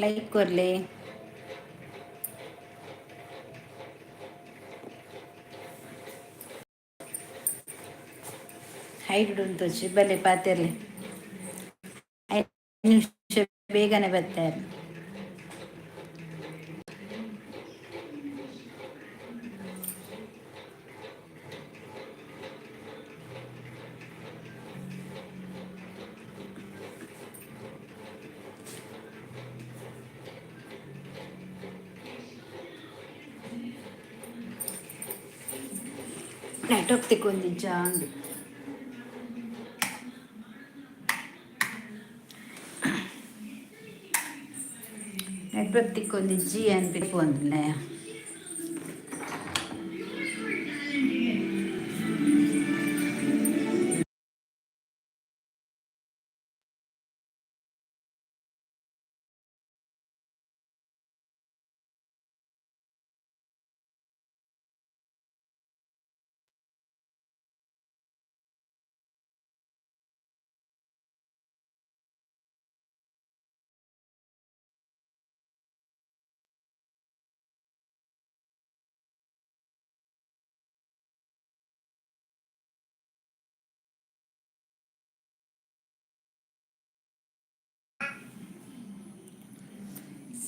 Like ಕೊರ್ಲೆ height ಉಂಟು ಬಲೆ ಪಾತಿರ್ಲಿ 5 ನಿಮಿಷ ಬೇಗನೆ ಬರ್ತಾರೆ. ನೆಟ್ವರ್ಕ್ ತಿಕ್ಕೊಂದಿಜ್ಜ ಅಂದು ನೆಟ್ವರ್ಕ್ ತಿಕ್ಕೊಂದಿಜ್ಜಿ ಅನ್ಬೇಕು ಅಂದಿಲ್ಲ.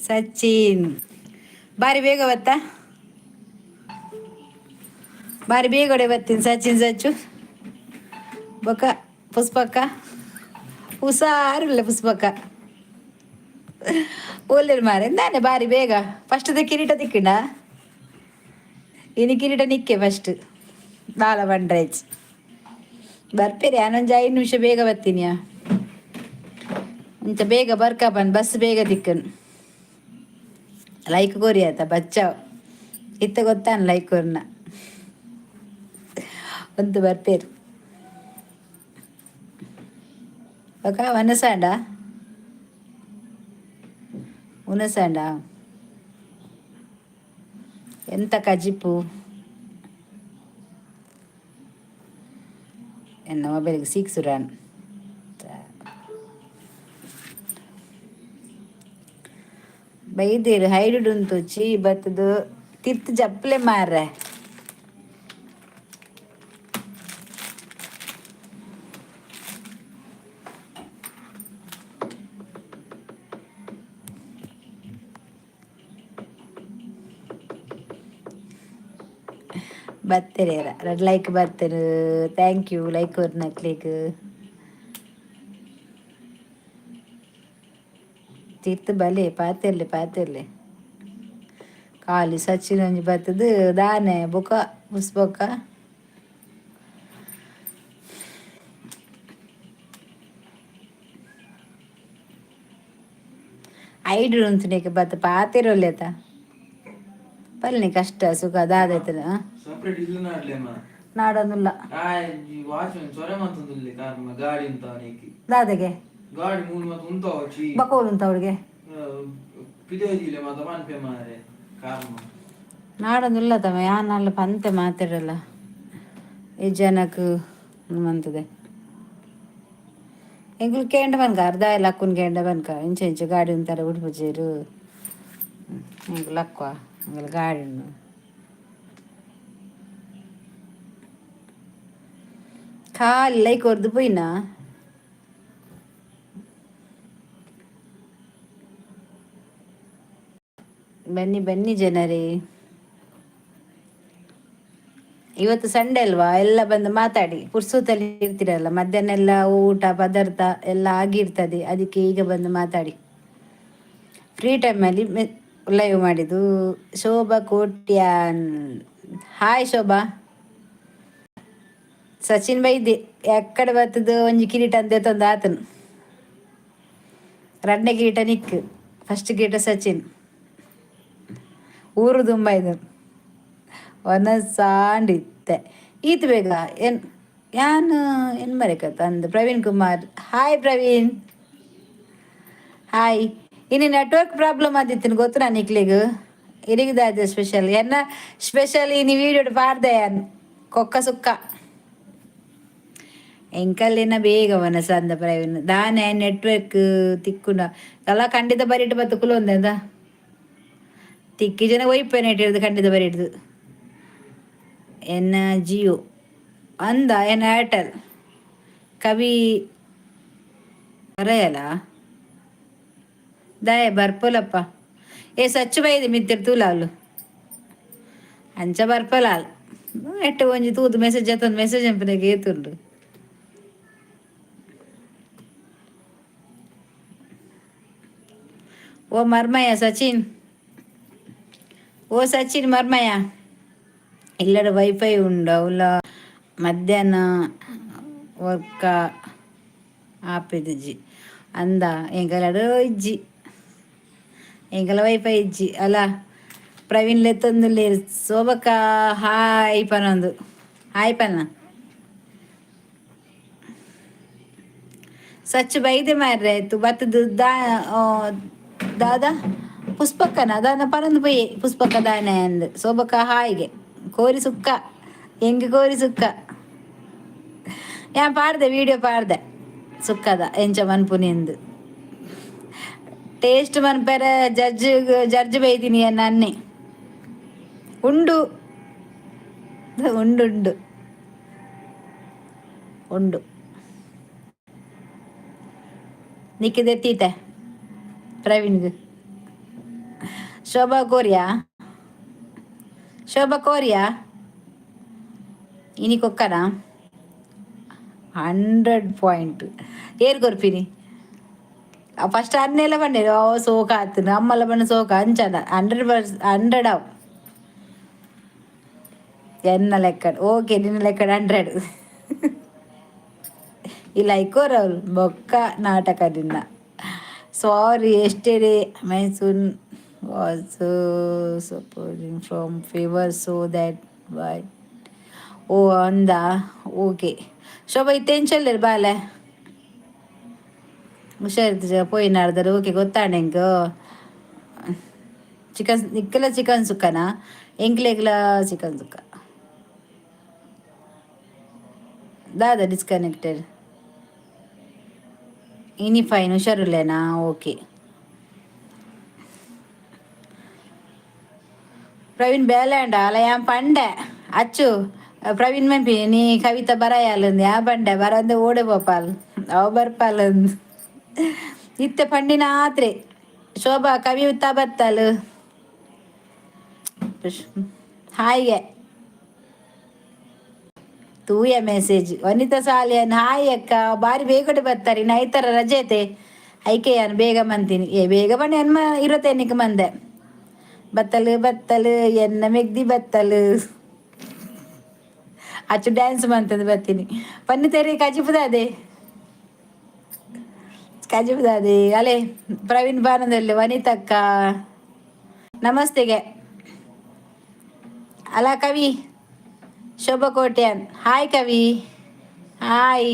ಸಚಿನ್ ಬಾರಿ ಬೇಗ ಬತ್ತಾ, ಬಾರಿ ಬೇಗಡೆ ಬರ್ತೀನಿ. ಸಚಿನ್ ಸಚ್ಚು ಬೊಕ್ಕ ಪುಷ್ಪಕ್ಕ ಹುಷಾರಿಲ್ಲ ಪುಷ್ಪಕ್ಕ ಒಳ್ಳೆದು ಮಾರೆ ನಾನೇ ಬಾರಿ ಬೇಗ ಫಸ್ಟ್ದ ಕಿರೀಟ ತಿಕ್ಕಿಂಡ ಇನ್ನು ಕಿರೀಟ ನಿಕ್ಕೆ ಫಸ್ಟ್ ನಾಲ ಬಂಡ್ರೈಚ್ ಬರ್ಪೇರಿ. ನಾನೊಂದು 5 ನಿಮಿಷ ಬೇಗ ಬರ್ತೀನಿ. ಇಂತ ಬೇಗ ಬರ್ಕ ಬಂದು ಬಸ್ ಬೇಗ ತಿಕ್ಕನು. ಲೈಕ್ ಕೋರಿ ಆಯ್ತಾ ಬಚ್ಚಾವ್ ಇತ್ತ ಗೊತ್ತಾನ ಲೈಕ್ ಕೋರ್ನ ಒಂದು ಬರ್ಪೇರು ఒక వనసాండా ఉనసాండా ఎంత కజిప్పు ಎನ್ನ ಮೊಬೈಲ್ಗೆ ಸಿಕ್ಸುರಾನ್ ಬೈದೇರು ಹೈಡುಂಟು ಚೀ ಬತ್ತದು ತಿರ್ತು ಜಪ್ಪಲೆ ಮಾರ್ರೆ. ಬರ್ತೀರಿ ಲೈಕ್ ಬರ್ತೀರಿ. ಥ್ಯಾಂಕ್ ಯು ಲೈಕ್ ಅವ್ರ ನಕ್ಲಿಕ್ ತೀರ್ಥ ಬಲೆ ಪಾತಿರ್ಲಿ ಖಾಲಿ ಸಚಿನ್ ಒಂಜಿ ಬರ್ತದ ದಾನೆ ಬೊಕ ಮುಸ್ಬೊಕ್ಕ ಐಡು ಉಂಚುನೇಕೆ ಬತ್ತ ಪಾತಿರೊಲ್ಲೆತ ಪಲ್ನಿ ಕಷ್ಟ ಸುಖ ದಾದೈತದ ನಾಡೊಂದುಲ್ಲ ದಾದಗೆ ಬಕೋಲು ಉಂತ ಅವಳಿಗೆ ನಾಡೊಂದುಲ್ಲ ತಮ್ಮ ಯಾನಲ್ಲ ಪಂತೆ ಮಾತಾಡಲ್ಲ ಈ ಜನಕ್ಕೆ ಮಂತದೆ ಎಂಗ್ಳು ಕೇಂಡ ಬನ್ಕ ಅರ್ಧ ಇಲ್ಲ ಅಕ್ಕನ್ ಕೇಂಡ ಬನ್ಕ ಇಂಚೆ ಗಾಡಿ ಉಂತಾರೆ ಉಡುಪುಜೇರು ಎಂಗ್ಳು ಅಕ್ಕ ಎಂಗ್ಳು ಗಾಡಿ ಉಂಡು ಖಾಲಿ ಲೈಕ್ ಹೊರ್ದು ಪೋಯ್ನಾ ಬನ್ನಿ ಜನರೇ. ಇವತ್ತು ಸಂಡೆ ಅಲ್ವಾ, ಎಲ್ಲ ಬಂದು ಮಾತಾಡಿ ಪುರ್ಸೂತಲ್ಲಿ ಇರ್ತೀರಲ್ಲ, ಮಧ್ಯಾಹ್ನ ಎಲ್ಲ ಊಟ ಪದಾರ್ಥ ಎಲ್ಲ ಆಗಿರ್ತದೆ, ಅದಕ್ಕೆ ಈಗ ಬಂದು ಮಾತಾಡಿ ಫ್ರೀ ಟೈಮಲ್ಲಿ ಲೈವ್ ಮಾಡಿದ್ದು. ಶೋಭಾ ಕೋಟ್ಯಾನ್ ಹಾಯ್ ಶೋಭಾ. ಸಚಿನ್ ಬೈದೆ ಎಕ್ಕಡೆ ಬರ್ತದ ಒಂಜಿ ಕಿರೀಟ ಅಂತ ತಂದು ಆತನು ರಡ್ನೆ ಕಿರೀಟ ನಿಕ್ ಫಸ್ಟ್ ಕಿರೀಟ ಸಚಿನ್ ಊರು ತುಂಬ ಇದು ಒಂದೊಂದು ಈತ್ ಬೇಗ ಯಾನು ಏನು ಮರೆಕತ್ತ ಅಂದು ಪ್ರವೀಣ್ ಕುಮಾರ್ ಹಾಯ್ ಪ್ರವೀಣ್ ಹಾಯ್. ಇನ್ನು ನೆಟ್ವರ್ಕ್ ಪ್ರಾಬ್ಲಮ್ ಆದಿತ್ತು ಗೊತ್ತು ನಾನು ನಿಕ್ಲಿಗೆ ಇರಿಗದ ಸ್ಪೆಷಲ್ ಎನ್ನ ಸ್ಪೆಷಲ್ ಇನ್ನು ವೀಡಿಯೋ ಪಾರ್ದೆ ಕೊಕ್ಕ ಸುಕ್ಕ ಎಂಕಲ್ಲೇನ ಬೇಗ ಮನಸ ಅಂದ ಪ್ರವೀಣ್ ದಾನೆ ನೆಟ್ವರ್ಕ್ ತಿಕ್ಕುಂಡ ಅಲ್ಲ ಖಂಡಿತ ಬರಿಟ್ಟು ಬತ್ತುಕುಲು ಒಂದ ತಿಕ್ಕಿ ಜನ ಒಯ್ಪೇನೆ ಇಟ್ಟಿರೋದು ಖಂಡಿತ ಬರಿಡ್ದು ಎನ್ನ ಜಿಯೋ ಅಂದ ಎನ್ನ ಏರ್ಟೆಲ್ ಕವಿ ಬರೆಯಲ್ಲ ದಯ ಬರ್ಪಲಪ್ಪ ಏ ಸಚ್ಚು ಬೈದೆ ಮಿತ್ತಿರ್ ತೂಲಾಲು ಅಂಚ ಬರ್ಪಲಾಲ್ ಎಟ್ಟು ಒಂಜಿ ತೂದು ಮೆಸೇಜ್ ಅತ್ತೊಂದು ಮೆಸೇಜ್ ಎಂಪನೆಗೆ ಏತುಂಡು ಓ ಮರ್ಮಯ್ಯ ಸಚಿನ್ ಓ ಸಚಿನ್ ಮರ್ಮಯ್ಯ ಇಲ್ಲಡ ವೈಫೈ ಉಂಡು ಅವಳ ಮಧ್ಯಾಹ್ನ ವರ್ಕ ಆಪಿದಿಜ್ಜಿ ಅಂದ ಎಂಕಲಡು ಇಜ್ಜಿ ಎಂಕಲ ವೈಫೈ ಇಜ್ಜಿ ಅಲ್ಲ ಪ್ರವೀಣ್ ಲೆತ್ತೊಂದು ಸೋಬಕ್ಕ ಹಾಯ್ ಪನೊಂದು ಹಾಯ್ ಪನ್ನ ಸಚ್ಚು ಬೈದೆ ಮಾರ್ರೆ ಆಯ್ತು ಬತ್ತದು ದಾದ ಪುಷ್ಪಕ್ಕನ ದಾನ ಪನೊಂದು ಪೊಯ್ಯೆ ಪುಷ್ಪಕ್ಕ ದಾನೆ ಅಂದು ಸೋಬಕ್ಕ ಹಾಯಿಗೆ ಕೋರಿ ಸುಕ್ಕ ಹೆಂಗೆ ಕೋರಿ ಸುಕ್ಕ ಯಾ ಪಾಡ್ದೆ ವಿಡಿಯೋ ಪಾಡ್ದೆ ಸುಕ್ಕದ ಎಂಚ ಮನ್ಪುನಿಂದು ಟೇಸ್ಟ್ ಮನ್ಪೆರ ಜಡ್ಜ್ ಬೈತೀನಿ ನನ್ನೆ ಉಂಡು ಉಂಡು ಉಂಡು ಉಂಡು ನಿಕ್ಕಿದೆತ್ತೀತೆ ಪ್ರವೀಣ್ಗೆ ಶೋಭಾ ಕೋರಿಯಾ ಇನಿ ಕೊಕ್ಕನ 100 ಪಾಯಿಂಟ್ ಏರ್ ಕೊರ್ಪಿನಿ ಫಸ್ಟ್ ಅನ್ನೆಲ್ಲ ಬಂಡೆ ಸೋಕ ಆತು ನಮ್ಮಲ್ಲ ಬಣ್ಣ ಸೋಕ ಅಂಚನ 100 ಅವ್ ಎನ್ನ ಲೆಕ್ಕ ಓಕೆ ನಿನ್ನ ಲೆಕ್ಕ 100 ಇಲ್ಲ ಇಕ್ಕೋರವ್ರು ಬೊಕ್ಕ ನಾಟಕ ನಿನ್ನ sorry yesterday my son was supporting from favour so that why ಓ ಅಂದ ಓಕೆ ಶೋಭಾ ಇತ್ತೆಂಚಲ್ಲರು ಬಾಲೆ ಹುಷಾರಿತ್ತು ಪೋಯಿ ನಾಡ್ದಾರೆ ಓಕೆ ಗೊತ್ತಾಂಡೆ ಎಂಕ ಚಿಕನ್ ಇಕ್ಕಲ ಚಿಕನ್ ಸುಕ್ಕನಾ ಎಂಕ್ಲೆಗ್ಲ ಚಿಕನ್ ಸುಕ್ಕ ದಾದ ಡಿಸ್ಕನೆಕ್ಟೆಡ್ ಇನಿ ಫೈನ್ ಹುಷಾರಿಲ್ಲೇನಾ ಓಕೆ ಪ್ರವೀಣ್ ಬೇಲೆಂಡ ಅಲ್ಲ ಯಾ ಪಂಡೆ ಅಚ್ಚು ಪ್ರವೀಣ್ ಮೆಂಪಿ ನೀ ಕವಿತಾ ಬರಾಯಲ್ಲಂದು ಯಾ ಬಂಡೆ ಬರಂದೆ ಓಡೆ ಬೋಪಾಲ್ ಅವ ಬರ್ಪಾಲಂದು ಇತ್ತೆ ಪಂಡಿನ ಆತ್ರೆ ಶೋಭಾ ಕವಿತಾ ಬತ್ತಲು ಹಾಯ್ಗೆ ತೂಯ ಮೆಸೇಜ್ ವನಿತಾ ಸಾಲಿಯನ್ ಹಾಯ್ ಅಕ್ಕ ಬಾರಿ ಬೇಗಡೆ ಬರ್ತಾರೆ ನೈತರ ರಜೆ ಐತೆ ಐಕೆ ನಾನು ಬೇಗ ಬಂತೀನಿ ಬೇಗ ಬನ್ನಿ ಅನ್ಮ ಇರತ್ತೇನಿಕ್ಕೆ ಮಂದೆ ಬತ್ತಲು ಎನ್ನ ಮೆಗ್ದಿ ಬತ್ತಲು ಅಚ್ಚು ಡ್ಯಾನ್ಸ್ ಮಂತಂದು ಬರ್ತೀನಿ ಪನ್ನಿ ತೆರಿ ಕಜಿಪುದಾದೆ ಅಲೆ ಪ್ರವೀಣ್ ಬಾನದಲ್ಲಿ ವನಿತಕ್ಕ ನಮಸ್ತೆಗೆ ಅಲ್ಲ Kavi Shobha Kotian hi Kavi hi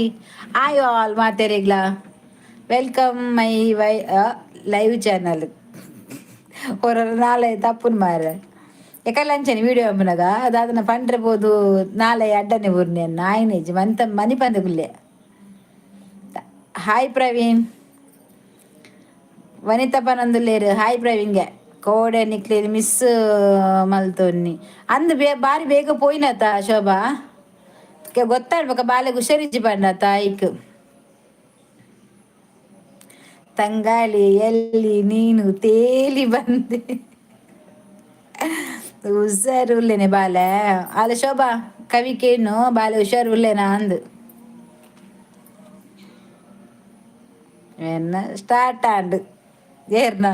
all ಮಾತೆರೆಗ್ಲ ವೆಲ್ಕಮ್ ಮೈ ಲೈವ್ ಚಾನಲ್ ஒரு நாளை தப்புன்னு மாறு ఎక్కలంచని వీడియో పంపినగా దాదన పండ్రపోదు నాలే అడ్డనే ఊరు నేను నాయనేజ్ మంత మని పందుకులే ಹಾಯ್ ಪ್ರವೀಣ್ ವನಿತಾ ಪನಂದುಲ್ಲೇರು ಹಾಯ್ ಪ್ರವೀಣ್ಗೆ ಕೋಡೆ ನಿಕ್ಲೇರು ಮಿಸ್ ಮಲ್ತೊನ್ನಿ ಅಂದು ಬಾರಿ ಬೇಗ ಪೋಯ್ನತ ಶೋಭಾ ಗೊತ್ತಾಡ್ಬೇಕ ಬಾಲೆಗೆ ಹುಷಾರಿಜ್ಜಿ ಬಂಡ ತಾಯಿಕ್ ತಂಗಾಳಿ ಎಲ್ಲಿ ನೀನು ತೇಲಿ ಬಂದೆ ಹುಷಾರು ಉಲ್ಲೇನೆ ಬಾಲೆ ಅಲ್ಲ ಶೋಭಾ ಕವಿಕೇನು ಬಾಲೆ ಹುಷಾರು ಉಲ್ಲೇನಾ ಅಂದು ಎನ್ನ ಸ್ಟಾರ್ಟ್ ಆಂಡು ಏರ್ನ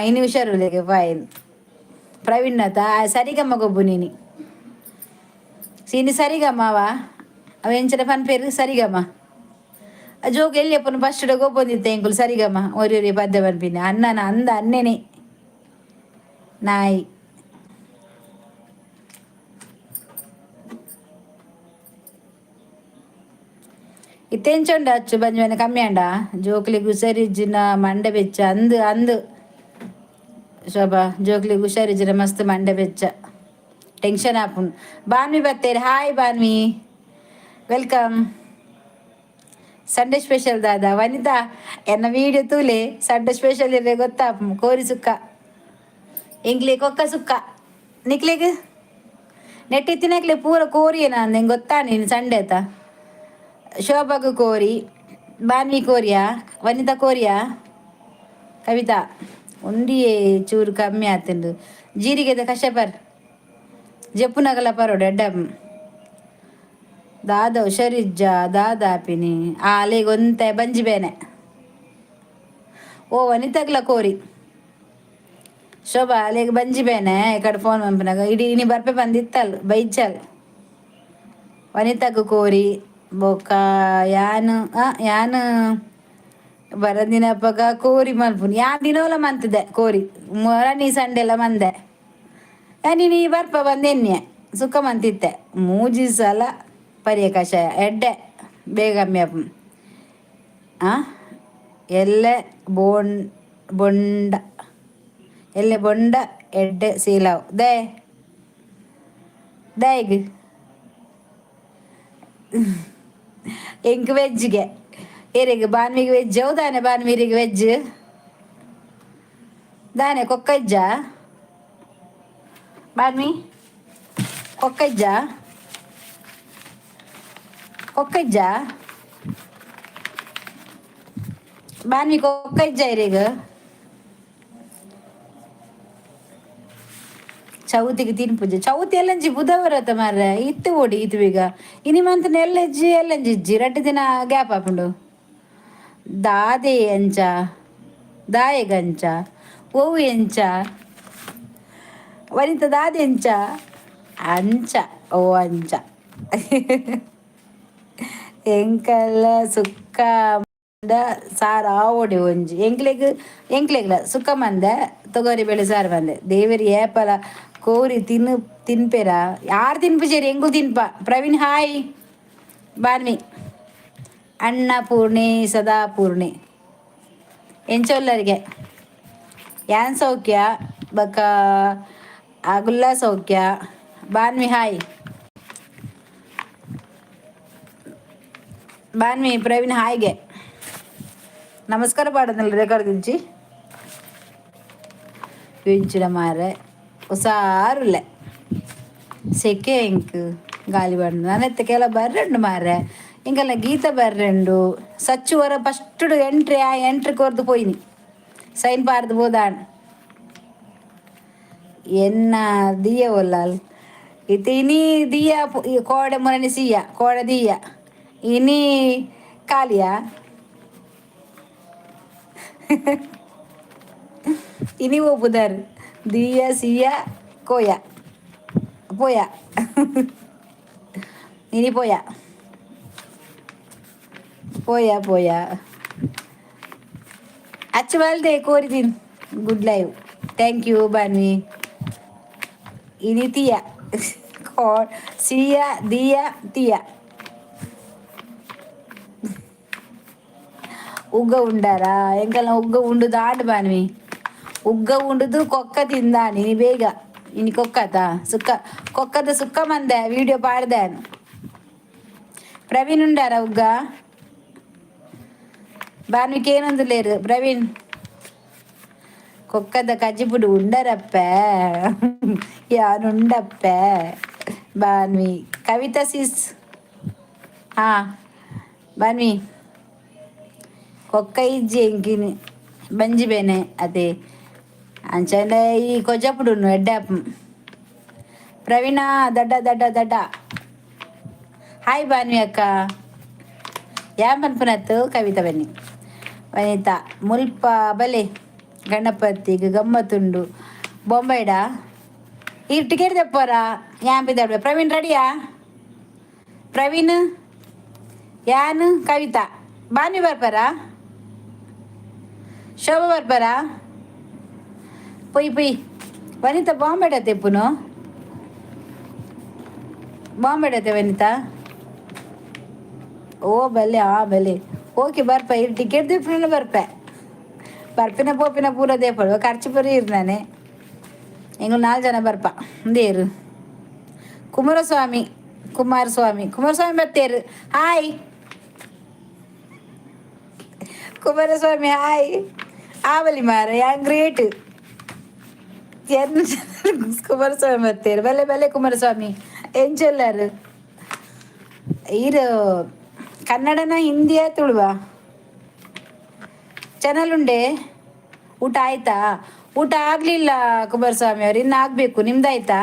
ಇನಿ ಹುಷಾರು ಉಲ್ಲೇಗೆ ಫೈನ್ ಪ್ರವೀಣತ ಸರಿಗಮ್ಮ ಗೊಬ್ಬು ನೀನಿ ಸೀನಿ ಸರಿಗಮ್ಮವ ಅವ ಎಂಚನ ಪನ್ ಪೇರು ಸರಿಗಮ್ಮ ಜೋಗ ಎಲ್ಲಿ ಅಪ್ಪನ ಫಸ್ಟ್ ಗೊಬ್ಬಂದಿತ್ತೆ ಎಂಕುಲು ಸರಿಗಮ್ಮ ಒರಿ ಪದ್ಯ ಪನ್ಪಿನಿ ಅಣ್ಣನ ಅಂದ ಅನ್ನೆನೆ ನಾಯಿ ಇತ್ತೆಂಚೊಂಡ ಅಚ್ಚು ಬಂಜುವನ ಕಮ್ಮಿ ಅಂಡ ಜೋಕ್ಲಿಗೆ ಹುಷಾರಿಜ್ಜಿನ ಮಂಡೆ ಬೆಚ್ಚ ಅಂದು ಶೋಭಾ ಜೋಕ್ಲಿಗೆ ಹುಷಾರಿಜ್ಜಿನ ಮಸ್ತ್ ಮಂಡೆ ಬೆಚ್ಚ ಟೆನ್ಷನ್ ಆಪುಂಡು ಬಾನ್ವಿ ಬತ್ತೇರಿ hi Bhanvi welcome Sunday special ದಾದ ವನಿತಾ ಎನ್ನ ವೀಡಿಯೋ ತೂಲೆ ಸಂಡೇ ಸ್ಪೆಷಲ್ ಇರೇ ಗೊತ್ತಾ ಕೋರಿ ಸುಕ್ಕ ಎಂಗ್ಲಿ ಕೊಕ್ಕ ಸುಕ್ಕ ನಿಕ್ಲಿಗೆ ನೆಟ್ಟಿ ತಿನ್ನಕ್ಲೆ ಪೂರ ಕೋರಿಯೇನ ಅಂದೆ ಗೊತ್ತಾ ನೀನು ಸಂಡೆ ಆತ ಶೋಭಾಗ ಕೋರಿ ಬಾನ್ವಿ ಕೋರಿಯಾ ವನಿತಾ ಕೋರಿಯಾ ಕವಿತಾ ಉಂಡಿಯೇ ಚೂರು ಕಮ್ಮಿ ಆತಂಡು ಜೀರಿಗೆದ ಕಷ್ಟಪರ್ ಜಪ್ಪುನಗಲ ಪರೋಡ ಎಡ್ಡ ದಾದ ಹುಷರಿಜ್ಜ ದಾದಾಪಿನಿ ಅಲೆಗೊಂತೆ ಬಂಜಿ ಬೇನೆ ಓ ವನಿತಾಗ್ಲ ಕೋರಿ ಶೋಭಾ ಅಲೆಗೆ ಬಂಜಿ ಬೇನೆ ಈ ಕಡೆ ಫೋನ್ ಪಂಪಿನಾಗ ಇಡೀ ಇನಿ ಬರ್ಪೆ ಬಂದಿತ್ತಲ್ ಬೈಚಲ್ ವನಿತಾಗ ಕೋರಿ ಬೊಕ್ಕ ಯಾನು ಬರದಿನಪ್ಪಗ ಕೋರಿ ಮಲ್ಪುನಿ ಯಾ ದಿನವಲ್ಲ ಮಂತಿದ್ದೆ ಕೋರಿ ಮೊರನಿ ಸಂಡೆ ಎಲ್ಲ ಮಂದೆ ನೀನು ಈ ಬರ್ಪ ಬಂದೆನ್ನೆ ಸುಖ ಮಂತಿತ್ತೆ ಮೂಜಿ ಸಲ ಪರಿಯ ಕಷಾಯ ಎಡ್ಡೆ ಬೇಗಮ್ಮಿ ಅಪ್ಪ ಎಲ್ಲೆ ಬೊಂಡ ಎಲ್ಲೆ ಬೊಂಡ ಎಡ್ಡೆ ಸೀಲಾವ್ ದೇಗ್ ಎಂಕ್ ವೆಜ್ಗೆ ಏರಿಗೆ ಬಾನ್ವಿಗೆ ವೆಜ್ ಹೌದಾನೆ ಬಾನ್ವೀರಿಗೆ ವೆಜ್ ದಾನೆ ಕೊಕ್ಕಜ್ಜ ಬಾನ್ವಿ ಕೊಕ್ಕಜ್ಜ ಕೊಕ್ಕಜ್ಜ ಬಾನ್ವಿ ಕೊಕ್ಕಜ್ಜ ಇರೀಗ ಚೌತಿಗೆ ತಿನ್ಪುಜ ಚೌತಿ ಎಲ್ಲಂಜಿ ಬುಧವಾರತ ಮಾರ್ರೆ ಇತ್ತು ಓಡಿ ಇದು ಈಗ ಇನಿ ಮಂತನ ಎಲ್ಲಂಜಿ ಇಜ್ಜಿ ರಡ್ಡು ದಿನ ಗ್ಯಾಪ್ ಹಾಕೊಂಡು ದಾದೆ ಎಂಚ ದಾಯಗಂಚ ಓವು ಎಂಚ ವನಿತ ದಾದೆ ಎಂಚ ಅಂಚ ಓ ಅಂಚ ಎಂಕಲ್ಲ ಸುಕ್ಕ ಸಾರ ಓಡಿ ಒಂಜಿ ಎಂಕ್ಲೆಗ್ಲ ಸುಕ್ಕ ಮಂದೆ ತೊಗರಿ ಬೇಳೆ ಸಾರು ಬಂದೆ ದೇವರಿ ಏಪಲ ಕೋರಿ ತಿನ್ಪೆರ ಯಾರು ತಿನ್ಪುಜೇರಿ ಎಂಗೂ ತಿನ್ಪ ಪ್ರವೀಣ್ ಹಾಯ್ ಬಾನ್ವಿ ಅನ್ನಪೂರ್ಣಿ ಸದಾಪೂರ್ಣಿ ಎಂಚೊಲ್ಲರಿಗೆ ಯಾನ್ ಸೌಖ್ಯ ಬಕ ಗುಲ್ಲ ಸೌಖ್ಯ ಬಾನ್ವಿ ಹಾಯ್ ಬಾನ್ವಿ ಪ್ರವೀಣ್ ಹಾಯ್ಗೆ ನಮಸ್ಕಾರ ಪಾಡನಲ್ಲ ರೆಕಾರ್ಡ್ ದಿಂಚಿ ದಿಂಚಿನ ಮಾರೆ ಉಸಾರುಲ್ಲೆ ಸೆಕೆ ಎಂಕ್ ಗಾಲಿ ಬಂಡು ನನ್ನತ್ತೆ ಕೆಲ ಬರ್ರೆಂಡು ಮಾರೆ ಇಂಗೆಲ್ಲ ಗೀತ ಬರ್ರೆಂಡು ಸಚ್ಚು ವರ ಫಸ್ಟ್ ಎಂಟ್ರಿ ಕೊರ್ದು ಪೋಯಿನಿ ಸೈನ್ ಪಾರ್ದು ಬೋದಾಣ್ ಎನ್ನ ದಿಯ ಒಲ್ಲಾಲ್ ಇತ್ತು ಇನಿ ದಿಯ ಕೋಡೆ ಮುರನಿ ಸಿಯ್ಯ ಕೋಡೆ ದಿಯ ಇನಿ Kalia ini wo budar dia sia koya poya ini poya achvalde koridin good live thank you bani ini tia sia dia tia ఉగ్గ ఉండారా ఎంకల్లా ఉగ్గ ఉండు దాటు బానివి ఉగ్గ ఉండుದು ಕೊಕ್ಕ ತಿಂದಾನಿ ನೀ ಬೇಗ ಇನಿ ಕೊಕ್ಕತ ಸುಕ್ಕ ಕೊಕ್ಕದ ಸುಕ್ಕ ಮಂದೆ ವಿಡಿಯೋ ಪಾಡ್ದೆ ಪ್ರವೀಣ್ ఉండారా ఉగ్గ ಬಾನ್ವಿకి ಏನೊಂದು ಲೇರು ಪ್ರವೀಣ್ ಕೊಕ್ಕದ ಕಜ್ಜಿಪುಡು ಉಂಡರಪ್ಪ ಯಾನುಂಡಪ್ಪ ಬಾನ್ವಿ ಕವಿತಾ ಸಿಸ್ ಹಾ ಬಾನ್ವಿ ಕೊಕ್ಕ ಇಜ್ಜಿ ಎಂಕಿನಿ ಬಂಜಿ ಬೇನೆ ಅದೇ ಅಂಚಂಡ ಈ ಕೊಜ್ಜಪುಡುನು ಎಡ್ಡಾಪ್ ಪ್ರವೀಣ ದಡ್ಡ ಹಾಯ್ ಬಾನ್ವಿ ಅಕ್ಕ ಯಾ ಮನ್ಪುನತ್ತು ಕವಿತಾ ಬನ್ನಿ ವನಿತಾ ಮುಲ್ಪ ಬಲೆ ಗಣಪತಿಗೆ ಗಮ್ಮತ್ತುಂಡು ಬೊಂಬೈಡ ಈ ಟಿಕೆಟ್ ತೆಪ್ಪೋರ ಯಾಂಪಿದಾಡ್ಬೆ ಪ್ರವೀಣ್ ರೆಡಿಯಾ ಪ್ರವೀಣ್ ಯಾನು ಕವಿತಾ ಬಾನ್ವಿ ಬರ್ಪಾರಾ ಶೋಭಾ ಬರ್ಬಾರಾ ಪೊಯ್ ವನಿತಾ ಬಾಂಬೆಡತ್ತೆ ಪುನು ಬಾಂಬೆಡತ್ತೆ ವನಿತಾ ಓ ಬಲ್ಲೆ ಬಲ್ಲೆ ಓಕೆ ಬರ್ಪ ಇಲ್ಲಿ ಟಿಕೆಟ್ ದೀಪನ ಬರ್ಪಿನ ಪೋಪಿನ ಪೂರ ದೇಪಡುವ ಖರ್ಚು ಪುರಿ ಇರ್ನಾನೆ ಎಂಗಳು 4 ಜನ ಬರ್ಪ ದೇರು ಕುಮಾರಸ್ವಾಮಿ ಬರ್ತೇರು ಹಾಯ್ ಕುಮಾರಸ್ವಾಮಿ ಹಾಯ್ ಆವಲಿ ಮಾರ ಯಾಂಗ್ ಗ್ರೇಟ್ ಕುಮಾರಸ್ವಾಮಿ ಬರ್ತೀರ ಬಲೆ ಬಲೆ ಕುಮಾರಸ್ವಾಮಿ ಎಂಚೊಲ್ಲರು ಇರು ಕನ್ನಡನ ಹಿಂದಿಯ ತುಳುವ ಚಾನಲ್ ಉಂಡೆ ಊಟ ಆಯ್ತಾ ಊಟ ಆಗಲಿಲ್ಲ ಕುಮಾರಸ್ವಾಮಿ ಅವ್ರು ಇನ್ನು ಆಗಬೇಕು ನಿಮ್ದಾಯ್ತಾ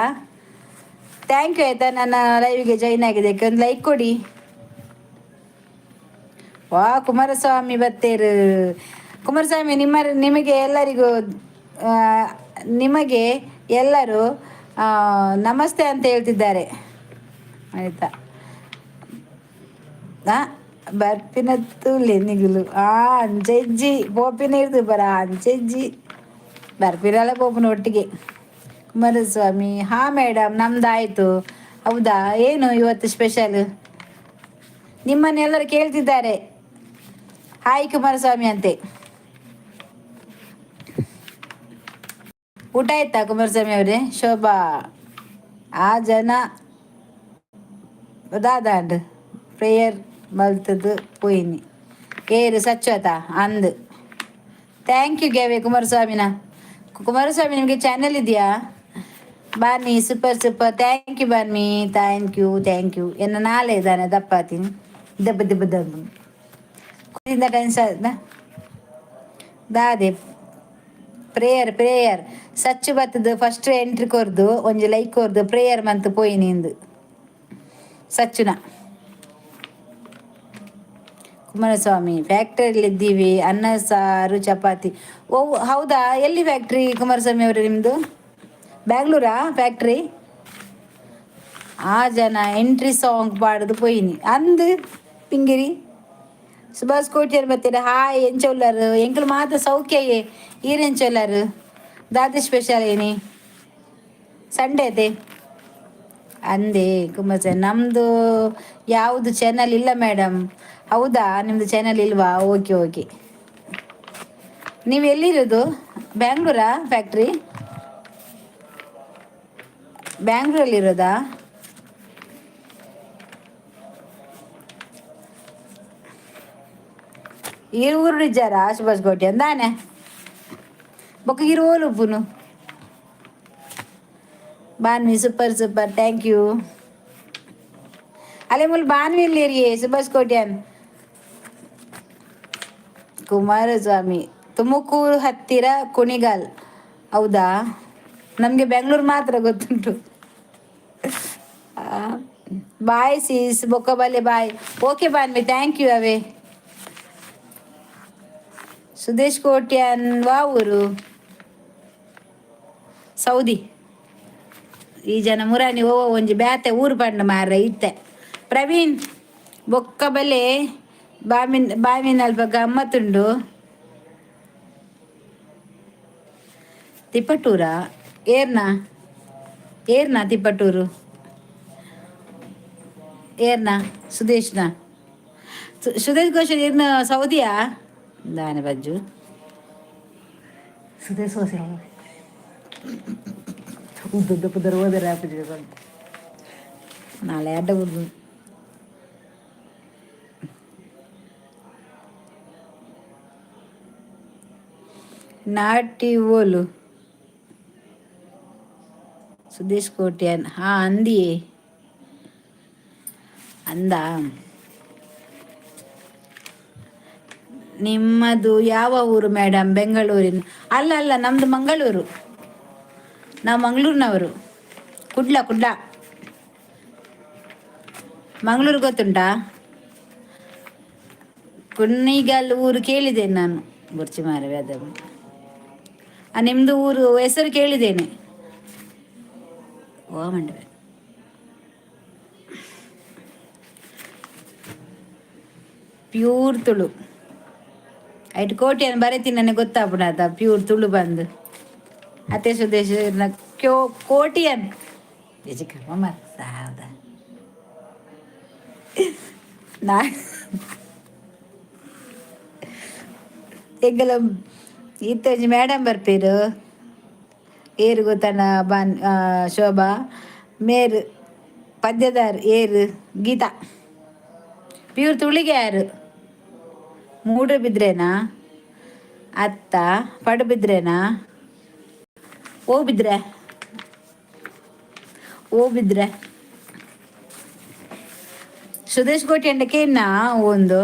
ಥ್ಯಾಂಕ್ ಯು ಆಯ್ತಾ ನನ್ನ ಲೈವ್ಗೆ ಜಾಯಿನ್ ಆಗಿದ್ದಕ್ಕೆ ಒಂದು ಲೈಕ್ ಕೊಡಿ ವಾ ಕುಮಾರಸ್ವಾಮಿ ಬತ್ತೇರು ಕುಮಾರಸ್ವಾಮಿ ನಿಮಗೆ ಎಲ್ಲರಿಗೂ ಆ, ನಿಮಗೆ ಎಲ್ಲರೂ ನಮಸ್ತೆ ಅಂತ ಹೇಳ್ತಿದ್ದಾರೆ ಆಯ್ತಾ ಬರ್ಪಿನ ತುಲೆ ನಿಗುಲು ಅಂಚೆಜ್ಜಿ ಪೋಪಿನ ಇರ್ದು ಬರ ಅಂಚೆಜ್ಜಿ ಬರ್ಪಿರಲ್ಲ ಪೋಪನ ಒಟ್ಟಿಗೆ ಕುಮಾರಸ್ವಾಮಿ ಹಾ ಮೇಡಮ್ ನಮ್ದಾಯ್ತು ಹೌದಾ ಏನು ಇವತ್ತು ಸ್ಪೆಷಲ್ ನಿಮ್ಮನ್ನೆಲ್ಲರೂ ಕೇಳ್ತಿದ್ದಾರೆ ಹಾಯ್ ಕುಮಾರಸ್ವಾಮಿ ಅಂತೆ ಊಟ ಆಯ್ತಾ ಕುಮಾರಸ್ವಾಮಿ ಅವರೇ ಶೋಭಾ ಆ ಜನ ದಾದಾಂಡ್ ಪ್ರೇಯರ್ ಮಲ್ತದ್ದು ಪೋಯಿನಿ ಏರು ಸಚ್ಚೋತ ಅಂದು ಥ್ಯಾಂಕ್ ಯು ಗ್ಯಾವೆ ಕುಮಾರಸ್ವಾಮಿ ನಿಮಗೆ ಚಾನೆಲ್ ಇದೆಯಾ Bhanvi super thank you Bhanvi thank you ಎನ್ನ ನಾಳೆ ಇದ್ದಾನೆ ದಪ್ಪಾತೀನಿ ದಬ್ಬ ದಬ್ಬ ದಬ್ಬ ಕುದಿಂದ ಟೆನ್ಷನ್ ದಾದೆ ಪ್ರೇಯರ್ ಸಚ್ಚು ಬತ್ತದು ಫಸ್ಟ್ ಎಂಟ್ರಿ ಕೊರ್ದು ಒಂಜಿ ಲೈಕ್ ಕೊರ್ದು ಪ್ರೇಯರ್ ಮಂತ್ ಪೋಯಿನಿ ಇಂದು ಸಚ್ಚುನ ಕುಮಾರಸ್ವಾಮಿ ಫ್ಯಾಕ್ಟರಿಲಿದ್ದೀವಿ ಅನ್ನ ಸಾರು ಚಪಾತಿ ಓ ಹೌದಾ ಎಲ್ಲಿ ಫ್ಯಾಕ್ಟ್ರಿ ಕುಮಾರಸ್ವಾಮಿ ಅವರು ನಿಮ್ಮದು ಬ್ಯಾಂಗ್ಳೂರಾ ಫ್ಯಾಕ್ಟ್ರಿ ಆ ಜನ ಎಂಟ್ರಿ ಸಾಂಗ್ ಪಾಡೋದು ಪೋಯಿನಿ ಅಂದು ಪಿಂಗಿರಿ ಸುಭಾಷ್ ಕೋಟಿಯರ್ ಬರ್ತೀರ ಹಾಯ್ ಎಂಚೊಲ್ಲರು ಎಂಕಲು ಮಾತ್ರ ಸೌಖ್ಯಯೇ ಈರೆಂಚೊಲ್ಲರು ದಾದಿ ಸ್ಪೆಷಲ್ ಏನಿ ಸಂಡೇ ಅದೇ ಅಂದೆ ಕುಮಾರಸ್ವಾಮಿ ನಮ್ಮದು ಯಾವುದು ಚಾನಲ್ ಇಲ್ಲ ಮೇಡಮ್ ಹೌದಾ ನಿಮ್ಮದು ಚಾನಲ್ ಇಲ್ವಾ ಓಕೆ ನೀವು ಎಲ್ಲಿರೋದು ಬ್ಯಾಂಗ್ಳೂರಾ ಫ್ಯಾಕ್ಟ್ರಿ ಬ್ಯಾಂಗ್ಳೂರಲ್ಲಿರೋದಾ ಈ ಊರು ಇದ್ದಾರಾ ಸುಭಾಷ್ ಕೋಟೆ ಅಂದಾನೆ ಬೊಕ್ಕ ಇರುವೋಲು ಉಪ್ಪುನು ಬಾನ್ವಿ ಸೂಪರ್ ಥ್ಯಾಂಕ್ ಯು ಅಲ್ಲೇ ಮುಲ್ ಬಾನ್ವಿಲ್ಲಿರಿ ಸುಭಾಷ್ ಕೋಟ್ಯಾನ್ ಕುಮಾರಸ್ವಾಮಿ ತುಮಕೂರು ಹತ್ತಿರ ಕುಣಿಗಲ್ ಹೌದಾ ನಮಗೆ ಬೆಂಗಳೂರು ಮಾತ್ರ ಗೊತ್ತುಂಟು ಬಾಯ್ ಸೀಸ್ ಬೊಕ್ಕಬಲ್ಲೆ bye okay Bhanvi thank you ಅವೇ ಸುದೇಶ್ ಕೋಟ್ಯಾನ್ ವಾ ಊರು ಸೌದಿ ಈ ಜನ ಮುರಾನಿ ಓ ಒಂಜಿ ಬ್ಯಾತೆ ಊರು ಪಂಡ ಮಾರ ಇತ್ತೆ ಪ್ರವೀಣ್ ಬೊಕ್ಕ ಬಲೆ ಬಾವಿನ ಅಲ್ಪ ಗಮ್ಮತ್ತುಂಡು ತಿಪ್ಪಟೂರ ಏರ್ನ ತಿಪ್ಪಟೂರು ಏರ್ನ ಸುದೇಶ್ನ ಸುದೇಶ್ ಘೋಷ ಏರ್ನ ಸೌದಿಯಾ ದಾನೆ ಬಜ್ಜು ಸುದೇಶ್ ಘೋಷ ಉದ್ದ ಪುದರ ಹೋದರೆ ನಾಳೆ ಅಡ್ಡ ಉದ್ದು ನಾಟಿ ಓಲು ಸುದೇಶ್ ಕೋಟ್ಯಾನ್ ಅಂದಿಯೇ ಅಂದ ನಿಮ್ಮದು ಯಾವ ಊರು ಮೇಡಮ್ ಬೆಂಗಳೂರಿನ ಅಲ್ಲ ನಮ್ಮದು ಮಂಗಳೂರು ನಾವು ಮಂಗಳೂರಿನವರು ಕುಡ್ಲ ಮಂಗಳೂರು ಗೊತ್ತುಂಟಾ ಕುಣಿಗಲ್ ಊರು ಕೇಳಿದ್ದೇನೆ ನಾನು ಬುರ್ಚಿ ಮಾರವೆ ಅದ ನಿಮ್ಮದು ಊರು ಹೆಸರು ಕೇಳಿದ್ದೇನೆ ಓ ಮಂಡವೆ ಪ್ಯೂರ್ ತುಳು ಐಟ್ ಕೋಟಿಯನ್ನು ಬರೀತೀನಿ ನನಗೆ ಗೊತ್ತಾಗ್ಬಿಡದ ಪ್ಯೂರ್ ತುಳು ಬಂದು ಅತ್ತೆ ಸುದೇಶ್ ಕೋಟಿಯನ್ ಮಮ್ಮ ಸಾವ್ದ ನಾ ಎಂಗಲ ಇತ್ತೊಂಜಿ ಮೇಡಮ್ ಬರ್ಪೇರು ಏರು ಗೊತ್ತಣ್ಣ ಶೋಭಾ ಮೇರು ಪದ್ಯದಾರ್ ಏರು ಗೀತಾ ಪ್ಯೂರ್ ತುಳಿಗೆ ಯಾರು ಮೂಡ್ರೆ ಅತ್ತ ಪಡುಬಿದ್ರೆನಾ ಓ ಬಿದ್ರೆ ಸುದೇಶ್ ಕೋಟಿ ಅಂಡಕೇನ ಒಂದು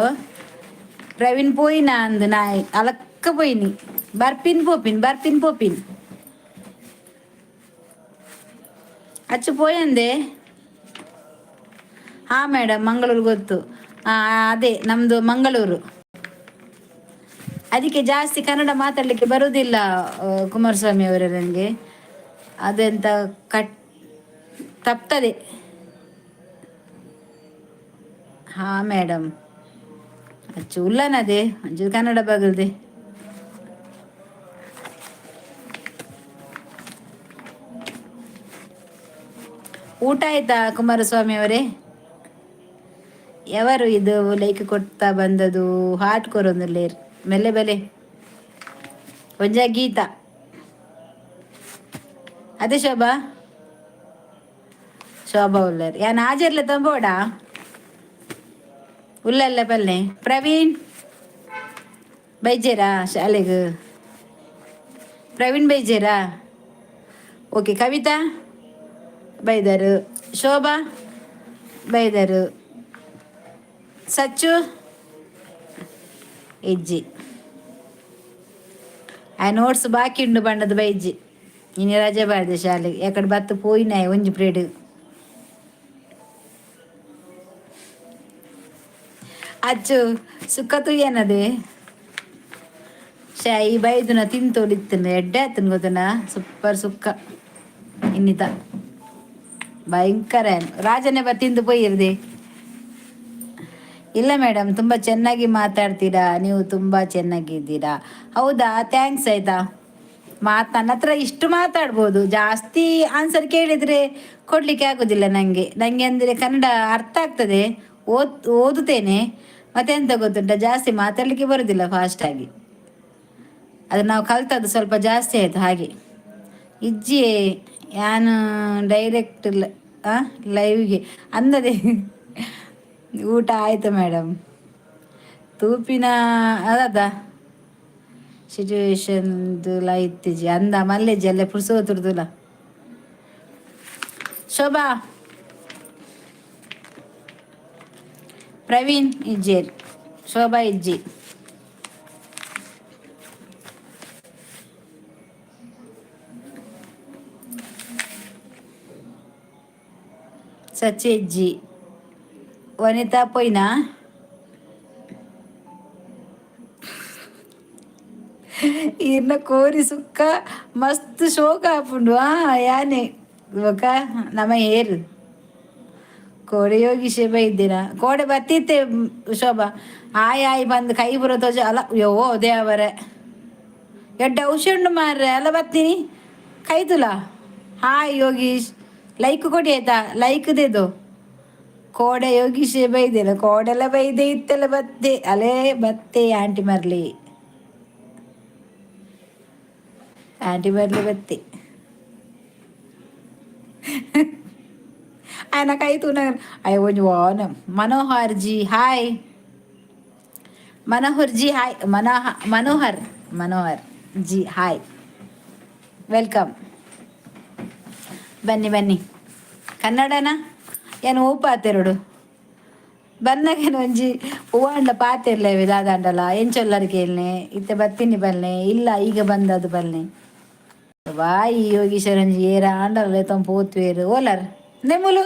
ಪ್ರವೀಣ್ ಪೋಯಿನ ಅಂದು ನಾಯ್ ಅಲಕ್ಕ ಪೋಯಿನಿ ಬರ್ಪಿನ್ ಪೋಪಿನ್ ಅಚ್ಚು ಪೋಯಂದೆ. ಹಾ ಮೇಡಮ್, ಮಂಗಳೂರು ಗೊತ್ತು. ಅದೇ ನಮ್ಮದು ಮಂಗಳೂರು. ಅದಕ್ಕೆ ಜಾಸ್ತಿ ಕನ್ನಡ ಮಾತಾಡಲಿಕ್ಕೆ ಬರುವುದಿಲ್ಲ ಕುಮಾರಸ್ವಾಮಿ ಅವರೇ. ನನಗೆ ಅದೆಂತ ತಪ್ತದೆ. ಹಾಂ ಮೇಡಮ್, ಅಚ್ಚು ಉಲ್ಲನದೇ ಅಂಚು ಕನ್ನಡ ಬಗಲ್ದೆ. ಊಟ ಆಯ್ತಾ ಕುಮಾರಸ್ವಾಮಿ ಅವರೇ? ಎವರು ಇದು ಲೈಕ್ ಕೊಡ್ತಾ ಬಂದದು? ಹಾರ್ಟ್ ಕೊರೊಂದುಲ್ಲೇರ್ ಮೆಲ್ಲೆ ಬೆಲೆ ಒಂಜ ಗೀತ ಅದೇ ಶೋಭಾ ಉಲ್ಲರ್ ಯಾನ್ ಆಜರ್ಲೆ ತಂಬೋಡ ಉಲ್ಲಲ್ಲ ಪಲ್ಲೆ. ಪ್ರವೀಣ್ ಬೈಜೇರಾ ಶಾಲೆಗೆ? ಪ್ರವೀಣ್ ಬೈಜೇರಾ? ಓಕೆ. ಕವಿತಾ ಬೈದರು, ಶೋಭಾ ಬೈದರು, ಸಚ್ಚು ಇಜ್ಜಿ ಆ ನೋಟ್ಸ್ ಬಾಕಿ ಉಂಡು ಬಣ್ಣದ ಬೈಜ್ಜಿ. ಇನ್ನು ರಜೆ ಬಾರ್ದೆ ಶಾಲೆಗೆ, ಯಾಕಡೆ ಬತ್ತು ಪೋಯಿನಾಯ ಒಂಜಿ ಪ್ರೇಡ್. ಅಚ್ಚು ಸುಕ್ಕ ತುಯ್ಯನದೆ ಶಾಯಿ ಬೈದುನ ತಿಂತೋಳಿತ್ತನ ಎಡ್ಡೆ ಆತನ ಗೊತ್ತನ. ಸೂಪರ್ ಸುಕ್ಕ ಇನ್ನಿತ ಭಯಂಕರ. ರಾಜನೇ ತಿಂದು ಪೋಯಿರ್ದೆ. ಇಲ್ಲ ಮೇಡಮ್, ತುಂಬ ಚೆನ್ನಾಗಿ ಮಾತಾಡ್ತೀರಾ, ನೀವು ತುಂಬ ಚೆನ್ನಾಗಿದ್ದೀರಾ. ಹೌದಾ, ಥ್ಯಾಂಕ್ಸ್. ಆಯಿತಾ, ನನ್ನ ಹತ್ರ ಇಷ್ಟು ಮಾತಾಡ್ಬೋದು, ಜಾಸ್ತಿ ಆನ್ಸರ್ ಕೇಳಿದರೆ ಕೊಡಲಿಕ್ಕೆ ಆಗೋದಿಲ್ಲ ನನಗೆ. ಅಂದರೆ ಕನ್ನಡ ಅರ್ಥ ಆಗ್ತದೆ, ಓದುತ್ತೇನೆ, ಮತ್ತೆಂತ ಗೊತ್ತುಂಟ, ಜಾಸ್ತಿ ಮಾತಾಡಲಿಕ್ಕೆ ಬರೋದಿಲ್ಲ ಫಾಸ್ಟಾಗಿ. ಅದು ನಾವು ಕಲ್ತದ್ದು ಸ್ವಲ್ಪ ಜಾಸ್ತಿ ಆಯಿತು ಹಾಗೆ. ಇಜ್ಜಿ ಯಾನು ಡೈರೆಕ್ಟ್ ಲೈವ್ಗೆ ಅಂದದೆ. ಊಟ ಆಯಿತು ಮೇಡಮ್. ತೂಪಿನ ಅದ ಸಿಚುವೇಶನ್ದುಲ ಇತ್ತಿಜಿ ಅಂದ ಮಲ್ಲೆಜ್ಜಿ ಅಲ್ಲೇ ಪುರ್ಸೋತುರ್ದುಲ. ಶೋಭಾ ಪ್ರವೀಣ್ ಇಜ್ಜೇರ್, ಶೋಭಾ ಇಜ್ಜಿ. ಸಚ್ಚಿ ಇಜ್ಜಿ. ವನಿತಾ ಪೋಯ್ನಾ? ಇರ್ನ ಕೋರಿ ಸುಕ್ಕ ಮಸ್ತ್ ಶೋಕ ಹಾಪುಂಡು. ಯಾನೆ ಬೊಕ ನಮ ಏರು ಕೋಡೆ ಯೋಗಿಶೆ ಬೈದ್ದೀನ. ಕೋಡೆ ಬತ್ತಿತ್ತೆ ಶೋಭಾ, ಆಯ್ ಬಂದು ಕೈ ಬರೋ ತೋಜ ಅಲ್ಲ. ಯೋ ದೇವರೇ, ಎಡ್ಡ ಔಷಂಡು ಮಾರ್ರೆ ಅಲ್ಲ ಬತ್ತೀನಿ ಕೈ ತುಲ. ಹಾಯ್ ಯೋಗೀಶ್, ಲೈಕ್ ಕೊಡಿ ಆಯ್ತಾ, ಲೈಕ್ ದೇದು. ಕೋಡೆ ಯೋಗೀಶೆ ಬೈದೇನ, ಕೋಡೆಲ್ಲ ಬೈದೆ ಇತ್ತೆಲ್ಲ ಬತ್ತೆ ಅಲೇ ಬತ್ತೆ. ಆಂಟಿ ಮರ್ಲಿ ಬತ್ತೆ ಆಯ್ನ ಕೈ ತೂನ. ಅಯ್ಯ ಒಂಜು ವಾನ Manohar ji hi. Manohar ji hi. Manohar ji hi, welcome. ಬನ್ನಿ ಕನ್ನಡನ ಏನು ಪಾತೆರಡು ಬನ್ನಗೇನು ಒಂಜಿ ಹೂವಾಂಡ ಪಾತೆರ್ಲೇವೆ ದಾದಾಂಡಲ ಎಂಚೊಲ್ಲರಿಗೆ ಕೇಳ್ನೆ ಇತ್ತೆ ಬತ್ತಿನಿ ಬಲ್ನೆ ಇಲ್ಲ ಈಗ ಬಂದದು ಬಲ್ನೆ. ವಾಯಿ ಯೋಗೀಶ್ವರಂಜಿ ಏರ ಆಂಡಲ ತಂಪೋತ್ವೇರು ಓಲರ್ ನೆಮ್ಮುಲು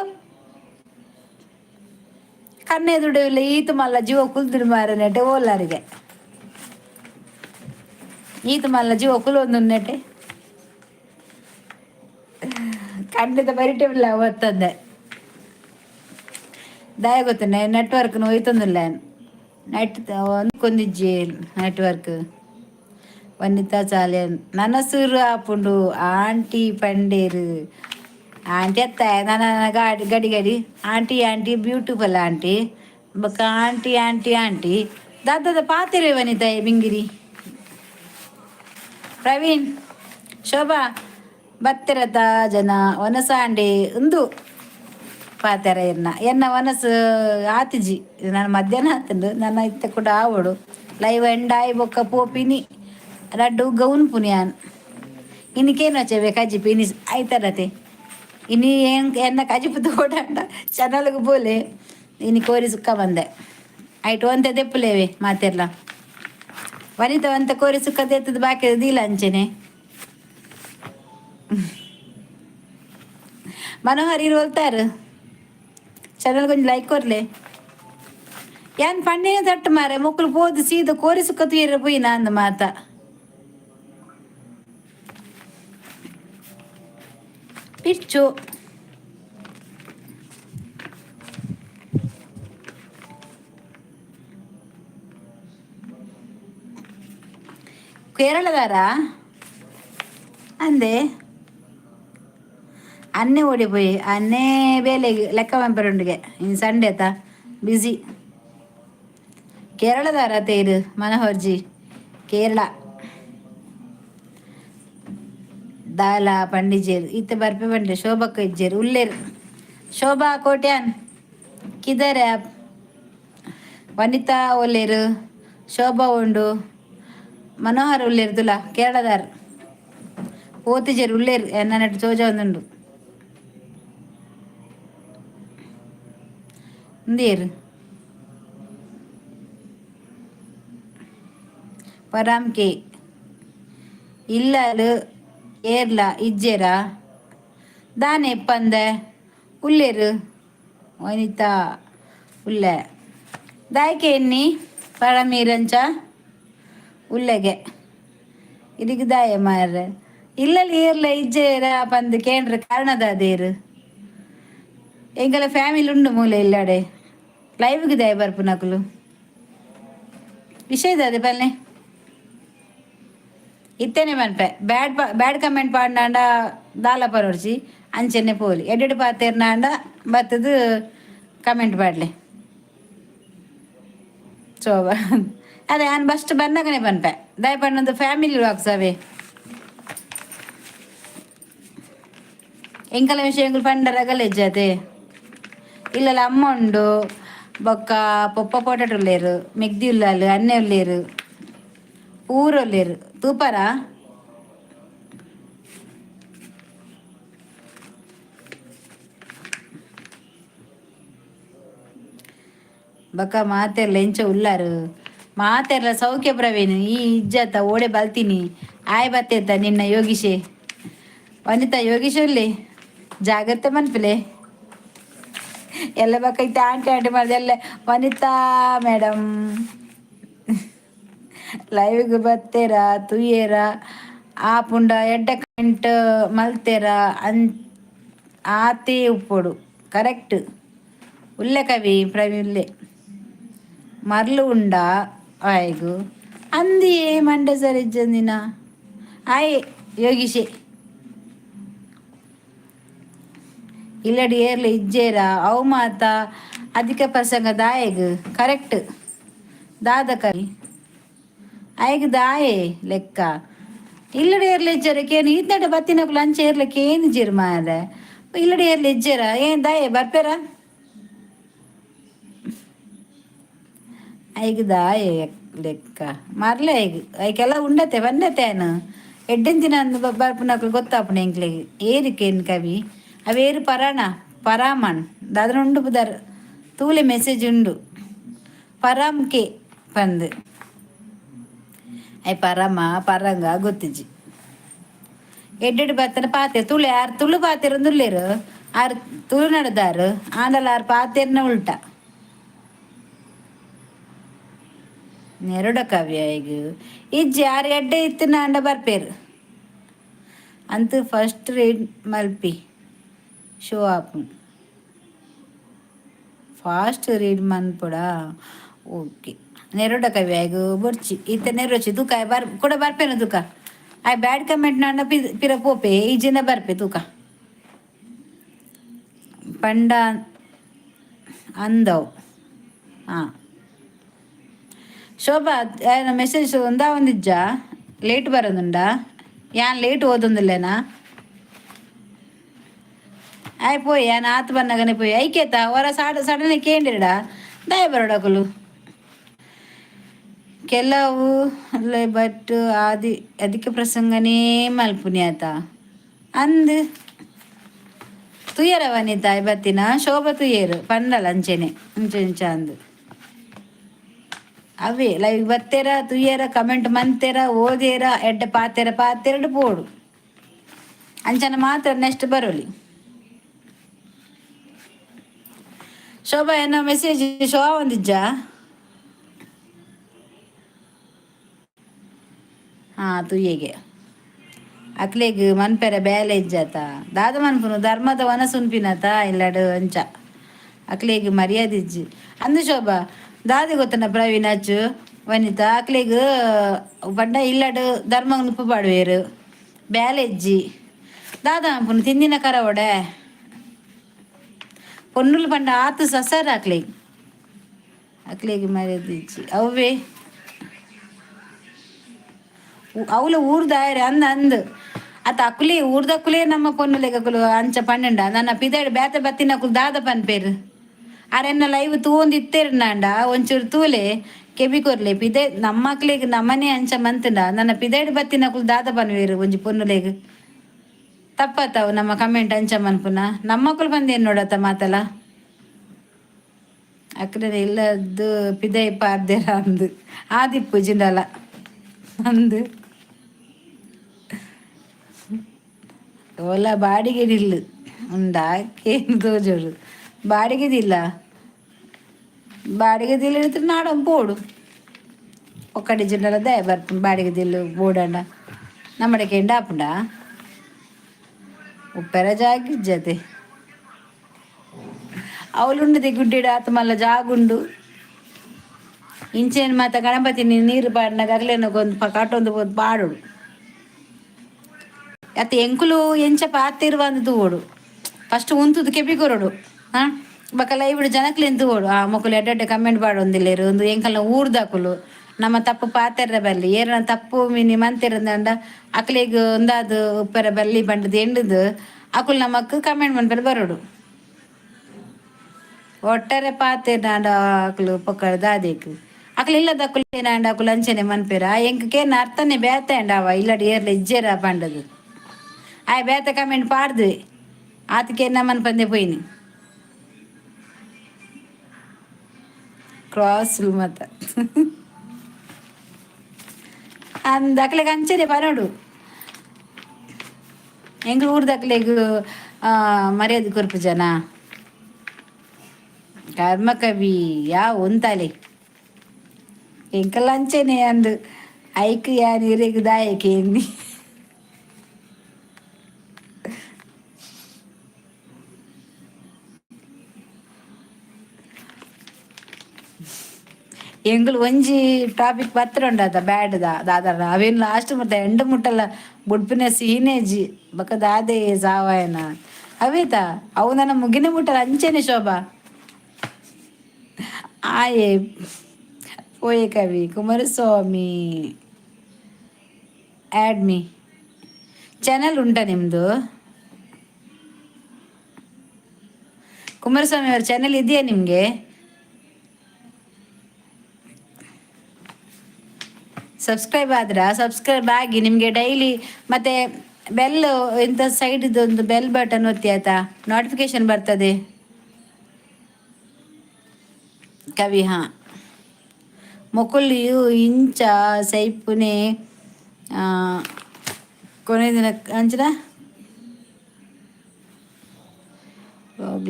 ಕಣ್ಣೆ ದುಡಿವಿಲ್ಲ ಈತು ಮಲ್ಲ ಜೀವ ಕುಲ್ದಿರು ಮಾರ ನೆಟ್ಟೆ ಓಲಾರಿಗೆ. ಈತು ಮಲ್ಲ ಜೀವ ಕುಲೊಂದು ನೆಟ್ಟೆ ಖಂಡಿತ ಬರಿಟೇಬಿಲ್ಲ ಒತ್ತಂದೆ ದಯ ಗೊತ್ತನೆ. ನೆಟ್ವರ್ಕ್ ಹೋಯ್ತಂದಿಲ್ಲ ನೆಟ್ ಒಂದಿಜ್ಜಿ ನೆಟ್ವರ್ಕ್ ವನಿತಾ ಚಾಲೆ ನನ್ನ ಸೂರು ಆಪುಂಡು. ಆಂಟಿ ಪಂಡೇರು ಆಂಟಿ ಅತ್ತ ನನ್ನ ಗಡಿ ಆಂಟಿ ಬ್ಯೂಟಿಫುಲ್ ಆಂಟಿ ಬೊಕ್ಕ ಆಂಟಿ ದಾದ ಪಾತಿರೆ ವನಿತಾ ಬಿಂಗಿರಿ. ಪ್ರವೀಣ್ ಶೋಭಾ ಬತ್ತಿರತ ಜನ ಒನಸಾಂಡೆ ಒಂದು ಪಾತೆರ ಎನ್ನ ವನಸು ಆತಿಜಿ. ನಾನು ಮಧ್ಯಾಹ್ನ ಆತಂಡು ನನ್ನ ಇತ್ತ ಕೂಡ ಆವಡು లైవ్ ఎండాయి బొక్క పోపిని రడ్డు గౌన్ పునియాన్ ఇనికేನು వచ్చేవే కజ్ಜಿ పిನಿ ಆಯ್ತಾರತೆ ಇನಿ ಏನು ಎನ್ನ ಕಜಿಪು ತೋಡಂಡ ಚಾನಲ್ಗೆ ಬೋಲೆ ಇನಿ ಕೋರಿ ಸುಕ್ಕ ಬಂದೆ ಆಯ್ತು ಅಂತ ತೆಪ್ಪಲೇವೆ ಮಾತೆಲ್ಲ ವನಿತ ಅಂತ ಕೋರಿ ಸುಕ್ಕ ತೆತ್ತದ ಬಾಕಿ ದಿಲ್ಲ ಅಂಚೆನೆ ಮನೋಹರ್ ಇರು ಹೋಗ್ತಾರು ಚಾನಲ್ ಕೊಂಚ ಲೈಕ್ ಕೊರ್ಲೆ ಏನ್ ಪಣ್ಣಿನ ತಟ್ಟು ಮಾರೆ ಮಕ್ಕಳು ಹೋದು ಸೀದ ಕೋರಿ ಸುಕ್ಕ ತುಯ್ಯರ ಪೋಯಿ ನಂದು ಮಾತ ಪಿಚ್ಚು കേരളക്കാരാ అందే అన్నే ఓడిపోయి అన్నే వేలే లెక్క పంపరుండుగే ఇన్ సండేత బిజీ ಕೇರಳದಾರ ತೇರು ಮನೋಹರ್ಜಿ ಕೇರಳ ದಾಲ ಪಂಡಿಜೇರು ಇತ್ತ ಬರ್ಪೆ ಬಂಡೆ ಶೋಭಕ್ಕ ಇಜ್ಜೇರು ಉಲ್ಲೇರು ಶೋಭಾ ಕೋಟ್ಯಾನ್ ಕಿದರ್ ಆ್ಯಪ್ ವನಿತಾ ಒಲ್ಲೇರು ಶೋಭಾ ಉಂಡು ಮನೋಹರ್ ಉಲ್ಲೇರು ತುಲ ಕೇರಳದಾರ್ పోతిజేరు ఉల్లేరు ఎన్నట్టు చోజా ఉందండు ఉందేరు పరాంకే ఇల్లాలు ఏర్ల ఇజ్జేరా దాని ఎప్పంద ఉల్లేరు వనిత ఉల్లె దాయికే ఎన్ని పరమీరంచ ಉಲ್ಲೆಗೆ ಇದಿಗದಾಯ ಮಾರ ಇಲ್ಲಲ್ಲಿ ಏರ್ಲ ಇಜ್ಜೇರ ಪಂದು ಕೇಂದ್ರ ಕಾರಣದ ಅದೇರು ಎಂಗಲ ಫ್ಯಾಮಿಲಿ ಉಂಡು ಮೂಲೆ ಇಲ್ಲಾಡೆ ಲೈವ್ಗೆ ದಾಯ ಬರ್ಪು ನಕಲು ವಿಷಯದ ಅದೇ ಪಲ್ಲೆ ಇತ್ತೇನೆ ಮನ್ಪೆ ಬ್ಯಾಡ್ ಕಮೆಂಟ್ ಪಾಡ್ನಾಂಡ ದಾಲ ಪರೋಡ್ಸಿ ಅಂಚೆನೆ ಪೋಲಿ ಎಡ್ಡೆಡು ಪಾತೇರ್ನಾಂಡ ಬತ್ತದು ಕಮೆಂಟ್ ಪಾಡ್ಲೆ ಶೋಭ ಅದೇ ನಾನು ಫಸ್ಟ್ ಬಂದಾಗನೇ ಪನ್ಪೆ ದಯ ಪಣ್ಣೊಂದು ಫ್ಯಾಮಿಲಿ ವ್ಲಾಗ್ಸ್ ಅವೇ ಎಂಕಲ ವಿಷಯಗಳು ಪಂಡರಗಲ್ಲ ಇಜ್ಜತೆ ಇಲ್ಲಲ್ಲ ಅಮ್ಮ ಉಂಡು ಬೊಕ್ಕ ಪೊಪ್ಪ ಪೊಟಾಟೊ ಉಲ್ಲೇರು ಮೆಗ್ದಿ ಉಲ್ಲಾಲು ಅನ್ನೆ ಉಲ್ಲೇರು ಊರು ಉಲ್ಲೇರು ತೂಪರ ಬೊಕ್ಕ ಮಾತೆರ್ಲ ಎಂಚ ಉಲ್ಲಾರು ಮಾತೆರ್ಲ ಸೌಖ್ಯ ಪ್ರವೀಣ್ ಈ ಇಜ್ಜತ ಓಡೆ ಬಲ್ತೀನಿ ಆಯ್ ಬತ್ತೇತ ನಿನ್ನ ಯೋಗಿಶೆ ವನಿತಾ ಯೋಗೀಶ್ ಉಲ್ಲಿ ಜಾಗ್ರತೆ ಮನ್ಪಲೆ ಎಲ್ಲ ಬೇಕೈತೆ ಆಂಟಿ ಆಂಟಿ ಮಾಡ್ದೆಲ್ಲ ವನಿತಾ ಮೇಡಮ್ ಲೈವ್ಗೆ ಬತ್ತೇರ ತುಯ್ಯೇರ ಆ ಪುಂಡ ಎಡ್ಡ ಕಮೆಂಟ್ ಮಲ್ತೇರ ಆತೇ ಉಪ್ಪೊಡು ಕರೆಕ್ಟ್ ಉಲ್ಲೆ ಕವಿ ಪ್ರವಿ ಉಲ್ಲೆ ಮರ್ಲು ಉಂಡ ಆಯ್ಗು ಅಂದಿಯೇ ಮಂಡ್ಯ ಸರ್ ಇಜ್ಜಂದಿನ ಆಯ್ ಯೋಗೀಶೆ ಇಲ್ಲಡಿ ಏರ್ಲ ಇಜ್ಜೇರ ಅವು ಮಾತ ಅಧಿಕ ಪ್ರಸಂಗ ದಾಯಗ್ ಕರೆಕ್ಟ್ ದಾದ ಕರಿ ಆಯ್ಗ ದಾಯೆ ಲೆಕ್ಕ ಇಲ್ಲಡಿ ಏರ್ಲ ಇಜ್ಜರ ಕೇನು ಇದ್ದಡ ಬತ್ತಿನಕು ಲಂಚ ಏರ್ಲಕ್ಕೆ ಏನು ಜಿರ್ ಮಾರ ಇಲ್ಲಡಿ ಏರ್ಲ ಇಜ್ಜರ ಏನು ದಾಯೆ ಬರ್ಪೇರ ಐಗ ದಾಯೆ ಲೆಕ್ಕ ಮರ್ಲೆ ಐಗ ಐಕೆಲ್ಲ ಉಂಡತೆ ಬಂದತೇನು ಎಡ್ಡಿನ ದಿನ ಬರ್ಪುನಕ್ಲು ಗೊತ್ತಾಪುಣ ಎಂಕ್ಲೆಗೆ ಏರಿಕೇನು ಕವಿ ಅವೇರು ಪರಾಣ ಪರಾಮಣ್ ದಾದ್ರುಂಡು ಬುದರ್ ತೂಲೆ ಮೆಸೇಜ್ ಉಂಡು ಪರಾಮ್ಕೆ ಪಂದು ಐ ಪರಮ ಪರಂಗ ಗೊತ್ತಿಜ್ಜಿ ಎಡ್ಡೆಡು ಬತ್ತನ ಪಾತೆ ತುಳು ಯಾರು ತುಳು ಪಾತೆರಂದುಲ್ಲೇರು ಆರು ತುಳು ನಡೆದಾರು ಆಂಡಲ ಆರು ಪಾತೆರ್ನ ಉಲ್ಟ ನೆರಡ ಕವ್ಯ ಈಗ ಇಜ್ಜಿ ಆರು ಎಡ್ಡೆ ಇತ್ತು ನಾಂಡ ಬರ್ಪೇರು ಅಂತೂ ಫಸ್ಟ್ ರೀಡ್ ಮಲ್ಪಿ ಶೋ ಆಪು ಫಾಸ್ಟ್ ರೀಡ್ ಮನ್ಪುಡ ಓಕೆ ನೆರಡ ಕವಿ ಆಗ ಬೊರ್ಚಿ ಇತ್ತ ನೆರೊಚ್ಚಿ ತೂಕ ಕೂಡ ಬರ್ಪೇನು ತೂಕ ಆಯ್ ಬ್ಯಾಡ್ ಕಮೆಂಟ್ ನಾಂಡ ಪಿರ ಪೋಪೆ ಈಜಿನ ಬರ್ಪೆ ತೂಕ ಪಂಡ ಅಂದವ್ ಹಾಂ ಶೋಭಾ ಮೆಸೇಜ್ ಒಂದಾ ಒಂದಿಜ್ಜ ಲೇಟ್ ಬರೋದುಂಡ ಯಾನ್ ಲೇಟ್ ಓದೊಂದಿಲ್ಲೇನಾ ಆಯ್ ಪೋಯ್ ಯಾನ್ ಆತು ಬನ್ನಗನೆ ಪೋಯ್ ಐಕೇತ ಹೊರ ಸಡನೆ ಕೇಂಡಿರಡ ದಯ ಬರೋಡಕುಲು ಕೆಲವು ಅಲ್ಲ ಬಟ್ ಅದಕ್ಕೆ ಪ್ರಸಂಗನೇ ಮಲ್ಪುನಿ ಆತ ಅಂದ್ ತುಯ್ಯರ ವನಿತಾ ಇವತ್ತಿನ ಶೋಭ ತುಯ್ಯರು ಪಂಡಲ ಅಂಚೆನೆ ಅಂಚೆಂಚ ಅಂದ್ ಅವೇ ಲೈವ್ ಬತ್ತೇರ ತುಯ್ಯರ ಕಮೆಂಟ್ ಮಂತೆರ ಓದೇರ ಎಡ್ಡೆ ಪಾತೆರಡು ಪೋಡು ಅಂಚನ ಮಾತ್ರ ನೆಕ್ಸ್ಟ್ ಬರೋಲಿ. ಶೋಭಾ ಏನೋ ಮೆಸೇಜ್ ಶೋ ಒಂದಿಜ್ಜ ತುಯ್ಯಗೆ ಅಕ್ಲೆಗ್ ಮನ್ಪೆರ ಬೇಲೆ ಇಜ್ಜಾತ ದಾದ ಮನ್ಪುನು ಧರ್ಮದ ವನಸುನ್ಪಿನತ ಇಲ್ಲಡು ಅಂಚ ಅಕ್ಲೆಗ್ ಮರ್ಯಾದೆ ಇಜ್ಜಿ ಅಂದು ಶೋಭಾ ದಾದಿ ಗೊತ್ತನ ಪ್ರವೀಣ್ ಅಚ್ಚು ವನಿತಾ ಅಕ್ಲೆಗ್ ಪಂಡ ಇಲ್ಲಡು ಧರ್ಮ ಉಪ್ಪು ಪಾಡುವೇರು ಬೇಲೆ ಇಜ್ಜಿ ದಾದ ಮನ್ಪುನು ತಿಂದಿನ ಕರವಡೆ పొన్నులు పండ ఆతు ససారు అక్లేకి మర్యాద ఇచ్చి అవే ಅವಳು ಊರ್ದಾಯ್ರೆ ಅಂದ್ ಆತ ಅಕ್ಕುಲಿ ಊರ್ದಕ್ಕುಲೇ ನಮ್ಮ ಪೊನ್ನುಲೆಗಕ್ಕುಲು ಅಂಚ ಪಣ್ಣಂಡ ನನ್ನ ಪಿದಾಡಿ ಬೇತೆ ಬತ್ತಿನಕ್ಕುಲು ದಾದ ಪನ್ಪೇರು ಆರೆನ್ನ ಲೈವ್ ತೂಂದಿತ್ತೇರು ನಾಂಡ ಒಂಚೂರು ತೂಲೆ ಕೆಬಿ ಕೊರ್ಲೆ ಪಿದೆ ನಮ್ಮ ಮಕ್ಳಿಗೆ ನಮ್ಮನೆ ಅಂಚ ಮಂತಂಡ ನನ್ನ ಪಿದಾಡಿ ಬತ್ತಿನಕ್ಕುಲು ದಾದ ಪನ್ವೇರು ಒಂಜಿ ಪೊನ್ನುಲೆಗ್ ತಪ್ಪತ್ತಾವು ನಮ್ಮ ಕಮೆಂಟ್ ಅಂಚ ಮನ್ಪುನ ನಮ್ಮ ಮಕ್ಕಳು ಬಂದೇನು ನೋಡತ್ತ ಮಾತಲ್ಲ ಅಕ್ಕಡೆ ಇಲ್ಲದ್ದು ಪಿದೈ ಪಾರ್ದೇರ ಅಂದು ಆದಿಪ್ಪು ಜಿಂಡಲ ಅಂದು ಓಲ ಬಾಡಿಗೆದಿಲ್ಲ ಉಂಡಾಕೇನು ತೋಜೋಡು ಬಾಡಿಗೆದಿಲ್ಲ ಬಾಡಿಗೆದಿಲ್ಲ ಇಡ್ತಾರೆ ನಾಡಂ ಪೋಡು ಒಕ್ಕಡಿ ಜಿಂಡಲ ದಯ ಬರ್ಪುಂಡು ಬಾಡಿಗೆದಿಲ್ಲ ಬೋಡಂಡ ನಮ್ಮಡಕ್ಕೆ ಎಂಡಾಪುಂಡ ಉಪ್ಪೆರ ಜಾಗಿಜ್ಜತೆ ಅವಳುಂಡದೆ ಗುಡ್ಡೆಡ ಆತ ಮಲ್ಲ ಜಾಗುಂಡು ಇಂಚೇನು ಮಾತ ಗಣಪತಿ ನೀರು ಪಾಡಿನಾಗ ಅಗ್ಲೇನಗೊಂದು ಕಾಟೊಂದು ಹೋದ್ ಪಾಡುಡು ಅತ್ತ ಎಂಕುಲು ಎಂಚ ಪಾತಿರುವಂದು ತೂಡು ಫಸ್ಟ್ ಉಂತುದು ಕೆಪಿಕೊರಡು ಹಾಂ ಬಕಲ್ಲ ಇವಿಡು ಜನಕ್ಲೆಂದು ತೂಡು ಆ ಮಕ್ಕಳು ಎಡ್ಡೆ ಕಮೆಂಟ್ ಪಾಡೊಂದಿಲ್ಲೇರು ಒಂದು ಎಂಕಲ್ನ ಊರ್ದಾಕುಲು ನಮ್ಮ ತಪ್ಪು ಪಾತೆರ ಬಲ್ಲಿ ಏನ ತಪ್ಪು ಮಿನಿ ಮಂತಿರಂದ ಅಕ್ಲಿಗೆ ಒಂದಾದು ಉಪ್ಪರ ಬಲ್ಲಿ ಬಂಡದು ಎಂಡದು ಅಕುಲ್ ನಮಕ್ ಕಮೆಂಟ್ ಮನ್ಪರ ಬರೋಡು ಒಟ್ಟಾರೆ ಪಾತೆ ನಾಂಡ ಅಕುಲು ಪೊಕ್ಕಳ ದಾದೇಕು ಅಕಲು ಇಲ್ಲದ ಅಕುಲ್ ನಾಂಡ ಅಕುಲ್ ಅಂಚನೆ ಮನ್ಪೇರ ಎಂಕೇನ ಅರ್ಥನೇ ಬೇತ ಅವ ಇಲ್ಲಡಿ ಏರ್ಲ ಇಜ್ಜೇರ ಪಂಡದು ಆಯ್ ಬೇತ ಕಮೆಂಟ್ ಪಾಡ್ದು ಆತಕ್ಕೆ ನಮ್ಮನ್ ಪಂದೆ ಪೋಯ್ನಿ ಕ್ರಾಸ್ ಮತ್ತ ಅಂದ ಅಕ್ಲೆಗ್ ಅಂಚನೆ ಬರೋಡು ಹೆಂಗ ಊರ್ದಕ್ಲೆಗ್ ಮರ್ಯಾದೆ ಕೊರ್ಪು ಜನ ಕರ್ಮ ಕವಿ ಒಂತಾಲೆ ಎಂಕಲ್ ಅಂಚನೆ ಅಂದು ಐಕ್ ಯಾ ನೀರಿಗೆ ದಾಯಕ್ಕೆ ಎನ್ನಿ ಎಂಗಳು ಒಂಜಿ ಟಾಪಿಕ್ ಪತ್ರ ಉಂಡದ ಬ್ಯಾಡ್ ದಾದರ ಅವೇನು ಲಾಸ್ಟ್ ಮತ್ತೆ ಎಂಡು ಮುಟ್ಟಲ್ಲ ಬುಡ್ಪಿನ ಸೀನೇಜಿ ಬಕ ದಾದೆ ಸಾವಾಯನ ಅವೇತಾ ಅವು ನನ್ನ ಮುಗಿನ ಮುಟ್ಟಲ್ಲ ಅಂಚೆನೆ ಶೋಭಾ ಆಯೇ ಪೋಯೆ ಕವಿ ಕುಮಾರಸ್ವಾಮಿ ಆ್ಯಡ್ ಮೀ ಚಾನಲ್ ಉಂಟಾ ನಿಮ್ಮದು ಕುಮಾರಸ್ವಾಮಿ ಅವ್ರ ಚಾನಲ್ ಇದೆಯಾ ನಿಮಗೆ ಸಬ್ಸ್ಕ್ರೈಬ್ ಸಬ್ಸ್ಕ್ರೈಬ್ ಆಗಿ ನಿಮಗೆ ಡೈಲಿ ಮತ್ತೆ ಬೆಲ್ ಇಂಥ ಸೈಡ್ ಇದೊಂದು ಬೆಲ್ ಬಟನ್ ಒತ್ತಿ ಆಯ್ತಾ ನೋಟಿಫಿಕೇಶನ್ ಬರ್ತದೆ ಕವಿ ಮೊಕುಲಿಯು ಇಂಚ ಸೈಪುನೆ ಕೊನೆ ದಿನ ಅಂಚನ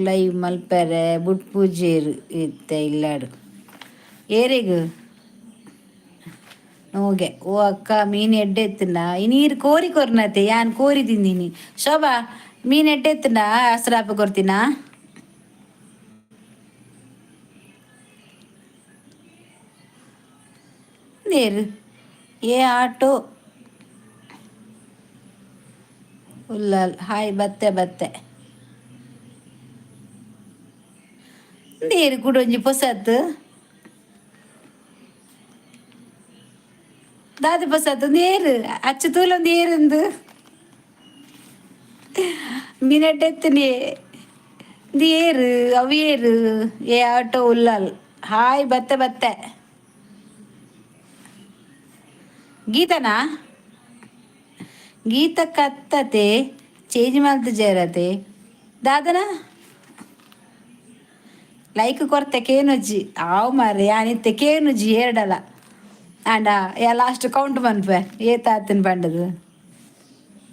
ಲೈವ್ ಮಲ್ಪೆರೆ ಬುಟ್ ಪೂಜೆರು ಇತ್ತ ಇಲ್ಲಾಡು ಏರಿಗು ಹೋಗೆ ಓ ಅಕ್ಕ ಮೀನು ಎಡ್ಡೆ ಎತ್ತುಂಡ ಈ ನೀರು ಕೋರಿ ಕೊರ್ನತೆ ಯಾನ್ ಕೋರಿ ತಿಂದೀನಿ ಶೋಭಾ ಮೀನು ಎಡ್ಡೆ ಎತ್ತುಂಡ ಹಸ್ರಾಪ ಕೊರ್ತೀನ ನೀರು ಏ ಆಟೋ ಉಲ್ಲಲ್ ಹಾಯ್ ಬತ್ತೆ ನೀರು ಕುಡೊಂಜಿ ಪೊಸತ್ತು ದಾದಿ ಪೊಸತ್ತು ನೀರು ಅಚ್ಚು ತೂಲೊಂದು ಏರುಂದು ಮೀನೆಟ್ಟೆತ್ತನೇ ಏರು ಅವೇರು ಏ ಆಟೋ ಉಲ್ಲಲ್ ಹಾಯ್ ಬತ್ತೆ ಗೀತನಾ ಗೀತ ಕತ್ತತೆ ಚೇಂಜ್ ಮಾಡ್ದು ಜೇರತೆ ದಾದನ ಲೈಕ್ ಕೊರತೆ ಕೇನುಜ್ಜಿ ಆವ್ ಮಾರ್ರೆ ಯಾನಿತ್ತೆ ಕೇನುಜ್ಜಿ ಎರಡಲ್ಲ ಆಂಡ ಯಾ ಲಾಸ್ಟ್ ಕೌಂಟ್ ಮನ್ಪೆ ಏತಾತಿನ ಪಂಡದು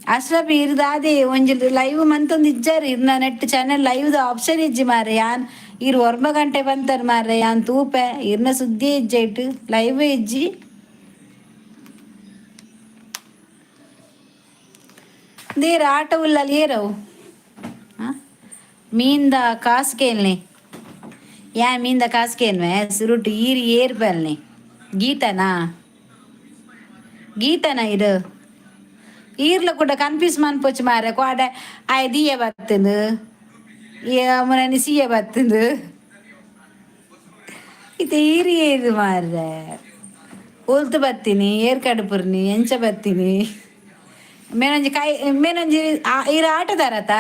ಅಶ್ರಫ್ ಇರ್ದಾದೆ ಒಂಜಿ ಲೈವ್ ಮಂತೊಂದು ಇಜ್ಜಾರಿ ಇರ್ನ ನೆಟ್ ಚಾನೆಲ್ ಲೈವ್ದ ಆಪ್ಷನ್ ಇಜ್ಜಿ ಮಾರ್ರೆ ಯಾನ್ ಇರ್ ಒರ್ಮ ಗಂಟೆ ಬಂತಾರ ಮಾರ್ರೆ ಯಾನ್ ತೂಪೆ ಇರ್ನ ಸುದ್ದಿ ಇಜ್ಜೈಟ್ ಲೈವ್ ಇಜ್ಜಿ ದೇರ ಆಟ ಉಲ್ಲಲ್ಲಿ ಏರವು ಮೀಂದ ಕಾಸ್ಕೇಲ್ನೆ ಯಾ ಮೀಂದ ಕಾಸ್ಕೇನ್ವೆ ಸುರುಟು ಈರಿ ಏರ್ಬಲ್ನೆ ಗೀತನಾ ಗೀತನಾ ಇರು ಈರ್ಲ ಕೂಡ ಕನ್ಫ್ಯೂಸ್ ಮನ್ಪೊಚ್ಚು ಮಾರ ಕ್ವಾಡ ಆಯ್ ದಿಯೆ ಬತ್ತಂದು ಮುನನಿ ಸಿಯೆ ಬತ್ತಂದು ಇದು ಈರಿ ಏರು ಮಾರ್ರೆ ಉಲ್ತು ಬತ್ತೀನಿ ಏರ್ ಕಡುಪುರ್ನಿ ಎಂಚ ಬತ್ತೀನಿ ಮೇನೊಂಜಿ ಕೈ ಮೇನೊಂಜಿ ಈರ ಆಟದಾರತ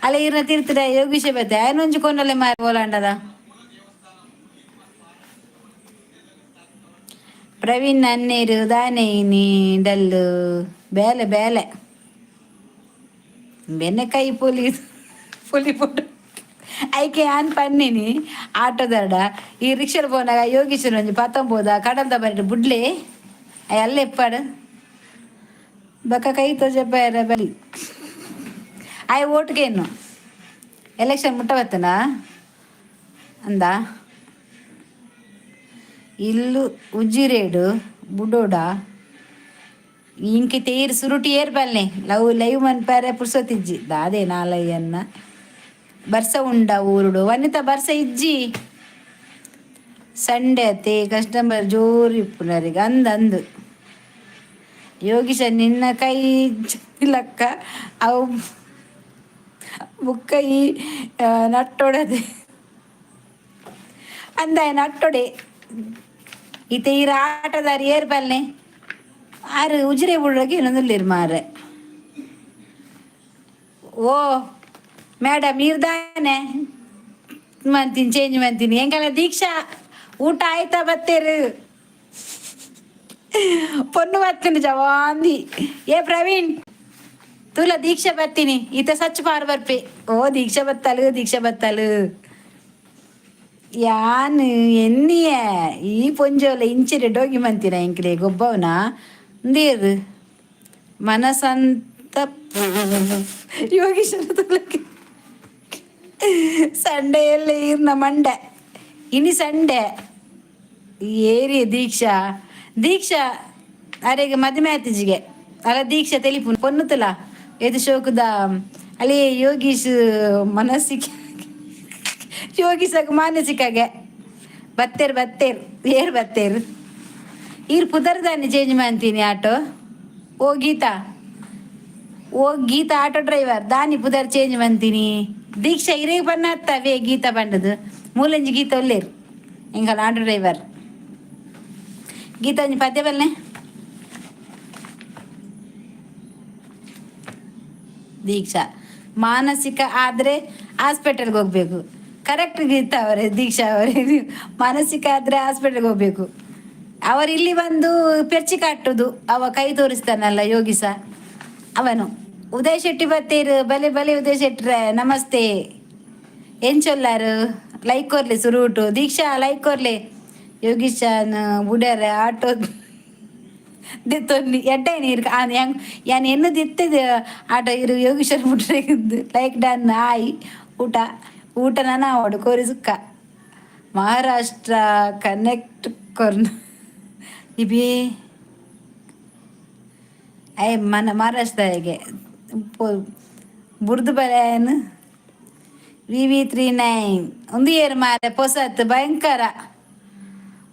ಅಲ್ಲ ಈರ್ನ ತಿರ್ತಿರ ಯೋಗೀಶ ಬತ್ತೆ ಆಯ್ನೊಂಜಿ ಕೊಂಡಲೆ ಮಾರ ಓಲಾಂಡದ ಪ್ರವೀಣ್ ನನ್ನೇರು ದಾನೇನಿ ಡಲ್ಲು ಬೇಲೆ ಬೇಲೆ ಬೆನ್ನೆಕಾಯಿ ಪುಲಿ ಪುಲಿ ಪುಟ್ಟು ಐಕೆ ಆನ್ ಪನ್ನಿನಿ ಆಟೋದಾಡ ಈ ರಿಕ್ಷಾಡ್ ಪೋನಾಗ ಯೋಗೀಶ್ವರ ಒಂಜಿ ಪತ್ತೊಂಬೋದ ಕಡಲ್ದ ಬರೀ ಬುಡ್ಲೆ ಅಲ್ಲ ಎಪ್ಪಾಡು ಬಕ್ಕ ಕೈ ತೋಜಪ್ಪ ಬಲಿ ಆಯ್ ಓಟ್ಗೇನು ಎಲೆಕ್ಷನ್ ಮುಟ್ಟ ಬತ್ತನ ಅಂದ ಇಲ್ಲು ಉಜ್ಜಿರೇಡು ಬುಡೋಡ ಇಂಕಿ ತೇರು ಸುರುಟಿ ಏರ್ ಬಲ್ನೆ ಲೈವ್ ಮನ್ಪಾರೆ ಪುರ್ಸೊತ್ತಿಜ್ಜಿ ದಾದೆ ನಾಲಯ್ಯನ್ನ ಬರ್ಸ ಉಂಡ ಊರುಡು ವನಿತ ಬರ್ಸ ಇಜ್ಜಿ ಸಂಡೆ ಅತ್ತೆ ಕಸ್ಟಮರ್ ಜೋರು ಇಪ್ಪುನರಿಗೆ ಅಂದು ಯೋಗೀಶ ನಿನ್ನ ಕೈ ಲಕ್ಕ ಅವು ಬುಕ್ಕೈ ನಟ್ಟೊಡದೆ ಅಂದ ನಟ್ಟೊಡೆ ಈತ ಈರ ಆಟದಾರಿ ಏರ್ ಬಲ್ನೆ ಆರು ಉಜಿರೆ ಬಿಡೋಕೆ ಇನ್ನೊಂದು ಮಾರೆ ಓ ಮೇಡಮ್ ಇರ್ದಾನೆ ಮಂತೀನಿ ಚೇಂಜ್ ಮಂತೀನಿ ಹೆಂಗಲ್ಲ ದೀಕ್ಷಾ ಊಟ ಆಯ್ತಾ ಬತ್ತೇರು ಪೊನ್ನು ಬತ್ತೀನಿ ಜವಾಂದಿ ಏ ಪ್ರವೀಣ್ ತುಲ ದೀಕ್ಷಾ ಬತ್ತೀನಿ ಈತ ಸಚ್ ಪಾರ್ ಬರ್ಪೆ ಓ ದೀಕ್ಷಾ ಬತ್ತಲು ಯಾನ್ ಎನ್ನಿಯ ಈ ಪೊಂಜೋಲ ಇಂಚಿರೆ ಡೋಗಿ ಮಂತೀನ ಇಂಕ್ಲೆ ಗೊಬ್ಬವನ ನೀರು ಮನಸಂತ ಯೋಗೀಶ್ವರ ತುಲಕ್ಕೆ ಸಂಡೆ ಎಲ್ಲ ಇರ್ನ ಮಂಡೆ ಇನಿ ಸಂಡೆ ಏರಿ ದೀಕ್ಷಾ ಅರೆಗೆ ಮದುವೆ ಆತಿಜಿಗೆ ಅಲ್ಲ ದೀಕ್ಷಾ ತೆಲಿಪು ಪೊನ್ನುತ್ತಲ ಎದು ಶೋಕದ ಅಲ್ಲಿ ಯೋಗೀಶ್ ಮನಸ್ಸಿಗೆ ಯೋಗೀಶಾಗ ಮಾನಸಿಕಾಗೆ ಬತ್ತೇರು ಏರ್ ಬತ್ತೇರು ಈರ್ ಪುದರ್ದಾನಿ ಚೇಂಜ್ ಮಾಡ್ತೀನಿ ಆಟೋ ಓ ಗೀತಾ ಆಟೋ ಡ್ರೈವರ್ ದಾನಿ ಪುದರ್ ಚೇಂಜ್ ಮಾಡ್ತೀನಿ ದೀಕ್ಷಾ ಇರೇಗ ಬಣ್ಣ ಹತ್ತವೇ ಗೀತಾ ಬಂಡದು ಮೂಲಂಜಿ ಗೀತಾ ಒಲ್ಲೇರು ಹಿಂಗಲ್ಲ ಆಟೋ ಡ್ರೈವರ್ ಗೀತಾ ಒಂಜಿ ಪದ್ಯ ಬಲ್ಲೆ ದೀಕ್ಷಾ ಮಾನಸಿಕ ಆದರೆ ಹಾಸ್ಪಿಟಲ್ಗೆ ಹೋಗ್ಬೇಕು ಕರೆಕ್ಟ್ ಗೀತಾ ಅವರೇ ದೀಕ್ಷಾ ಅವರೇ ಮಾನಸಿಕ ಆದರೆ ಹಾಸ್ಪಿಟಲ್ಗೆ ಹೋಗ್ಬೇಕು ಅವರು ಇಲ್ಲಿ ಬಂದು ಪೆರ್ಚಿ ಕಟ್ಟುದು ಅವ ಕೈ ತೋರಿಸ್ತಾನಲ್ಲ ಯೋಗಿಸ ಅವನು ಉದಯ್ ಶೆಟ್ಟಿ ಬತ್ತೇರು ಬಲೆ ಉದಯ್ ಶೆಟ್ಟ್ರೆ ನಮಸ್ತೆ ಎಂಚೊಲ್ಲಾರು ಲೈಕ್ ಕೊರ್ಲಿ ಸುರುಟು ದೀಕ್ಷಾ ಲೈಕ್ ಕೊರ್ಲಿ ಯೋಗೀಶನ್ ಬುಡ್ಯಾರ ಆಟೋ ದಿತ್ತೊಂದು ಎಡ್ಡೆ ನೀರು ಯಾನ್ ಎನ್ನು ದಿತ್ತಿದ ಆಟೋ ಇರು ಯೋಗೀಶ್ವರ್ ಬಿಟ್ರೆ ಲೈಕ್ ಡನ್ ಆಯ್ ಊಟ ನಾನು ಅವಡು ಕೋರಿ ಸುಕ್ಕ ಮಹಾರಾಷ್ಟ್ರ ಕನೆಕ್ಟ್ ಕೊರ್ನ ಇಬಿ ಐ ಮಹಾರಾಷ್ಟ್ರಗೆ ಬುರ್ದು ಬಲೆಯನ್ನು VV39 ಒಂದು ಏರು ಮಾರೆ ಪೊಸತ್ ಭಯಂಕರ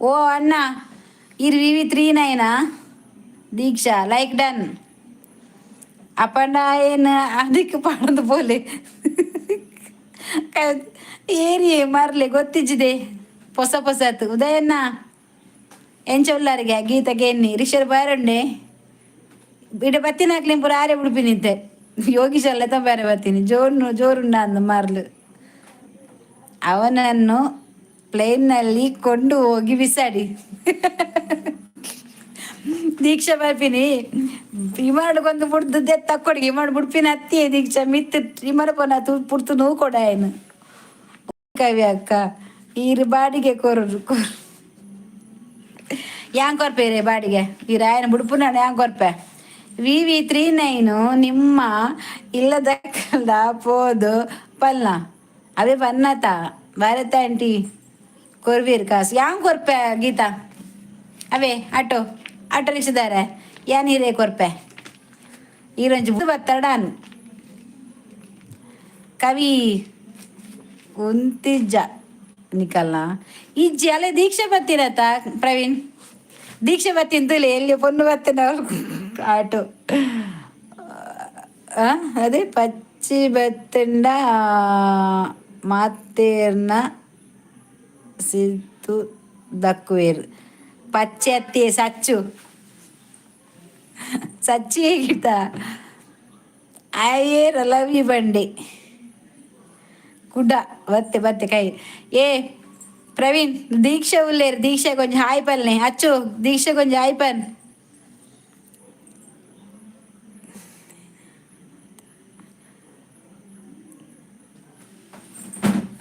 ಓ ಅಣ್ಣ ಇರು VV39 ದೀಕ್ಷಾ ಲೈಕ್ ಡನ್ ಅಪ್ಪಂಡ ಏನು ಅದಕ್ಕೆ ಪಾಡದು ಬೋಲೆ ಏರಿ ಮರ್ಲೆ ಗೊತ್ತಿಜ್ಜಿದೆ ಪೊಸತ್ ಉದಯಣ್ಣ ಎಂಚೊಲ್ಲಾರಿಗೆ ಗೀತಗೆ ಎನ್ನಿ ರಿಷರ್ ಬಾರುಂಡೆ ಇಡ ಬತ್ತಿನ ಹಾಕ್ಲಿಂ ಪೂರ ಆರೆ ಉಡುಪಿನಿದ್ದೆ ಯೋಗೀಶಲ್ಲ ಬೇರೆ ಬರ್ತೀನಿ ಜೋರುಂಡ ಅಂದ ಮಾರ್ಲು ಅವನನ್ನು ಪ್ಲೇನ್ನಲ್ಲಿ ಕೊಂಡು ಹೋಗಿ ಬಿಸಾಡಿ ದೀಕ್ಷಾ ಬರ್ಪಿನಿ ಇಮರಡ್ಗೊಂದು ಬುಡ್ದು ತಕ್ಕೊಡಿ ಇಮಡ್ ಬುಡ್ಪಿನ ಅತ್ತಿ ದೀಕ್ಷಾ ಮಿತ್ ಇಮರ ಪೋನ ಪುಡ್ತು ನೋವು ಕೊಡ ಏನು ಕವಿ ಅಕ್ಕ ಈರು ಬಾಡಿಗೆ ಕೊರರು ಯಾಂಗ್ ಕೊರ್ಪೇರೆ ಬಾಡಿಗೆ ಈ ರಾಯನ ಬುಡುಪು ನಾನು ಯಾಂಗ್ ಕೊರ್ಪೆ VV39 ನಿಮ್ಮ ಇಲ್ಲದಕ್ಕಲ್ಲ ಪೋದು ಪಲ್ನ ಅವೇ ಪನ್ನತ ಭಾರತ ಆಂಟಿ ಕೊರ್ವೀರ್ ಕಾಸು ಯಾಂಗ್ ಕೊರ್ಪೆ ಗೀತಾ ಅವೇ ಆಟೋ ಆಟೋ ರಿಕ್ಷದಾರೆ ಯಾನ್ ಹೀರೇ ಕೊರ್ಪೆ ಈರೊಂಜಿ ಬತ್ತಡಾನು ಕವಿ ಕುಂತಿಜ್ಜ ನಿಕಲ್ನ ಇಜ್ಜಿ ಅಲ್ಲೇ ದೀಕ್ಷೆ ಬತ್ತಿರತ್ತ ಪ್ರವೀಣ್ ದೀಕ್ಷೆ ಬತ್ತಿಂತಲೇ ಎಲ್ಲಿ ಪೊನ್ನು ಬತ್ತಿನ ಆಟೋ ಅದೇ ಪಚ್ಚಿ ಬತ್ತಿಂಡ ಮಾತೇರ್ನ ಸಿದ್ದು ದಕ್ಕುವೇರು ಪಚ್ಚೆ ಅತ್ತಿ ಸಚ್ಚು ಸಚ್ಚಿ ಹೇಗಿತ್ತ ಆಯೇರ ಲವಿ ಬಂಡೆ ಕುಡ್ಡ ಬತ್ತೆ ಬತ್ತೆ ಕೈ ಏ ಪ್ರವೀಣ್ ದೀಕ್ಷೆ ಉಲ್ಲೇರು ದೀಕ್ಷೆ ಕೊಂಚ ಹಾಯ್ ಪಲ್ನೆ ಅಚ್ಚು ದೀಕ್ಷೆ ಕೊಂಚ ಹಾಯ್ ಪನ್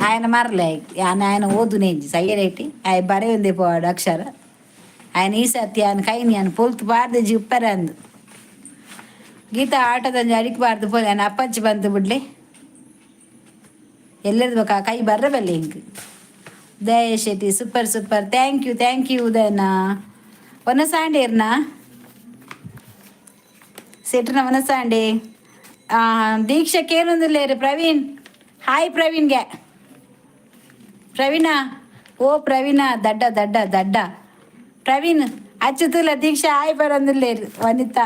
ఆయన మరలే ఆయన ఓదు నేను సయ్యరేటి ఆయన బరే ఉంది పోవాడు అక్షర ఆయన ఈ సత్య ఆయన కైని ఆయన పొలుతు ಬಾರ್ದು ಜಿಪ್ಪರಂದು ಗೀತಾ ಆಟದಂಜು ಅಡಿಕೆ ಬಾರ್ದು ಪೋಲಿ ఆయన ಅಪ್ಪಚ್ಚಿ ಬಂತು ಬಿಡ್ಲಿ ಎಲ್ಲರದು ಬೇಕಾ ಕೈ ಬರ್ರಬಲ್ಲೆ ಹಿಂಗೆ Udaya Shetty super super thank you ಉದಯನ ಒನಸಾಂಡೆ ಇರ್ನಾ ಸೆಟ್ರನ ಒನಸಾಂಡೆ ದೀಕ್ಷಕ್ಕೆ ಏನೊಂದಿಲ್ಲ ಪ್ರವೀಣ್ ಹಾಯ್ ಪ್ರವೀಣ್ಗೆ ಪ್ರವೀಣ ಓ ಪ್ರವೀಣ ದಡ್ಡ ದಡ್ಡ ದಡ್ಡ ಪ್ರವೀಣ್ ಅಚ್ಚುತುಲ ದೀಕ್ಷಾ ಆಯ್ ಬರಂದಿಲ್ಲೇರು ವನಿತಾ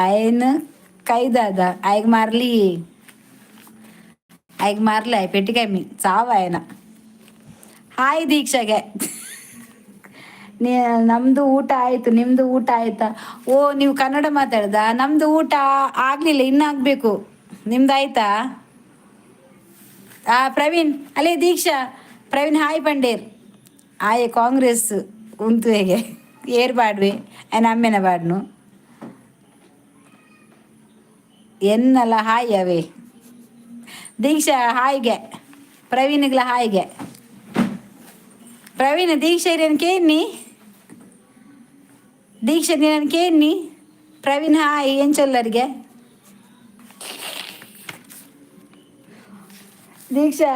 ಆಯ್ನ ಕೈದಾದ ಆಯ್ಗೆ ಮಾರ್ಲಿ ಆಯ್ ಪೆಟ್ಟಿಗೆಮ್ಮಿ ಸಾವ ಆಯ್ನ ಹಾಯ್ ದೀಕ್ಷಾಗೆ ನಮ್ದು ಊಟ ಆಯ್ತು ನಿಮ್ದು ಊಟ ಆಯ್ತಾ ಓ ನೀವು ಕನ್ನಡ ಮಾತಾಡ್ದ ನಮ್ದು ಊಟ ಆಗ್ಲಿಲ್ಲ ಇನ್ನಾಗಬೇಕು ನಿಮ್ದು ಆಯ್ತಾ ಪ್ರವೀಣ್ ಅಲ್ಲೇ ದೀಕ್ಷಾ ಪ್ರವೀಣ್ ಹಾಯ್ ಪಂಡೇರ್ ಆಯೆ ಕಾಂಗ್ರೆಸ್ ಉಂತು ಹೇಗೆ ಏರ್ ಬಾಡ್ವೆ ಆಯ್ನ ಅಮ್ಮೆನ ಬಾಡ್ನು ಎನ್ನಲ್ಲ ಹಾಯ್ ಅವೇ ದೀಕ್ಷಾ ಹಾಯ್ಗೆ ಪ್ರವೀಣ್ಗಳ ಹಾಯ್ಗೆ ಪ್ರವೀಣ್ ದೀಕ್ಷಾ ಇರೇನು ಕೇಳಿ ದೀಕ್ಷಾ ನೀನು ಕೇಳಿ ಪ್ರವೀಣ್ ಹಾಯ್ ಏನು ಚೊಲ್ಲರಿಗೆ ದೀಕ್ಷಾ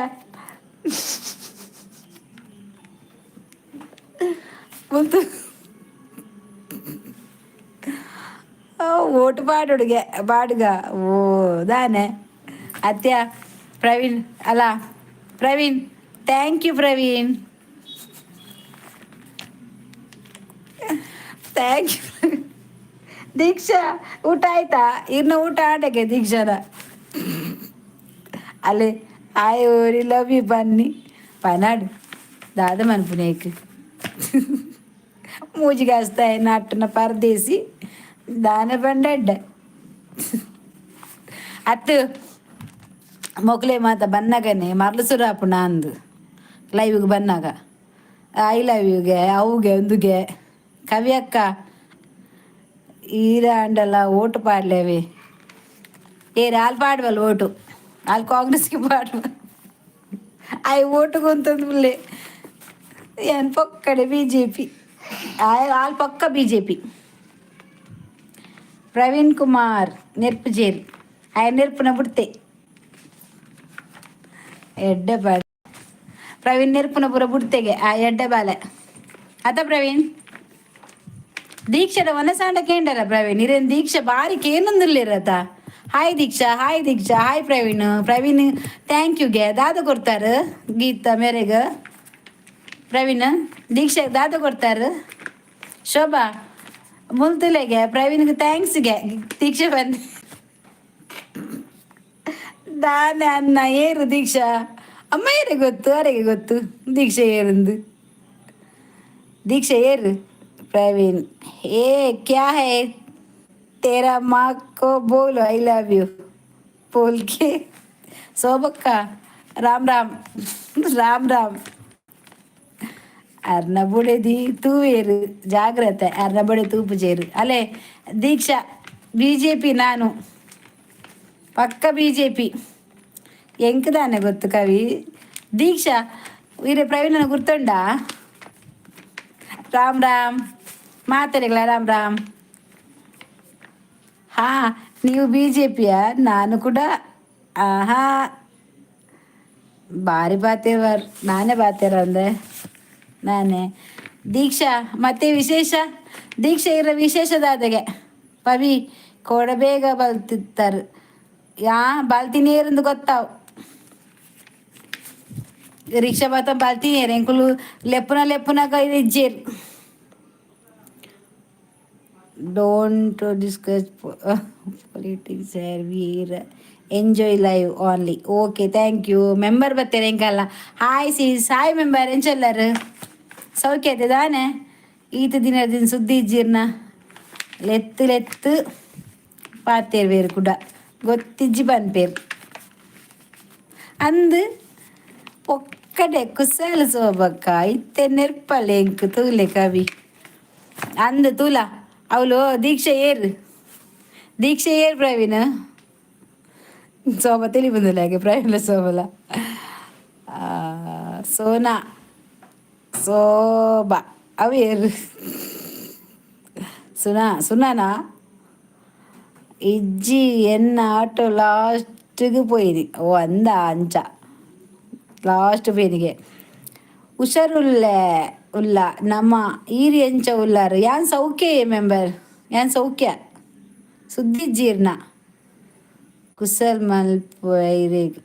ಮುಂತು ಓಟು ಬಾಡುಡುಗೆ ಬಾಡುಗ ಓ ದಾನೆ ಅತ್ಯ ಪ್ರವೀಣ್ ಅಲ್ಲ Praveen thank you Praveen thank you Deeksha ಊಟ ಆಯ್ತಾ ಇನ್ನು ಊಟ ಆಟಕ್ಕೆ ದೀಕ್ಷಾನ ಅಲ್ಲೇ ಆಯ್ ಓರಿ ಲವ್ ಯು ಬನ್ನಿ ಪನಾಡು ದಾದ ಮನ್ಪುನೇಕ್ ಮೂಜಿಗಾಸ್ತಾಯ ನಾಟನ ಪರದೇಸಿ ದಾನ ಬಂಡಡ್ಡ ಅತ್ತು ಮೊಕ್ಲೆ ಮಾತ ಬನ್ನಾಗನೆ ಮರ್ಲು ಸುರಾಪು ನಾಂದು ಲೈವ್ಗೆ ಬನ್ನಾಗ ಐ ಲವ್ ಯುಗೆ ಅವುಗೆ ಒಂದುಗೆ ಕವಿಯಕ್ಕ ಈರ ಅಂಡಲ್ಲ ಓಟು ಪಾಡ್ಲೇವೆ ಏರು ಹಾಲು ಪಾಡುವಲ್ಲ ಓಟು ಅಲ್ಲಿ ಕಾಂಗ್ರೆಸ್ಗೆ ಪಾಡುವ ಆಯ್ ಓಟುಗೊಂತಂದ್ಬಿಡ್ಲೆ ಏನು ಪಕ್ಕಡೆ BJP ಹಾಲು ಪಕ್ಕ BJP ಪ್ರವೀಣ್ ಕುಮಾರ್ ನೆರ್ಪುಜೇರಿ ಆಯ ನೆರ್ಪುನ ಬಿಡ್ತೆ ಎಡ್ಡೆ ಬಾಳೆ ಪ್ರವೀಣ್ ನೆರ್ಪುನ ಪೂರ ಬಿಡ್ತೆಗೆ ಆ ಎಡ್ಡೆ ಬಾಲೆ ಅತ ಪ್ರವೀಣ್ ದೀಕ್ಷದ ಒನಸಾಂಡ ಕೇಂಡರ ಪ್ರವೀಣ್ ಇರೇನು ದೀಕ್ಷಾ ಬಾರಿ ಕೇನೊಂದಿಲ್ಲಿರತ್ತ ಹಾಯ್ ದೀಕ್ಷಾ ಹಾಯ್ ಪ್ರವೀಣ್ ಥ್ಯಾಂಕ್ ಯುಗೆ ದಾದ ಕೊಡ್ತಾರ ಗೀತಾ ಮೇರೆಗ ಪ್ರವೀಣ್ ದೀಕ್ಷಾಗೆ ದಾದ ಕೊಡ್ತಾರ ಶೋಭಾ ಮುಲ್ತುಲೆಗೆ ಪ್ರವೀಣ್ಗೆ ಥ್ಯಾಂಕ್ಸ್ಗೆ ದೀಕ್ಷಾ ಬಂದು ದಾನೆ ಅನ್ನ ಏರು ದೀಕ್ಷಾ ಅಮ್ಮ ಏರೆ ಗೊತ್ತು ಅವರಿಗೆ ಗೊತ್ತು ದೀಕ್ಷಾ ಏರಂದು ದೀಕ್ಷಾ ಏರು ಪ್ರವೀಣ್ ಏ ಕ್ಯಾ ಹೈ तेरा माँ को बोलो आई लव यू बोल के शोभक्का राम राम ಅರ್ನಬುಡೆದಿ ತೂವೇರು ಜಾಗ್ರತೆ ಅರ್ನಬುಡೆ ತೂಪು ಚೇರು ಅಲೆ ದೀಕ್ಷಾ BJP ನಾನು ಪಕ್ಕ BJP ಎಂಕದಾನೆ ಗೊತ್ತು ಕವಿ ದೀಕ್ಷಾ ವೀರೆ ಪ್ರವೀಣನ ಗುರ್ತುಂಡ ರಾಮ್ ರಾಮ್ ಮಾತಾಡಿಗಳ ರಾಮ್ ರಾಮ್. ಹಾ ನೀವು BJPಯ ನಾನು ಕೂಡ ಹಾ ಭಾರಿ ಬಾತಿರ್ವಾರ್ ನಾನೇ ಬಾತಿರ ಅಂದೆ ನಾನೇ ದೀಕ್ಷಾ ಮತ್ತೆ ವಿಶೇಷ ದೀಕ್ಷಾ ಇರೋ ವಿಶೇಷದಾದಗೆ ಪವಿ ಕೊಡ ಬೇಗ ಬಲ್ತಿರ್ತಾರೆ ಬಾಲ್ತಿ ನೀರಿಂದ ಗೊತ್ತಾವ್ ರಿಕ್ಷಾ ಬಾತ ಬಾಲ್ತಿ ನೀರು ಎಂಕುಲು ಲೆಪ್ಪುನ ಇಜ್ಜೇರು don't discuss politics we're enjoy live only okay thank you member ಬರ್ತೇನೆ ಎಂಕಲ್ಲ ಹಾಯ್ ಸೀಸ್ ಹಾಯ್ ಮೆಂಬರ್ ಎಂಚಲ್ಲರು ಸೌಖ್ಯ ಆಯ್ತು ತಾನೆ ಈತ ದಿನ ಸುದ್ದಿ ಇಜ್ಜಿರ್ನ ಲೆತ್ತು ಪಾತೇರು ಬೇರು ಕೂಡ ಗೊತ್ತಿಜ್ಜಿ ಬಂದ್ಪೇರು ಅಂದು ಒಕ್ಕಡೆ ಕುಸಲು ಸೋಬಕ್ಕ ಇತ್ತೆ ನೆರ್ಪಲೆ ಎಂಕ್ ತೂಲೆ ಕವಿ ಅಂದು ತೂಲ ಅವಳು ದೀಕ್ಷೆ ಏರು ಪ್ರವೀಣ್ ಸೋಬ ತಿಳಿ ಬಂದಿಲ್ಲ ಹಾಗೆ ಪ್ರವೀಣ ಸೋಬಲ ಸೋನಾ ಸೋಬಾ ಅವೇರು ಸುನಾನಾ ಇಜ್ಜಿ ಎನ್ನ ಆಟೋ ಲಾಸ್ಟ್ಗೆ പോയിന് ഓ എന്താ അഞ്ച ലാസ്റ്റ് പേനിಗೆ ಹುಷಾರುಲ್ಲೆ ಉಲ್ಲ ನಮ್ಮ ಈರಿ ಎಂಚ ಉಲ್ಲಾರು ಯಾನ್ ಸೌಖ್ಯ ಮೆಂಬರ್ ಯಾನ್ ಸೌಖ್ಯ ಸುದ್ದಿ ಜೀರ್ಣ ಕುಸಲ್ ಮಲ್ಪೈರೇಗ್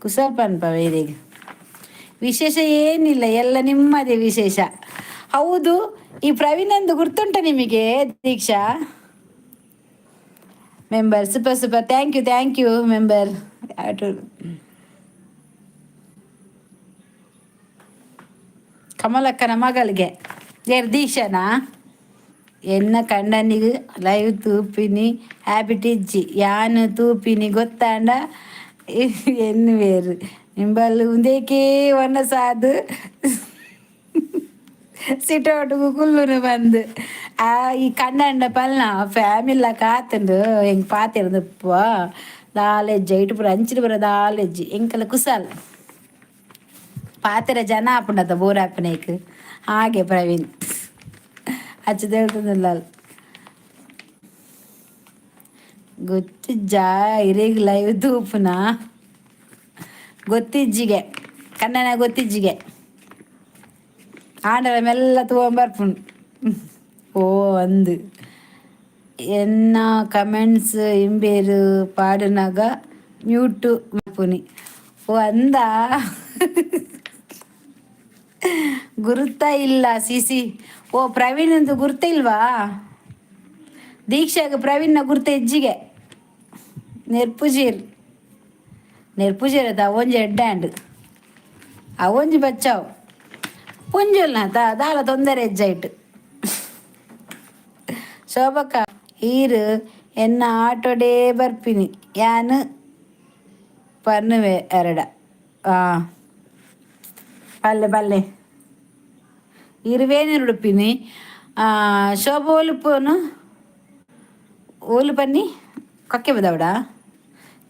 ಕುಸಲ್ ಪನ್ಪ ವೈರೇಗ್ ವಿಶೇಷ ಏನಿಲ್ಲ ಎಲ್ಲ ನಿಮ್ಮದೇ ವಿಶೇಷ ಹೌದು ಈ ಪ್ರವೀಣಂದು ಗುರ್ತುಂಟ ನಿಮಗೆ Deeksha member super thank you member ಕಮಲಕ್ಕನ ಮಗಳಿಗೆ ದೀಕ್ಷಾನಾ ಎನ್ನ ಕಂಡನಿಗೆ ಲೈವ್ ತೂಪಿನಿ ಹ್ಯಾಬಿಟ್ ಇಜ್ಜಿ ಯಾನು ತೂಪಿನಿ ಗೊತ್ತಾಂಡ ಎನ್ನು ಬೇರು ನಿಂಬಲ್ಲಿ ಉಂದೇಕೇ ಒನ್ನ ಸಾದು ಸಿಟೋಟು ಕುಲ್ಲುನು ಬಂದು ಈ ಕಣ್ಣಂಡ ಪಲ್ನ ಫ್ಯಾಮಿಲ್ಲ ಕಾತಂಡು ಹೆಂಗೆ ಪಾತಿರ್ದಪ್ಪ ದಾಲೆಜ್ಜಿ ಇಟ್ಟು ಪುರ ಅಂಚಿನ ಬರ ದಾಲೆಜ್ಜಿ ಎಂಕಲ್ಲ ಕುಸಲ್ ಪಾತೆರ ಜನ ಆಪುಂಡತ ಬೋರ್ ಆಪನೇಕ್ ಹಾಗೆ ಪ್ರವೀಣ್ ಹಚ್ಚದ ಹೇಳ್ತದಲ್ಲ ಗೊತ್ತಿಜ್ಜ ಇರೇಗ್ ಲೈವ್ ತೂಪುನ ಗೊತ್ತಿಜ್ಜಿಗೆ ಕನ್ನಡ ಗೊತ್ತಿಜ್ಜಿಗೆ ಆಂಡಲ ಮೆಲ್ಲ ತಗೊಂಬರ್ಪುಣ್ ಓ ಅಂದು ಎನ್ನ ಕಮೆಂಟ್ಸ್ ಇಂಬೇರು ಪಾಡಿನಾಗ ಮ್ಯೂಟು ಮಲ್ಪುನಿ ಓ ಅಂದ ಗುರುತ ಇಲ್ಲ ಸಿಸಿ ಓ ಪ್ರವೀಣಂದು ಗುರುತ ಇಲ್ವಾ ದೀಕ್ಷಾಗ ಪ್ರವೀಣ್ನ ಗುರುತ ಹೆಜ್ಜಿಗೆ ನೆರ್ಪುಜೀರ್ ಅದ ಅವೊಂಜಿ ಹೆಡ್ ಹ್ಯಾಂಡ್ ಅವೊಂಜಿ ಬಚ್ಚಾವ್ ಪುಂಜುಲ್ನ ದಾಲ ತೊಂದರೆ ಹೆಜ್ಜಾಯ್ತು ಶೋಭಕ್ಕ ಈರು ಎನ್ನ ಆಟೋಡೇ ಬರ್ಪಿನಿ ಯಾನು ಪನ್ನುವೆ ಎರಡ ಪಲ್ಲೆ ಇರುವೇನು ಉಡುಪಿನಿ ಶೋಭ ಓಲು ಪನ್ನಿ ಕೊಕ್ಕೆ ಬದವಡ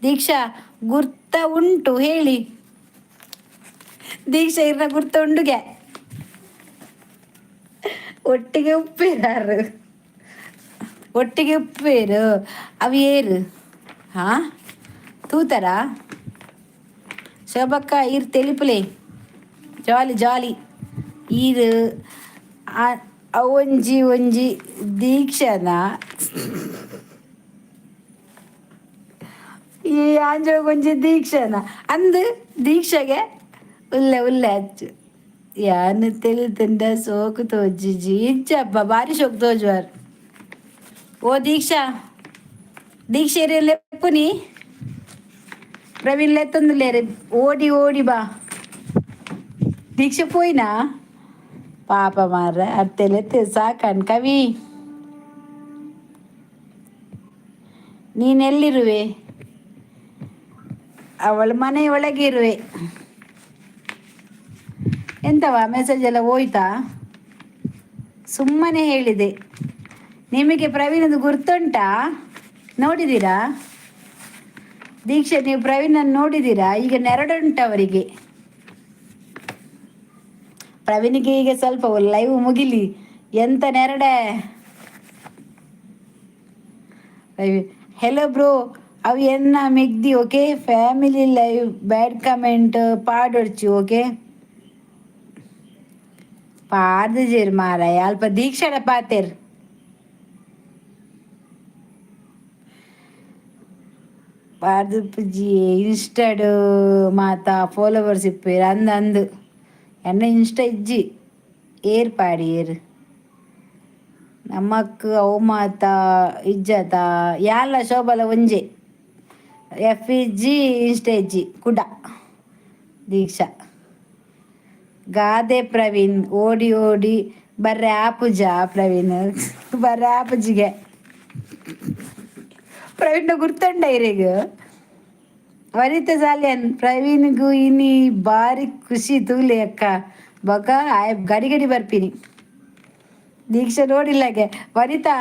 ದೀಕ್ಷಾ ಗುರ್ತ ಉಂಟು ಹೇಳಿ ದೀಕ್ಷಾ ಇರ್ನ ಗುರ್ತ ಉಂಡುಗೆ ಒಟ್ಟಿಗೆ ಉಪ್ಪೇರು ಅವು ಏರು ತೂತರ ಶೋಭಕ್ಕ ಈರು ತೆಲಿಪುಲೆ ಜಾಲಿ ಈರು ಒಂಜಿ ದೀಕ್ಷಾನ ಈ ಆಂಜೋಗೊಂಜಿ ದೀಕ್ಷಾನ ಅಂದು ದೀಕ್ಷೆಗೆ ಉಲ್ಲೆ ಹಚ್ಚು ಯಾನು ತಿಳಿತಂಡ ಸೋಕು ತೋಜಿ ಇಜ್ಜಪ್ಪ ಭಾರಿ ಶೋಕು ತೋಜುವಾರ್ ಓ ದೀಕ್ಷಾ ಲೆಪ್ಪುನಿ ಪ್ರವೀಣ್ ಲೆತ್ತೊಂದುಲ್ಲೇರೆ ಓಡಿ ಬಾ ದೀಕ್ಷಾ ಪೋಯ್ನಾ ಪಾಪ ಮಾರ್ರ ಅತ್ತೆಲೆತ್ತೆ ಸಾಕಣ್ ಕವಿ ನೀನೆಲ್ಲಿರುವೆ ಅವಳ ಮನೆಯೊಳಗೆ ಇರುವೆ ಎಂತವಾ ಮೆಸೇಜ್ ಎಲ್ಲ ಹೋಯ್ತಾ? ಸುಮ್ಮನೆ ಹೇಳಿದೆ. ನಿಮಗೆ ಪ್ರವೀಣದು ಗುರ್ತುಂಟಾ? ನೋಡಿದ್ದೀರಾ ದೀಕ್ಷೆ? ನೀವು ಪ್ರವೀಣನ್ನು ನೋಡಿದ್ದೀರಾ? ಈಗ ನೆರಡುಂಟು ಅವರಿಗೆ. ಪ್ರವೀಣಿಗೆ ಈಗ ಸ್ವಲ್ಪ ಲೈವ್ ಮುಗಿಲಿ. ಎಂತ ನೆರಡೆ. ಹೆಲೋ ಬ್ರೋ, ಅವು ಎನ್ನ ಮೆಗ್ದಿ okay. Family live bad comment ಪಾಡೊಡ್ಚಿ ಓಕೆ. ಪಾಡ್ದಿಜೇರು ಮಾರಾಯ ಅಲ್ಪ ದೀಕ್ಷಣ ಪಾತೇರ್. ಪಾಡ್ದುಪ್ಪುಜಿ ಇನ್ಸ್ಟಾಡ್ ಮಾತ ಫಾಲೋವರ್ಸ್ ಇಪ್ಪೇರು ಅಂದು ಅಂದು ಎನ್ನ ಇನ್ಸ್ಟಾ ಇಜ್ಜಿ ಏರ್ ಪಾಡಿ ಏರು ನಮ್ಮಕ್ಕ ಅವು ಮಾತ ಇಜ್ಜತ ಯಾಲ ಶೋಭಲ ಒಂಜೆ ಎಫ್ ಇಜ್ಜಿ ಇನ್ಸ್ಟಾ ಇಜ್ಜಿ ಕುಡ ದೀಕ್ಷಾ ಗಾದೆ ಪ್ರವೀಣ್ ಓಡಿ ಓಡಿ ಬರ್ರೆ ಆಪುಜ ಪ್ರವೀಣ್ ಬರ್ರೆ ಆಪುಜಿಗೆ ಪ್ರವೀಣ್ನ ಗುರ್ತಂಡ ಇರೇಗ ವನಿತ ಸಾಲಿಯನ್ ಪ್ರವೀಣ್ಗೂ ಇನಿ ಬಾರಿ ಖುಷಿ ತೂಲೆ ಅಕ್ಕ ಬೊಕ ಗಡಿ ಗಡಿ ಬರ್ಪಿನಿ. ದೀಕ್ಷೆ ನೋಡಿಲ್ಲಗೆ ವನಿತಾ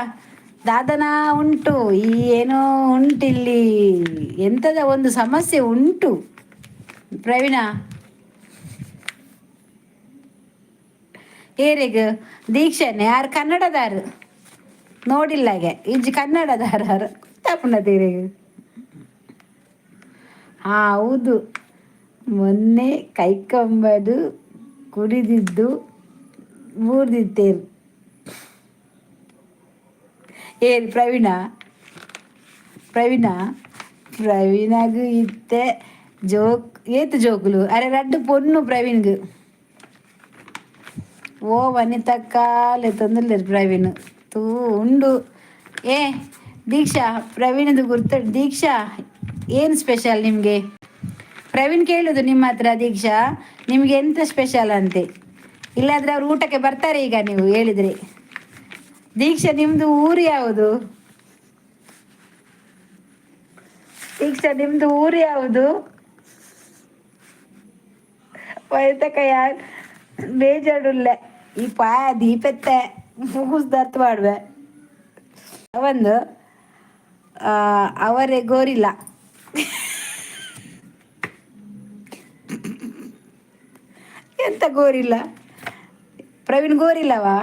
ದಾದನ ಉಂಟು ಈ ಏನೋ ಉಂಟಿಲ್ಲಿ ಎಂಥದ ಒಂದು ಸಮಸ್ಯೆ ಉಂಟು ಪ್ರವೀಣ ಏರಿಗ ದೀಕ್ಷೆನೆ ಯಾರು ಕನ್ನಡದಾರು ನೋಡಿಲ್ಲಗೆ ಇಜ್ಜಿ ಕನ್ನಡದಾರ ತಪ್ಪನದೇರಿಗ. ಹೌದು ಮೊನ್ನೆ ಕೈಕಂಬದು ಕುಡಿದಿದ್ದು ಮೂರ್ದಿತ್ತೇರು ಏರಿ ಪ್ರವೀಣಾಗು ಇತ್ತೆ ಜೋಕ್ ಏತು ಜೋಕುಲು ಅರೆ ರಡ್ಡು ಪೊನ್ನು ಪ್ರವೀಣ್ಗು ಓ ವನಿತಕ್ಕಾಲೆ ತೊಂದರ್ಲೇರು ಪ್ರವೀಣ್ ತೂ ಉಂಡು. ಏ ದೀಕ್ಷಾ ಪ್ರವೀಣದು ಗುರ್ತ ದೀಕ್ಷಾ ಏನು ಸ್ಪೆಷಲ್ ನಿಮಗೆ? ಪ್ರವೀಣ್ ಕೇಳುದು ನಿಮ್ಮ ಹತ್ರ ದೀಕ್ಷಾ ನಿಮ್ಗೆ ಎಂತ ಸ್ಪೆಷಲ್ ಅಂತೆ. ಇಲ್ಲಾಂದ್ರೆ ಅವ್ರು ಊಟಕ್ಕೆ ಬರ್ತಾರೆ ಈಗ ನೀವು ಹೇಳಿದ್ರೆ. ದೀಕ್ಷಾ ನಿಮ್ದು ಊರು ಯಾವುದು? ದೀಕ್ಷಾ ನಿಮ್ದು ಊರು ಯಾವುದು? ವೈತಕ ಯಾರು ಬೇಜಾಡುಲ್ಲ ಈ ಪಾ ದೀಪತ್ತೆ ಮುಗಿಸ್ದರ್ಥ ಮಾಡುವೆ ಒಂದು ಅವರೇ ಗೋರಿಲ್ಲ ಎಂತ ಗೋರಿಲ್ಲ ಪ್ರವೀಣ್ ಗೋರಿಲ್ಲವಾ?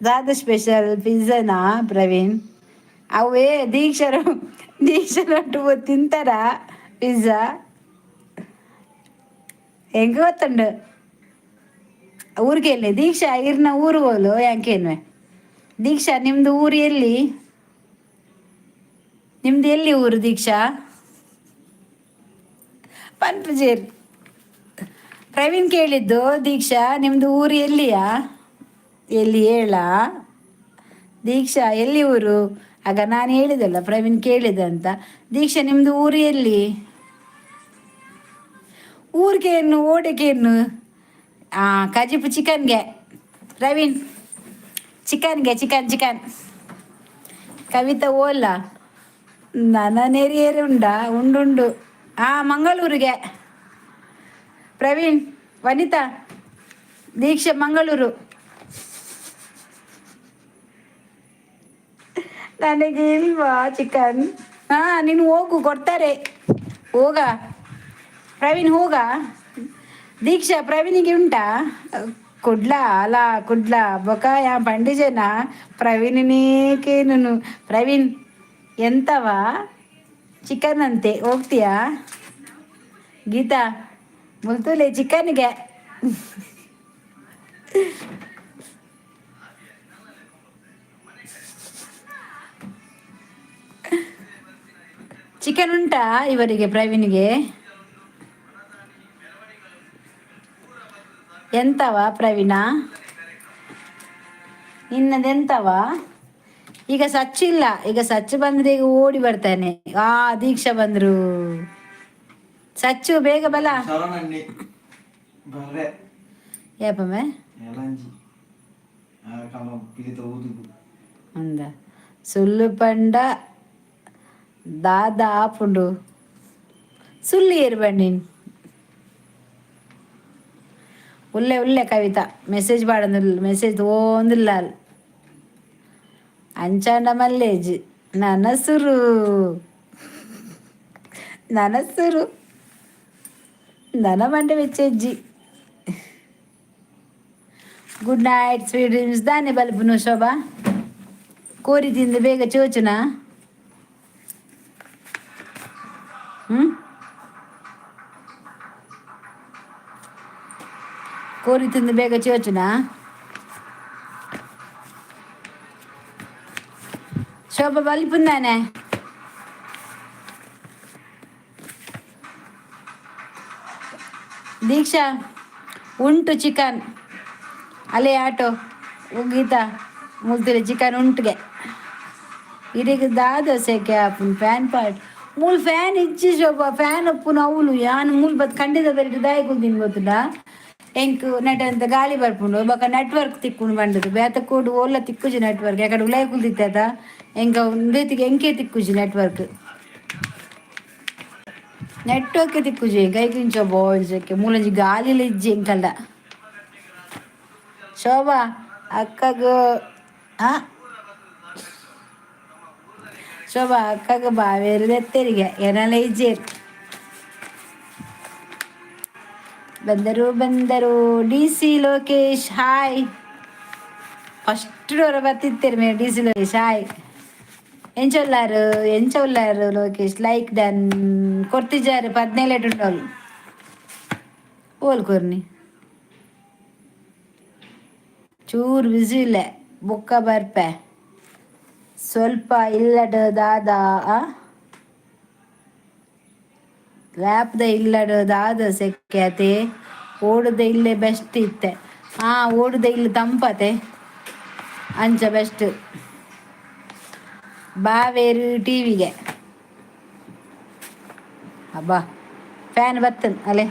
ದಾದ ಸ್ಪೆಷಲ್ ಪಿಜ್ಜನಾ ಪ್ರವೀಣ್? ಅವೇ ದೀಕ್ಷರೊಟ್ಟು ತಿಂತಾರ ಪಿಜ್ಜಾ? ಹೆಂಗ ಗೊತ್ತುಂಡು ಊರಿಗೆಲ್ಲಿ ದೀಕ್ಷಾ ಇರ್ನ ಊರು ಹೋಲು ಯಾಕೇನ್ವೆ. ದೀಕ್ಷಾ ನಿಮ್ದು ಊರು ಎಲ್ಲಿ? ನಿಮ್ದು ಎಲ್ಲಿ ಊರು ದೀಕ್ಷಾ? ಪನ್ಪುಜೇರ್ ಪ್ರವೀಣ್ ಕೇಳಿದ್ದು ದೀಕ್ಷಾ ನಿಮ್ದು ಊರು ಎಲ್ಲಿಯಾ? ಎಲ್ಲಿ ಹೇಳ ದೀಕ್ಷಾ ಎಲ್ಲಿ ಊರು? ಆಗ ನಾನು ಹೇಳಿದಲ್ಲ ಪ್ರವೀಣ್ ಕೇಳಿದೆ ಅಂತ. ದೀಕ್ಷಾ ನಿಮ್ದು ಊರು ಎಲ್ಲಿ? ಊರಿಗೆ ಏನು ಓಡೆಗೆ ಏನು ಕಜಿಪು ಚಿಕನ್ಗೆ ಪ್ರವೀಣ್ ಚಿಕನ್ ಕವಿತಾ ಓಲ್ಲ ನನನೇರಿಯೇರಿ ಉಂಡು ಮಂಗಳೂರಿಗೆ ಪ್ರವೀಣ್ ವನಿತಾ ದೀಕ್ಷಾ ಮಂಗಳೂರು. ನನಗೆ ಇಲ್ವಾ ಚಿಕನ್? ನೀನು ಹೋಗು ಕೊಡ್ತಾರೆ ಹೋಗ ಪ್ರವೀಣ್ ಹೋಗ. ದೀಕ್ಷಾ ಪ್ರವೀಣಿಗೆ ಉಂಟಾ? ಕುಡ್ಲಾ ಬೊಕಾಯ ಪಂಡಿಜನ ಪ್ರವೀಣನೇಕೇನು ಪ್ರವೀಣ್ ಎಂತವಾ ಚಿಕನ್ ಅಂತೆ ಹೋಗ್ತೀಯಾ? ಗೀತಾ ಮುಲ್ತುಲೆ ಚಿಕನ್ಗೆ ಚಿಕನ್ ಉಂಟಾ ಇವರಿಗೆ ಪ್ರವೀಣ್ಗೆ? ಎಂತವಾ ಪ್ರವೀಣ ನಿನ್ನದೆಂತವಾ? ಈಗ ಸಚ್ಚಿಲ್ಲ, ಈಗ ಸಚ್ಚು ಬಂದ್ರೆ ಈಗ ಓಡಿ ಬರ್ತಾನೆ. ದೀಕ್ಷಾ ಬಂದ್ರು. ಸಚ್ಚು ಬೇಗ ಬಲ ಏಪಮ್ಮೆ ಅಂದ ಸುಳ್ಳು ಪಂಡ ದಾದ ಆಪುಂಡು ಸುಳ್ಳು ಏರು ಬಣ್ಣೀನ್ ಉಲ್ಲೆ ಉಲ್ಲೆ ಕವಿತಾ ಮೆಸೇಜ್ ಪಾಡಂದಿಲ್ಲ ಮೆಸೇಜ್ ತೋಂದಿಲ್ಲ ಅಂಚಾಂಡ ಮಲ್ಲೇಜ್ ನನಸುರು ನನಸುರು ನನ ಮಂಡೆ ವೆಚ್ಚಜ್ಜಿ ಗುಡ್ ನೈಟ್ ಸ್ವೀಟ್ ಡ್ರೀಮ್ಸ್ ದಾನೆ ಬಲ್ಪುನು ಶೋಭಾ ಕೋರಿ ತಿಂದು ಬೇಗ ಚೋಚುನಾ ಕೋರಿ ತಿಂದು ಬೇಗ ಚೋಚುನಾ ಶೋಭಾ ಬಲ್ಪುಂದಾನೆ ದೀಕ್ಷಾ ಉಂಟು ಚಿಕನ್ ಅಲ್ಲೇ ಆಟೋ ಗೀತಾ ಮುಲ್ತಿರಿ ಚಿಕನ್ ಉಂಟುಗೆ ಇಡೀಗ ದಾದೋಸೆಕ್ಕೆ ಆಪುನ್ ಫ್ಯಾನ್ ಪಾಟ್ ಮೂಲ್ ಫ್ಯಾನ್ ಇಚ್ಚಿ ಶೋಭ ಫ್ಯಾನ್ ಒಪ್ಪುನ ಅವಳು ಯಾನು ಮೂಲ್ ಬತ್ ಖಂಡಿತ ಬರೀ ದಾಯಿ ಕುಲ್ದಿನ್ ಗೊತ್ತುಂಡ ಎಂಕ್ ನೆಟ್ ಅಂತ ಗಾಳಿ ಬರ್ಪುಂಡು ಬೊಕ ನೆಟ್ವರ್ಕ್ ತಿಕ್ಕುಂಡು ಬಂಡದು ಬೇತ ಕೋಡು ಓಲ್ಲ ತಿಕ್ಕುಜಿ ನೆಟ್ವರ್ಕ್ ಯಾಕಡೆ ಉಲಾಯಿ ಕುಲ್ದಿತ್ತದ ಎಂಕ ರೀತಿಗೆ ಎಂಕೆ ತಿಕ್ಕುಜಿ ನೆಟ್ವರ್ಕ್ ತಿಕ್ಕುಜಿ ಕೈಕಿಂಚೋ ಬಾಯ್ಸಕ್ಕೆ ಮೂಲಂಜಿ ಗಾಲಿಲ ಇಜ್ಜಿ ಎಂಕಲ್ಡ ಶೋಭಾ ಅಕ್ಕಗ ಶೋಭಾ ಅಕ್ಕಗ ಬಾವೇರು ದೆತ್ತರಿಗೆ ಏನೆಲ್ಲ ಇಜ್ಜೇರು ಬಂದರು D C Lokesh hi first ಡೋರ ಬರ್ತಿತ್ತೇರು ಮೇ ಡಿ ಸಿ ಲೋಕೇಶ್ ಹಾಯ್ ಎಂಚ ಉಲ್ಲಾರು ಲೋಕೇಶ್ ಲೈಕ್ ಡನ್ ಕೊರ್ತಿಜಾರು 17 ಉಂಡೋಳು ಓಲ್ ಕೊರ್ನಿ ಚೂರು ಬಿಸಿ ಇಲ್ಲ ಬುಕ್ಕ ಬರ್ಪೆ ಸ್ವಲ್ಪ ಇಲ್ಲಡ ದಾದ ಲ್ಯಾಪ್ದ ಇಲ್ಲಡ ದಾದ ಸೆಕ್ಯಾತೆ ಓಡದ ಇಲ್ಲೇ ಬೆಸ್ಟ್ ಇತ್ತೆ ಓಡದ ಇಲ್ಲಿ ತಂಪತೆ ಅಂಚ ಬೆಸ್ಟ್ ಬಾವೇರು ಟಿವಿಗೆ ಅಬ್ಬಾ ಫ್ಯಾನ್ ಬರ್ತನ್ ಅಲೆ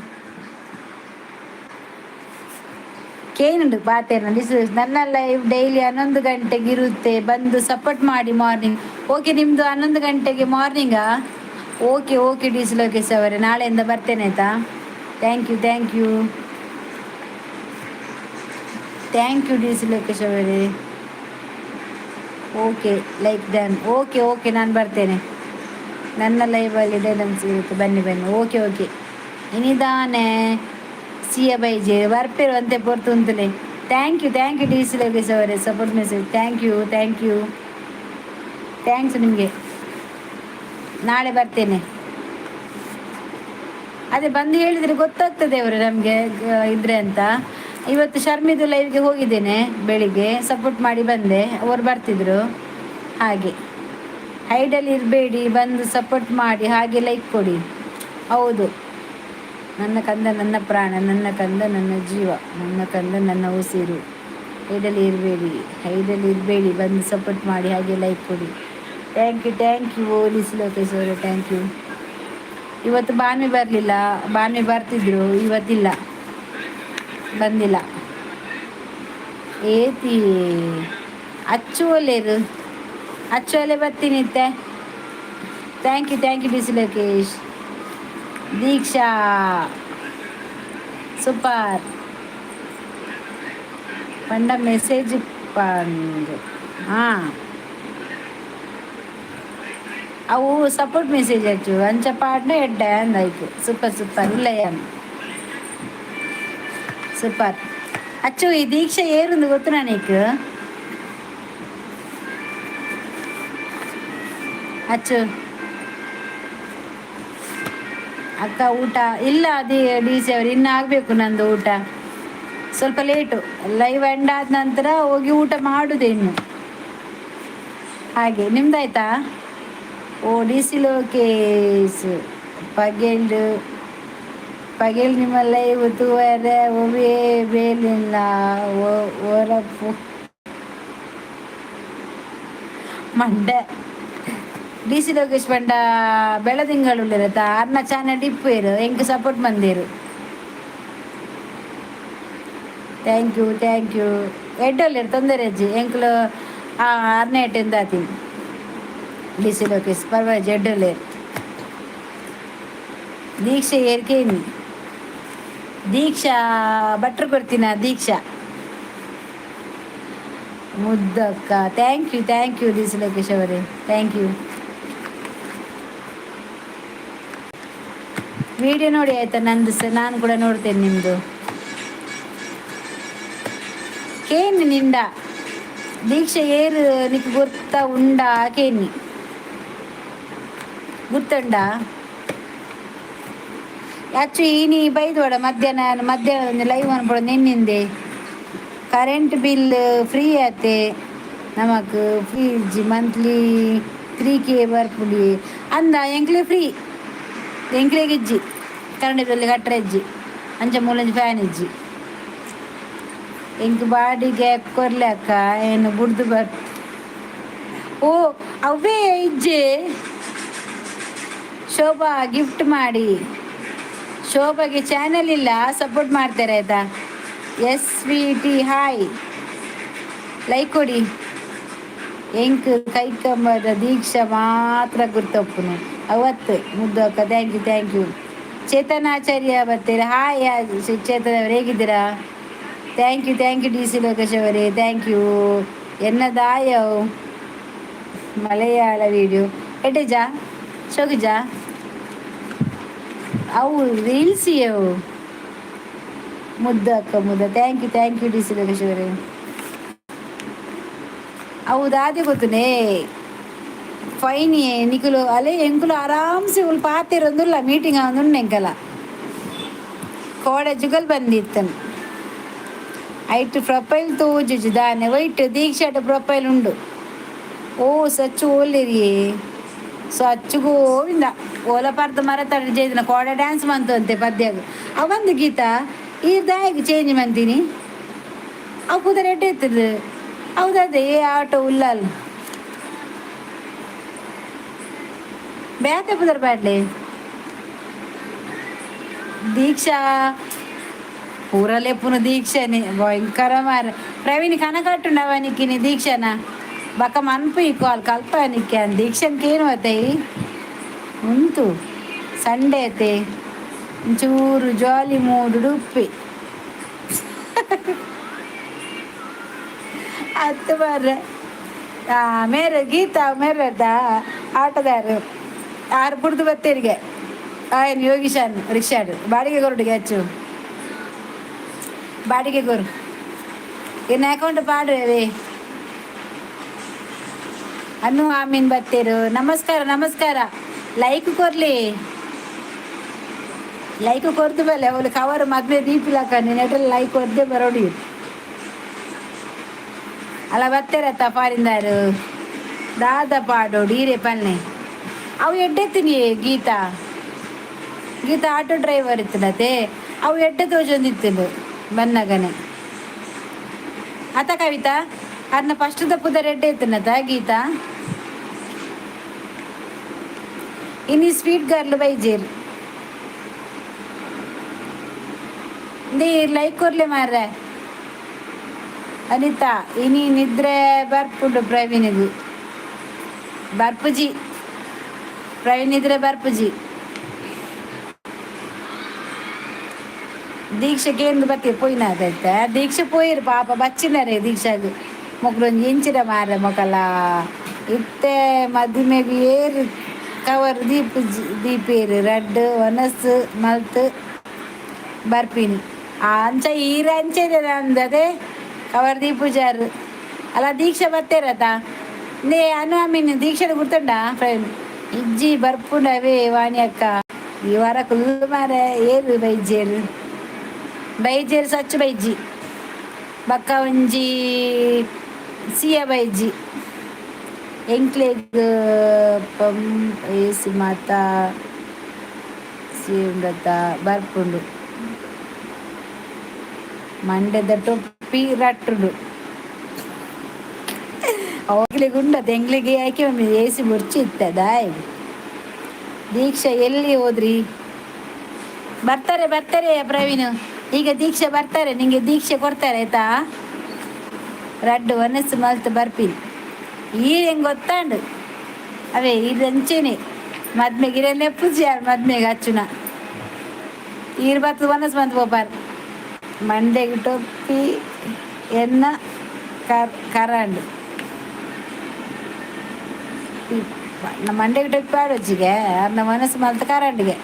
ಕೇನುಂಡು ಪಾತೇನ ನನ್ನ ಲೈವ್ ಡೈಲಿ 11 ಗಂಟೆಗೆ ಇರುತ್ತೆ ಬಂದು ಸಪೋರ್ಟ್ ಮಾಡಿ ಮಾರ್ನಿಂಗ್ ಓಕೆ ನಿಮ್ಮದು 11 ಗಂಟೆಗೆ ಮಾರ್ನಿಂಗಾ ಓಕೆ ಡಿ ಸಿ ಲೋಕೇಶ್ ಅವರೇ ನಾಳೆಯಿಂದ ಬರ್ತೇನೆ ಆಯಿತಾ thank you D C Lokesh ಅವರೇ ಓಕೆ ಲೈಕ್ ದನ್ ಓಕೆ ನಾನು ಬರ್ತೇನೆ ನನ್ನ ಲೈವಲ್ಲಿ ಡೈಲೆನ್ಸ್ ಇರುತ್ತೆ ಬನ್ನಿ ಓಕೆ ಇನಿದಾನೆ ಸಿಯ ಬೈಜೆ ಬರ್ಪಿರುವಂತೆ ಪೊರ್ತು ಅಂತಲೇ thank you D C Lokesh ಅವರೇ support message thank you thanks ನಿಮಗೆ ನಾಳೆ ಬರ್ತೇನೆ ಅದೇ ಬಂದು ಹೇಳಿದರೆ ಗೊತ್ತಾಗ್ತದೆ ಅವರು ನಮಗೆ ಇದ್ರೆ ಅಂತ ಇವತ್ತು ಶರ್ಮಿದು ಲೈವ್ಗೆ ಹೋಗಿದ್ದೇನೆ ಬೆಳಿಗ್ಗೆ ಸಪೋರ್ಟ್ ಮಾಡಿ ಬಂದೆ ಅವರು ಬರ್ತಿದ್ರು ಹಾಗೆ ಹೈಡಲ್ಲಿ ಇರಬೇಡಿ ಬಂದು ಸಪೋರ್ಟ್ ಮಾಡಿ ಹಾಗೆ ಲೈಕ್ ಕೊಡಿ ಹೌದು ನನ್ನ ಕಂದ ನನ್ನ ಪ್ರಾಣ ನನ್ನ ಕಂದ ನನ್ನ ಜೀವ ನನ್ನ ಕಂದ ನನ್ನ ಉಸಿರು ಹೈಡಲ್ಲಿ ಇರಬೇಡಿ ಬಂದು ಸಪೋರ್ಟ್ ಮಾಡಿ ಹಾಗೆ ಲೈಕ್ ಕೊಡಿ thank you D C Lokesh ಅವರು ಥ್ಯಾಂಕ್ ಯು ಇವತ್ತು ಬಾನ್ವಿ ಬರಲಿಲ್ಲ ಬಾನ್ವಿ ಬರ್ತಿದ್ರು ಇವತ್ತಿಲ್ಲ ಬಂದಿಲ್ಲ ಏತಿ ಅಚ್ಚು ಒಲೆ ಬರ್ತೀನಿತ್ತೆ thank you D C Lokesh Deeksha super ಪಂಡ ಮೆಸೇಜ್ ಪಂಡು ಅವು ಸಪೋರ್ಟ್ ಮೆಸೇಜ್ ಹಚ್ಚು ಅಂಚ ಪಾಡ್ನ ಎಡ್ಡ ಅಂದಾಯ್ತು ಸೂಪರ್ ಇಲ್ಲ ಸೂಪರ್ ಅಚ್ಚು ಈ ದೀಕ್ಷೆ ಏರುಂದು ಗೊತ್ತು ನನಗೆ ಅಚ್ಚು ಅಕ್ಕ ಊಟ ಇಲ್ಲ ಅದೇ ಡಿ ಸಿ ಅವರು ಇನ್ನು ಆಗಬೇಕು ನಂದು ಊಟ ಸ್ವಲ್ಪ ಲೇಟು ಲೈವ್ ಎಂಡ್ ಆದ ನಂತರ ಹೋಗಿ ಊಟ ಮಾಡುದೇ ಇನ್ನು ಹಾಗೆ ನಿಮ್ದಾಯ್ತಾ ಡಿ ಸಿ ಲೋಕೇಶ್ ಪಗೇಲ್ ನಿಮ್ಮ ಲೈವ್ ತೂವರೆ ಒವೇ ಬೇಲಿಲ್ಲ ಓರಪ್ಪು ಮಂಡೆ ಡಿ ಸಿ ಲೋಕೇಶ್ ಪಂಡ ಬೆಳದಿಂಗಳುಳ್ಳಿರತ್ತ ಅರ್ನ ಚಾನ ಡಿಪ್ಪೇರು ಎಂಕ್ ಸಪೋರ್ಟ್ ಮಂದಿರು ಥ್ಯಾಂಕ್ ಯು ಎಡ್ಡೊಳ್ಳಿರು ತೊಂದರೆ ಅಜ್ಜಿ ಎಂಕ್ಲು ಅರ್ನ ಎಟ್ಟಿಂದ ಆತೀನಿ ಡಿ ಸಿ ಲೋಕೇಶ್ ಪರವಾಗಿ ಎಡ್ಡೊಳ್ಳಿರು ದೀಕ್ಷೆ ಏರ್ಕೇನಿ ದೀಕ್ಷಾ ಭಟ್ರು ಕೊಡ್ತೀನ ದೀಕ್ಷಾ ಮುದ್ದಕ್ಕ. ಥ್ಯಾಂಕ್ ಯು ದಿಸ್ ಲೋಕೇಶ್ ಅವರೇ, ಥ್ಯಾಂಕ್ ಯು. ವಿಡಿಯೋ ನೋಡಿ ಆಯ್ತಾ ನಂದು ಸಹ, ನಾನು ಕೂಡ ನೋಡ್ತೇನೆ ನಿಮ್ಮದು. ಕೇನಿ ನಿಂಡ ದೀಕ್ಷೆ ಏರು ನಿಕ್ ಗೊತ್ತಾ ಉಂಡಾ ಕೇನಿ ಗುರ್ತುಂಡ ಯಾಚು ಈನಿ ಬೈದೋಡ ಮಧ್ಯಾಹ್ನ ಲೈವ್ ಅನ್ಬೋಡ ನಿನ್ನಿಂದೆ ಕರೆಂಟ್ ಬಿಲ್ ಫ್ರೀ ಆತೆ ನಮಕ್ ಫ್ರೀಜ್ ಮಂತ್ಲಿ 3K ಬರ್ಪುಡಿ ಅಂದ ಎಂಕ್ಲೆ ಫ್ರೀ ಎಂಕ್ಲೆಗೆ ಇಜ್ಜಿ ಕರೆಂಟ್ ಬಿಲ್ ಕಟ್ಟರೆ ಇಜ್ಜಿ ಅಂಚ ಮೂಲಂಜಿ ಫ್ಯಾನ್ ಇಜ್ಜಿ ಎಂಕ್ ಬಾಡಿಗೆ ಕೊರ್ಲೆಕ್ಕ ಏನು ಬುಡ್ದು ಓ ಅವೇ ಇಜ್ಜೆ ಶೋಭಾ ಗಿಫ್ಟ್ ಮಾಡಿ. ಶೋಭಾಗೆ ಚಾನಲ್ ಇಲ್ಲ, ಸಪೋರ್ಟ್ ಮಾಡ್ತಾರೆ ಆಯ್ತಾ. SVT ಹಾಯ್ ಲೈಕ್ ಕೊಡಿ. ಎಂಕ್ ಕೈಕಂಬದ ದೀಕ್ಷಾ ಮಾತ್ರ ಗುರ್ತಪ್ಪನು ಅವತ್ತು ಮುದ್ದು ಅಕ್ಕ. Thank you. ಚೇತನಾಚಾರ್ಯ ಬರ್ತೀರಾ? ಹಾಯ್ ಚೇತನ್ ಅವರು ಹೇಗಿದ್ದೀರಾ? ಥ್ಯಾಂಕ್ ಯು DC ಲೋಕೇಶ್ ಅವರೇ, ಥ್ಯಾಂಕ್ ಯು. ಎನ್ನದಾಯ ಮಲಯಾಳ ವಿಡಿಯೋ ಎಟೇಜಾ ಶೋಗಿಜಾ ಅವು ರೀಲ್ಸ್ ಅವು ಮುದ್ದಕ್ಕ ಮುದ್ದ. ಥ್ಯಾಂಕ್ ಯು DC ಲೋಕೇಶ್ ಅವರೇ. ಹೌದಾದೆ ಗೊತ್ತುನೇ ಫೈನ್ ನಿಕುಲು ಅಲೆ ಎಂಕುಲು ಆರಾಮ್ಸೆ ಉಲ್ ಪಾತಿರೊಂದುಲ್ಲ ಮೀಟಿಂಗ್ ಆವೊಂದುಂಡು ಎಂಕಲ ಕೋಡೆ ಜುಗಲ್ ಬಂದಿತ್ತನು ಐಟ್ ಪ್ರೊಫೈಲ್ ತೋಜುಜು ದಾನೆ ವೈಟ್ ದೀಕ್ಷಾಟ ಪ್ರೊಫೈಲ್ ಉಂಡು. ಓ ಸಚ್ಚು ಓಲ್ಲೆರಿಯೇ ಸೊ ಅಚ್ಚುಗೂ ಗೋವಿಂದ ಓಲ ಪರ್ದ ಮರತಡ ಜೈದಿನ ಕೋಡೆ ಡ್ಯಾನ್ಸ್ ಮಂತು ಅಂತೆ ಪದ್ಯಾಗ ಅವಂದು ಗೀತ ಈ ದಾಯಿಗೆ ಚೇಂಜ್ ಮಂತೀನಿ ಅವು ಕೂದ ರೆಡ್ ಎತ್ತದ ಹೌದದೇ ಆಟೋ ಉಲ್ಲಲ್ ಬೇತೆ ಪುದರ್ ಬ್ಯಾಡ್ಲೆ ದೀಕ್ಷಾ ಪೂರಲೆ ಪುನ ದೀಕ್ಷಾನೆ ಭಯಂಕರ ಮಾರ ಪ್ರವೀಣ್ ಕನಕಟ್ಟುಂಡವನಿಕ್ಕಿನಿ ದೀಕ್ಷಾನ ಬಕ ಮನ್ಪು ಈ ಕಾಲ್ ಕಲ್ಪನಿಕ್ಕೆ ದೀಕ್ಷನ್ಕೇನು ಅತ್ತೆ ಉಂಟು ಸಂಡೇ ಅತ್ತೆ ಚೂರು ಜಾಲಿ ಮೂಡು ಉಪ್ಪಿ ಹತ್ತು ಬರ್ರೆ ಮೇರೆ ಗೀತಾ ಮೇರದ ಆಟದಾರು ಆರು ಪುಡ್ದು ಬತ್ತೇರಿಗೆ ಆಯ್ನು ಯೋಗೀಶಾನ್ ರಿಕ್ಷಾಡು ಬಾಡಿಗೆ ಕೊರಡಿಗೆ ಹಚ್ಚು ಬಾಡಿಗೆ ಕೊರು ಇನ್ನು ಅಕೌಂಟ್ ಪಾಡ್ರಿ ಅನ್ನು ಆಮೀನ್ ಬತ್ತೇರು. ನಮಸ್ಕಾರ ಲೈಕ್ ಕೊರ್ಲಿ ಲೈಕ್ ಕೊರ್ದು ಬಲ್ಲೆ ಅವಳು ಕವರ್ ಮದ್ವೆ ದೀಪಿಲಕ್ಕ ನೀನೆಟ್ರಲ್ಲಿ ಲೈಕ್ ಕೊರ್ದೆ ಬರೋಡಿ ಅಲ್ಲ ಬತ್ತೇರತ್ತ ಪಾರಿಂದಾರು ದಾದ ಪಾಡೋಡು ಈರೇ ಪಲ್ಲೆ ಅವು ಎಡ್ಡೆತ್ತೀನಿ ಗೀತಾ ಆಟೋ ಡ್ರೈವರ್ ಇತ್ತನತೆ ಅವು ಎಡ್ಡೆ ತೋಜೊಂದಿತ್ತು ಬನ್ನಗನೆ ಅತ ಕವಿತಾ ಅದನ್ನ ಫಸ್ಟ್ ತಪ್ಪುದ ರೆಡ್ಡೆ ಇತ್ತನತ ಗೀತಾ ಇನ್ನು ಸ್ವೀಟ್ ಗರ್ಲ್ ಬೈಜೇರ್ ನೀ ಲೈಕ್ ಕೊರ್ಲೆ ಮಾರ್ರೆ ಅನಿತಾ ಇನಿ ನಿದ್ರೆ ಬರ್ಪುಂಡು ಪ್ರವೀಣಿಗೂ ಬರ್ಪುಜಿ ಪ್ರವೀಣ್ ಇದ್ರೆ ಬರ್ಪುಜಿ ದೀಕ್ಷೆಗೆ ಎಂದು ಬತ್ತಿ ಪೋಯ್ನಾದೈತ ದೀಕ್ಷೆ ಪೋಯಿರು ಪಾಪ ಬಚ್ಚಿನರೆ ದೀಕ್ಷಾಗ ಮೊಕ್ಳೊಂದು ಎಂಚಿರ ಮಾರ ಮೊಕಲ ಇತ್ತೆ ಮದುಮೆಗೆ ಏರು ಕವರ್ ದೀಪೇರು ರಡ್ಡು ಒನಸು ಮಲ್ತು ಬರ್ಪಿನಿ ಅಂಚ ಈರ ಅಂಚೆದೆ ಅಂದದೆ ಕವರ್ ದೀಪುಜಾರು ಅಲ್ಲ ದೀಕ್ಷೆ ಬತ್ತೇರತ ನೇ ಅನು ದೀಕ್ಷೆ ಗುರ್ತುಂಡ ಫ್ರೆಂಡ್ ಇಜ್ಜಿ ಬರ್ಪುಂಡವೇ ವಾಣಿ ಅಕ್ಕ ಈ ವಾರ ಕುಲ್ಲು ಮಾರ ಏರು ಬೈಜೇರು ಸಚ್ಚು ಬೈಜಿ ಬಕ್ಕ ಒಂಜಿ ಸಿಯ ಬೈಜಿ ಎಂಕ್ಲೆಗ್ ಏಸಿ ಮಾತ ಸಿಂಡತ ಬರ್ಪುಂಡು ಮಂಡ್ಯದ ಟೊಪ್ಪಿ ರಟ್ಟುಡು ಅವಾಗಲಿಗೆ ಉಂಡದ ಎಂಗ್ಲಿಗೆ ಯಾಕೆ ಒಮ್ಮೆ ಏಸಿ ಮುರ್ಚಿ ಇತ್ತದ ದೀಕ್ಷಾ ಎಲ್ಲಿ ಹೋದ್ರಿ? ಬರ್ತಾರೆ ಪ್ರವೀಣ್ ಈಗ ದೀಕ್ಷೆ ಬರ್ತಾರೆ, ನಿಂಗೆ ದೀಕ್ಷೆ ಕೊಡ್ತಾರೆ ಆಯ್ತಾ. ರಡ್ಡು ಒನಸು ಮಲ್ತು ಬರ್ಪಿನಿ ಈ ಹೆಂಗೆ ಗೊತ್ತಾಂಡು ಅವೇ ಇದು ಅಂಚೆನೆ ಮದ್ಮೆಗೆ ಇರನ್ನೇ ಪೂಜೆ ಮದ್ಮೆಗೆ ಹಚ್ಚುನ ಈರು ಬರ್ತದೆ ಒನಸು ಬಂದು ಹೋಗ್ಬಾರ್ದು ಮಂಡೆಗೆ ಟೊಪ್ಪಿ ಎನ್ನ ಕರಂಡು ನಮ್ಮ ಮಂಡೆಗೆ ಟೊಪ್ಪಿ ಆಡೋಚಿಗೆ ಅರ್ನ ಮನಸ್ಸು ಮಲ್ತ ಕರಂಡಿಗೆ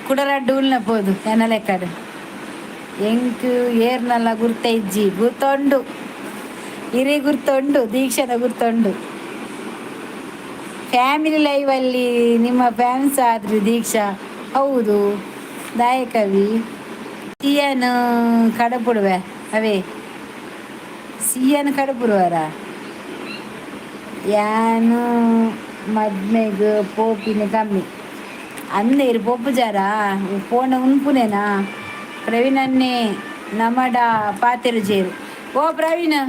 ಕುಡರಡ್ಡು ಉಲ್ನ ಪೋದು ಎನ್ನ ಲೆಕ್ಕಡು ಎಂಕ್ ಏರ್ನಲ್ಲ ಗುರ್ತ ಇಜ್ಜಿ ಗುರ್ತೊಂಡು ಹಿರಿ ಗುರ್ತೊಂಡು ದೀಕ್ಷನ ಗುರ್ತೊಂಡು ಫ್ಯಾಮಿಲಿ ಲೈವಲ್ಲಿ ನಿಮ್ಮ ಫ್ಯಾನ್ಸ್ ಆದ್ರಿ ದೀಕ್ಷಾ ಹೌದು ದಾಯಕವಿ ಸಿಯನ್ ಕಡಪುಡುವೆ ಅವೇ ಸಿಯನ್ ಕಡಪುಡುವರ ಯಾನು ಮದ್ಮೆಗ್ ಪೋಪಿನ ಕಮ್ಮಿ ಅಂದೇರು ಪೊಪ್ಪು ಜಾರ ಪೋಣ ಉನ್ಪುನೇನಾ ಪ್ರವೀಣ್ ಅನ್ನೇ ನಮಡ ಪಾತೆರು ಜೇರು ಓ ಪ್ರವೀಣ್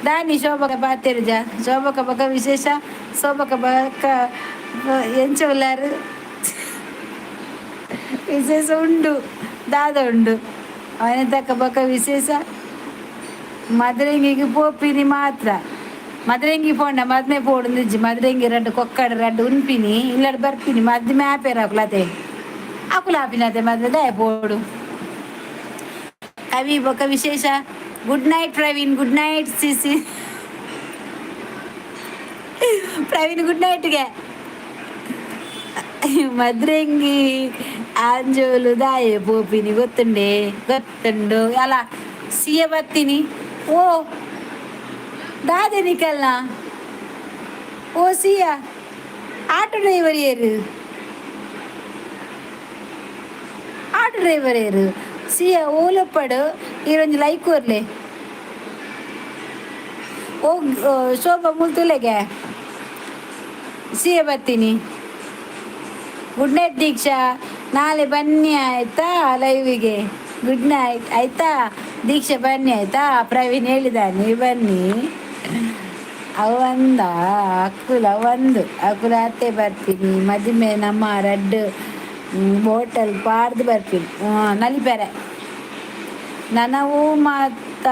ದಾನಿ ಶೋಭಕ ಪಾತೆರು ಜಾ ಶೋಭಕ ಬಕ ವಿಶೇಷ ಶೋಭಕ ಬಕ ಎಂಚ ಉಲ್ಲಾರು ವಿಶೇಷ ಉಂಡು ದಾದ ಉಂಡು ಅವನ ತಕ್ಕ ಬಕ ವಿಶೇಷ ಮದ್ರಂಗಿಗೆ ಪೋಪಿನಿ ಮಾತ್ರ ಮದ್ರಂಗಿ ಪೋಂಡ ಮದ್ಮೆ ಪೋಡು ನಿಜ್ಜಿ ಮದ್ರಂಗಿ ರಡ್ಡು ಕೊಕ್ಕಡು ರಡ್ಡು ಉನ್ಪಿನಿ ಇಲ್ಲಡ್ ಬರ್ತೀನಿ ಮದ್ದು ಮ್ಯಾಪೇರ ಹಾಕುಲತೆ ಹಾಕುಲಾಪಿನತೆ ಮದ್ವೆ ದಯ ಪೋಡು ಕವಿ ಬೊಕ್ಕ ವಿಶೇಷ good night Praveen good night ಸಿಸಿ ಪ್ರವೀಣ್ ಗುಡ್ ನೈಟ್ಗೆ ಮದ್ರಂಗಿ ಆಂಜೋಲು ದಾಯ ಪೋಪಿನಿ ಗೊತ್ತುಂಡು ಅಲ್ಲ ಸಿಯ ಬರ್ತೀನಿ ಓ ದಾದೆ ನಿಕಲ್ನ ಓ ಸಿಯ ಆಟೋ ಡ್ರೈವರ್ ಏರು ಸಿಯ ಓಲಪ್ಪಡು ಈರೊಂದು ಲೈಕ್ ಓರ್ಲೆ ಓ ಶೋಭಾ ಮುಲ್ತುಲೆಗೆ ಸಿಯ ಬರ್ತೀನಿ ಗುಡ್ ನೈಟ್ ದೀಕ್ಷಾ ನಾಳೆ ಬನ್ನಿ ಆಯ್ತಾ ಲೈವಿಗೆ ಗುಡ್ ನೈಟ್ ಆಯ್ತಾ ದೀಕ್ಷಾ ಬನ್ನಿ ಆಯ್ತಾ ಪ್ರವೀಣ್ ಹೇಳಿದ್ದಾನೆ ಬನ್ನಿ ಅವಂದ ಅಕುಲ ಅತ್ತೆ ಬರ್ತೀನಿ ಮದುವೆ ನಮ್ಮ ರಡ್ಡು ಹೋಟೆಲ್ ಪಾರ್ದು ಬರ್ತೀನಿ ನಲಿಪೆರೆ ನನವು ಮಾತ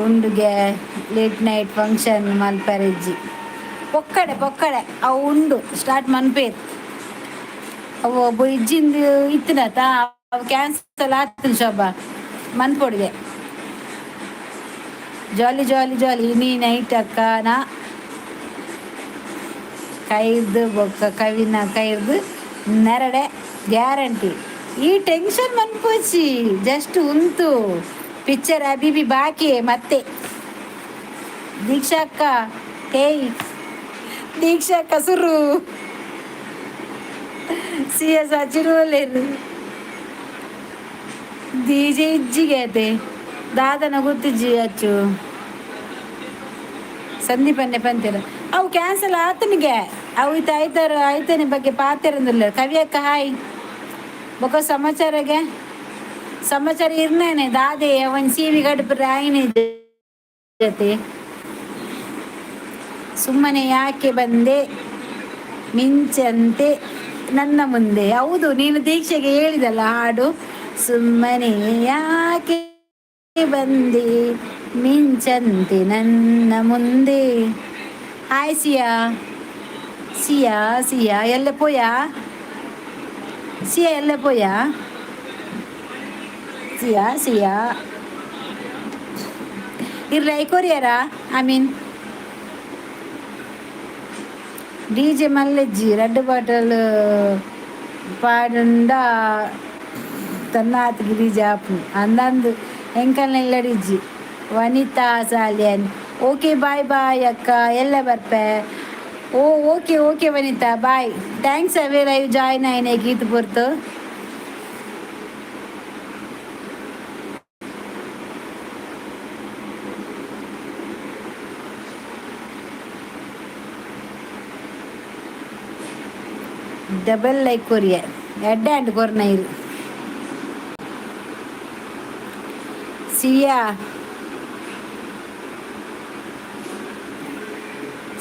ಉಂಡುಗೆ ಲೇಟ್ ನೈಟ್ ಫಂಕ್ಷನ್ ಮಲ್ಪೆರೆಜ್ಜಿ ಪೊಕ್ಕಡೆ ಅವು ಉಂಡು ಸ್ಟಾರ್ಟ್ ಮನ್ಪೇರು ಅವು ಒಬ್ಬ ಇಜ್ಜಿಂದು ಇತ್ತನತ ಅವು ಕ್ಯಾನ್ಸಲ್ ಆಗ್ತೀನಿ ಶೋಭಾ ಮನ್ಪೊಡ್ಗೆ ಜಾಲಿ ನೀ ನೈಟ್ ಅಕ್ಕನ ಕೈರ್ದು ಬೊಕ್ಕ ಕವಿನ ಕೈರ್ದು ನೆರಡೆ ಗ್ಯಾರಂಟಿ ಈ ಟೆನ್ಷನ್ ಮನ್ಪೋಚಿ ಜಸ್ಟ್ ಉಂತು ಪಿಕ್ಚರ್ ಅಬಿಬಿ ಬಾಕಿ ಮತ್ತೆ ದೀಕ್ಷಾ ಅಕ್ಕ ಹೇಯ್ ದೀಕ್ಷಾ ಅಕ್ಕ ಸುರು ಸಿಎಸ್ ಹಚ್ಚಿರುವಲ್ಲೇರು ದೀಜೆ ಇಜ್ಜಿಗೆ ಐತೆ ದಾದನ ಗೊತ್ತಿಜ್ಜಿ ಹಚ್ಚು ಸಂದೀಪನ್ನೇ ಪಂತೀರ ಅವು ಕ್ಯಾನ್ಸಲ್ ಆತನಿಗೆ ಅವು ಐತನ ಬಗ್ಗೆ ಪಾತಿರಂದಿಲ್ಲ ಕವಿಯಕ್ಕ ಹಾಯ್ ಬೊಕ್ಕ ಸಮಾಚಾರ ಇರ್ನೇನೆ ದಾದೆ ಅವನ್ ಸಿವಿ ಗಡ್ಪು ಆಯ್ನೆ ಜೊತೆ ಸುಮ್ಮನೆ ಯಾಕೆ ಬಂದೆ ಮಿಂಚಂತೆ ನನ್ನ ಮುಂದೆ ಹೌದು ನೀನು ದೀಕ್ಷೆಗೆ ಹೇಳಿದಲ್ಲ ಹಾಡು ಸುಮ್ಮನೆ ಯಾಕೆ ಬಂದೆ ಮಿಂಚಂತೆ ನನ್ನ ಮುಂದೆ ಹಾಯ್ ಸಿಯಾ ಎಲ್ಲ ಪೋಯಾ ಸಿಯಾ ಇರ್ಲ ಕೊರಿಯರಾ ಐ ಮೀನ್ ಡಿಜೆ ಮಲ್ಲಜ್ಜಿ ರೆಡ್ ಬಾಟಲ್ ಪಾಡುಂಡ ತನ್ನಾತ್ ಗಿರಿಜ ಆಪು ಅಂದಂದು ಎಂಕಲ್ನೆಲ್ಲಡಿಜ್ಜಿ ವನಿತಾ ಸಾಲಿಯನ್ ಓಕೆ ಬಾಯ್ ಅಕ್ಕ ಎಲ್ಲ ಬರ್ಪೆ ಓಕೆ ವನಿತಾ ಬಾಯ್ ಥ್ಯಾಂಕ್ಸ್ ಅವೇ ಲೈವ್ ಜಾಯ್ನ್ ಆಯ್ನೆ ಗೀತ್ ಪೊರ್ತು ಡಬಲ್ ಲೈಕ್ ಕೊರಿಯ ಎಡ್ಡೆ ಅಂಡ್ ಕೊರ್ನ ಇರು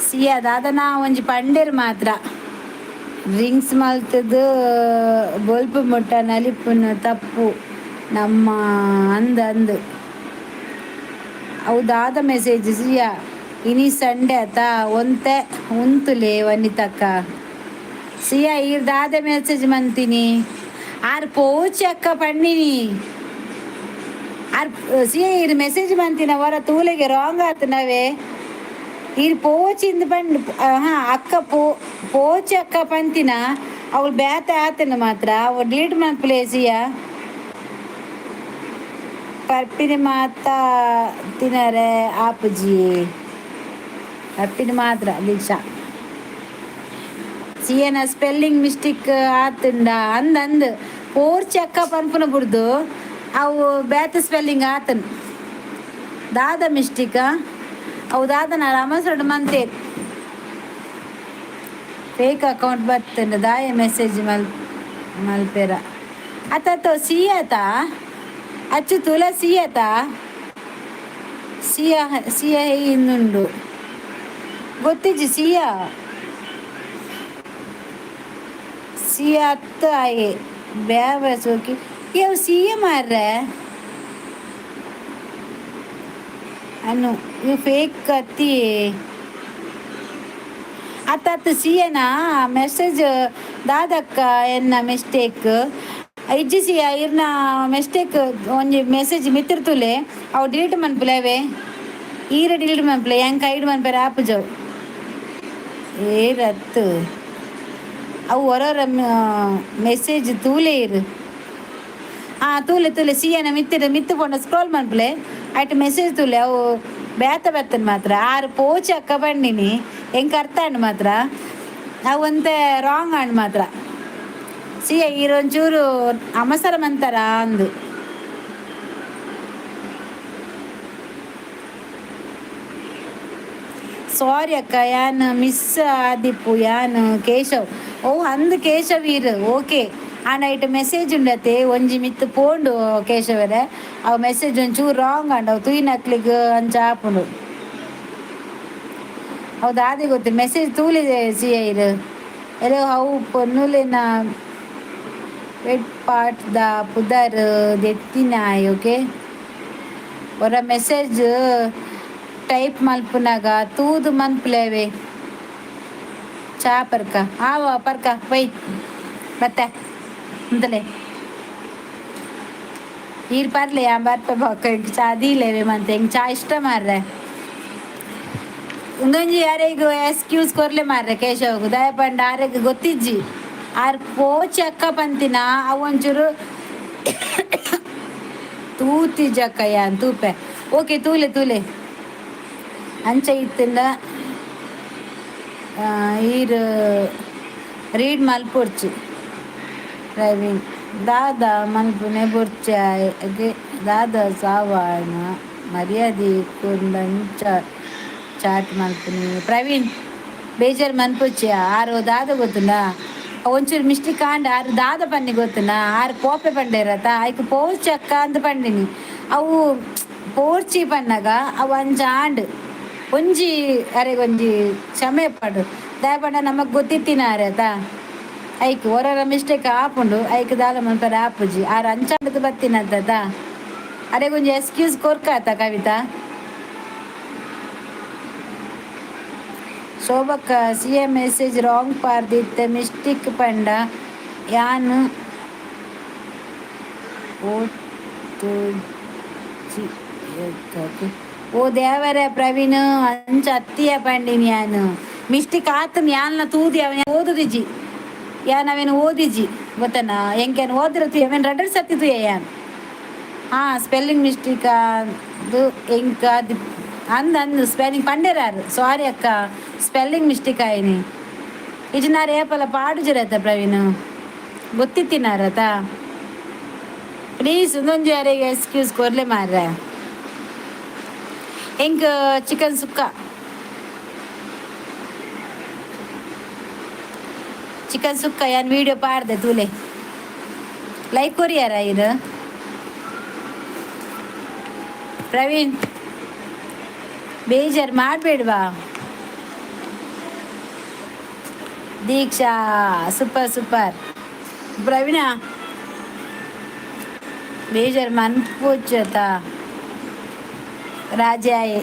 ಸಿಯಾ ದಾದನ ಒಂಜಿ ಪಂಡೇರು ಮಾತ್ರ ಡ್ರಿಂಕ್ಸ್ ಮಲ್ತದ್ದು ಬೊಲ್ಪು ಮುಟ್ಟ ನಲಿಪುನ ತಪ್ಪು ನಮ್ಮ ಅಂದು ಅವು ದಾದ ಮೆಸೇಜ್ ಸಿಯಾ ಇನಿ ಸಂಡೆ ಆತ ಒಂತೆ ಉಂತುಲೆ ವನಿತಕ್ಕ ಸಿಯಾ ಈ ದಾದ ಮೆಸೇಜ್ ಮಂತೀನಿ ఆరు పోవచ్చు అక్క పండిని సిఏ ఇది మెసేజ్ పంతిన వర తూలిಗೆ ರಾಂಗ್ ಆತನವೇ ఇది పోచింది పండి అక్క పోచి అక్క పంతిನ ಅವಳು ಬ್ಯಾತ ಆತನ ಮಾತ್ರ ಅವಳು ಡಿಲೀಟ್ ಮಾಡಿ ಪ್ಲೇಸಿಯ ಪರ್ಪಿನಿ ಮಾತಾ ತಿನ್ನರೆ ಆಪುಜಿ ಪರ್ಪಿನಿ ಮಾತ್ರ ದೀಕ್ಷಾ ಸಿಯನ ಸ್ಪೆಲ್ಲಿಂಗ್ ಮಿಸ್ಟೇಕ್ ಆತಂಡ ಅಂದ್ ಪೋರ್ಚಿ ಅಕ್ಕ ಪನ್ಪುನ ಬುಡ್ದು ಅವು ಬ್ಯಾತ ಸ್ಪೆಲ್ಲಿಂಗ್ ಆತನ್ ದಾದ ಮಿಸ್ಟೇಕ ಅವು ದಾದ ನಾನು ಅಮಸಡು ಮಂತೆ ಫೇಕ್ ಅಕೌಂಟ್ ಬರ್ತಂಡ ದಾಯ ಮೆಸೇಜ್ ಮಲ್ಪೆರ ಅತ್ತ ಸಿಯತ ಅಚ್ಚು ತುಲ ಸಿಯತ ಸಿಯ ಇನ್ನುಂಡು ಗೊತ್ತಿಜ್ಜಿ ಸಿಯ ಅತ್ತ ಆಯೆ ಬ್ಯಾವ ಸೋಕಿ ಇವು ಸಿಯ ಮಾರ್ರೆ ಅನ್ನು ಇವು ಫೇಕ್ ಕತ್ತಿ ಅತ್ತ ಸಿಯನಾ ಮೆಸೇಜ್ ದಾದಕ್ಕ ಎನ್ನ ಮಿಸ್ಟೇಕ್ ಇಜ್ಜಿ ಸಿಯ ಇರ್ನ ಮಿಸ್ಟೇಕ್ ಒಂಜಿ ಮೆಸೇಜ್ ಮಿತ್ತಿರ್ತುಲೆ ಅವು ಡಿಲೀಟ್ ಮನ್ಪುಲೇವೆ ಈರ ಡಿಲೀಟ್ ಮನ್ಪುಲೆ ಹೆಂಗೆ ಐಡ್ ಮನ್ಪೇರ ಆಪುಜವು ಏ ರತ್ತು ಅವು ಹೊರ ಮೆಸೇಜ್ ತೂಲೆ ಇರು ತೂಲೆ ಸಿಯನ ಮಿತ್ತು ಪೊಂಡ ಸ್ಕ್ರೋಲ್ ಮನ್ಪುಲೆ ಆಯ್ತು ಮೆಸೇಜ್ ತೂಲೆ ಅವು ಬೇತನ ಮಾತ್ರ ಆರು ಪೋಚಿ ಅಕ್ಕ ಬಂಡಿನಿ ಹೆಂಗೆ ಅರ್ಥ ಅಂಡ್ ಮಾತ್ರ ಅವು ಒಂತೆ ರಾಂಗ್ ಅಂಡ್ ಮಾತ್ರ ಸಿಯ ಈರೊಂಚೂರು ಅಮಸರ ಮಂತಾರ ಅಂದು ಸಾರಿ ಅಕ್ಕ ಯಾನ್ ಮಿಸ್ ಆದಿಪ್ಪು ಯಾನ್ ಕೇಶವ್ ಅಂದು ಕೇಶವ್ ಇರು ಓಕೆ ಆ ನೈಟ್ ಮೆಸೇಜ್ ಉಂಡತೆ ಒಂಜಿ ಮಿತ್ತು ಪೋಂಡು ಕೇಶವರೆ ಅವು ಮೆಸೇಜ್ ಒಂಚೂರು ರಾಂಗ್ ಅಂಡ್ ಅವು ತುಯಿನಕ್ಲಿಗೆ ಅಂಚ ಆಪುಂಡು ಹೌದು ಅದೇ ಗೊತ್ತು ಮೆಸೇಜ್ ತೂಲಿದೆ ಸಿಯ ಇರು ಎಲ್ಲೋ ಅವು ಪೊನ್ನುಲಿನ ವೆಟ್ ಪಾಟ್ ದ ಪುದರ್ ದೆತ್ತಿನಾಯ್ ಓಕೆ ಹೊರ ಮೆಸೇಜ್ ಟೈಪ್ ಮಲ್ಪುನಾಗ ತೂದು ಮನ್ಪುಲೇವೆ ಚಾ ಪರ್ಕ ಪರ್ಕ ಬೈ ಮತ್ತೆ ಅಂತಲೇ ಈರ್ ಪರ್ಲೆ ಬರ್ಪೆ ಬಾಕ ಚಾ ದೀಲೇವೆ ಮತ್ತೆ ಹೆಂಗೆ ಚಾ ಇಷ್ಟ ಮಾರ್ರೆ ಒಂದೊಂಜಿ ಯಾರಿಗೂ ಎಕ್ಸ್ಕ್ಯೂಸ್ ಕೊರ್ಲೆ ಮಾರ್ರೆ ಕೇಶವಗು ದಯಪಂಡ ಆರೆಗ್ ಗೊತ್ತಿಜ್ಜಿ ಆರ್ ಪೋಚಿ ಅಕ್ಕ ಪಂತಿನ ಅವೊಂಚೂರು ತೂತಿಜಕ್ಕಯ್ಯ ತೂಪೆ ಓಕೆ ತೂಲೆ ಅಂಚ ಇತ್ತಿಂದ ಈರು ರೀಡ್ ಮಲ್ಪೊರ್ಚಿ ಡ್ರೈವಿಂಗ್ ದಾದ ಮಲ್ಪುನೆ ಬೊರ್ಚಾಯ್ ದಾದ ಸಾವಾಣ ಮರ್ಯಾದೆ ಕೊಂದಂಚ ಚಾಟ್ ಮಲ್ಪುನಿ ಪ್ರವೀಣ್ ಬೇಜಾರು ಮನ್ಪೊಚ್ಚಿ ಆರು ದಾದ ಗೊತ್ತುಂಡ ಒಂಚೂರು ಮಿಸ್ಟೇಕ್ ಆಂಡ ಆರು ದಾದ ಪನ್ನಿ ಗೊತ್ತುಂಡ ಆರು ಪೋಪೆ ಪಂಡೇರತ ಆಯ್ಕೆ ಪೋರ್ಚಿ ಅಕ್ಕ ಅಂತ ಪಂಡಿನಿ ಅವು ಪೋರ್ಚಿ ಪನ್ನಗ ಅವು ಅಂಚ ಆಂಡ್ ಒಂಜಿ ಅರೆಗೊಂಜಿ ಕ್ಷಮೆ ಪಡು ದಯಪಂಡ ನಮಗ್ ಗೊತ್ತಿತ್ತಿನ ಅರೆತ ಐಕ್ ಹೊರರ ಮಿಸ್ಟೇಕ್ ಆಪುಂಡು ಐಕ್ ದಾಲ ಮನ್ಪರ ಆಪುಜಿ ಆರು ಅಂಚಾಂಡದು ಬತ್ತಿನಂತದ ಅರೆಗೊಂಜಿ ಎಕ್ಸ್ಕ್ಯೂಸ್ ಕೊರ್ಕಾತ ಕವಿತಾ ಶೋಭಕ್ಕ ಸಿಎ ಮೆಸೇಜ್ ರಾಂಗ್ ಪಾರ್ದಿತ್ತೆ ಮಿಸ್ಟೇಕ್ ಪಂಡ ಯಾನ್ ಓ ದೇವರೇ ಪ್ರವೀಣ್ ಅಂಚ ಅತ್ತಿಯ ಪಂಡಿನಿ ಯಾನು ಮಿಸ್ಟೇಕ್ ಆತನ ಯಾನ್ನ ತೂದಿ ಅವನ ಓದುದಿಜಿ ಯಾನ್ ಅವೇನು ಓದಿಜಿ ಗೊತ್ತನ ಹೆಂಗೇನು ಓದಿರತಿ ಅವೇನು ರಡ್ಡರ್ ಸತ್ತಿದು ಯಾನ್ ಸ್ಪೆಲ್ಲಿಂಗ್ ಮಿಸ್ಟೇಕ್ ಅದು ಹೆಂಗ ಅಂದು ಸ್ಪೆಲ್ಲಿಂಗ್ ಪಂಡೇರಾರು ಸಾರಿ ಅಕ್ಕ ಸ್ಪೆಲ್ಲಿಂಗ್ ಮಿಸ್ಟೇಕ್ ಆಯ್ನಿ ಇಜನ ರೇಪಲ್ಲ ಪಾಡು ಜರತ ಪ್ರವೀಣ್ ಗೊತ್ತಿತ್ತಿನಾರತ ಪ್ಲೀಸ್ ಒಂದೊಂದು ಯಾರಿಗೆ ಎಕ್ಸ್ಕ್ಯೂಸ್ ಕೊರ್ಲೆ ಮಾರ್ರೆ ಹೆಂಗೆ ಚಿಕನ್ ಸುಕ್ಕ ಯಾನ್ ವಿಡಿಯೋ ಪಾಡ್ದೆ ತೂಲೆ ಲೈಕ್ ಕೊರಿಯಾರ ಇದು ಪ್ರವೀಣ್ ಬೇಜಾರು ಮಾಡಬೇಡ್ವಾ ದೀಕ್ಷಾ ಸೂಪರ್ ಪ್ರವೀಣ ಬೇಜಾರು ಮನ್ಪೋಚತ ರಾಜಾಯೇ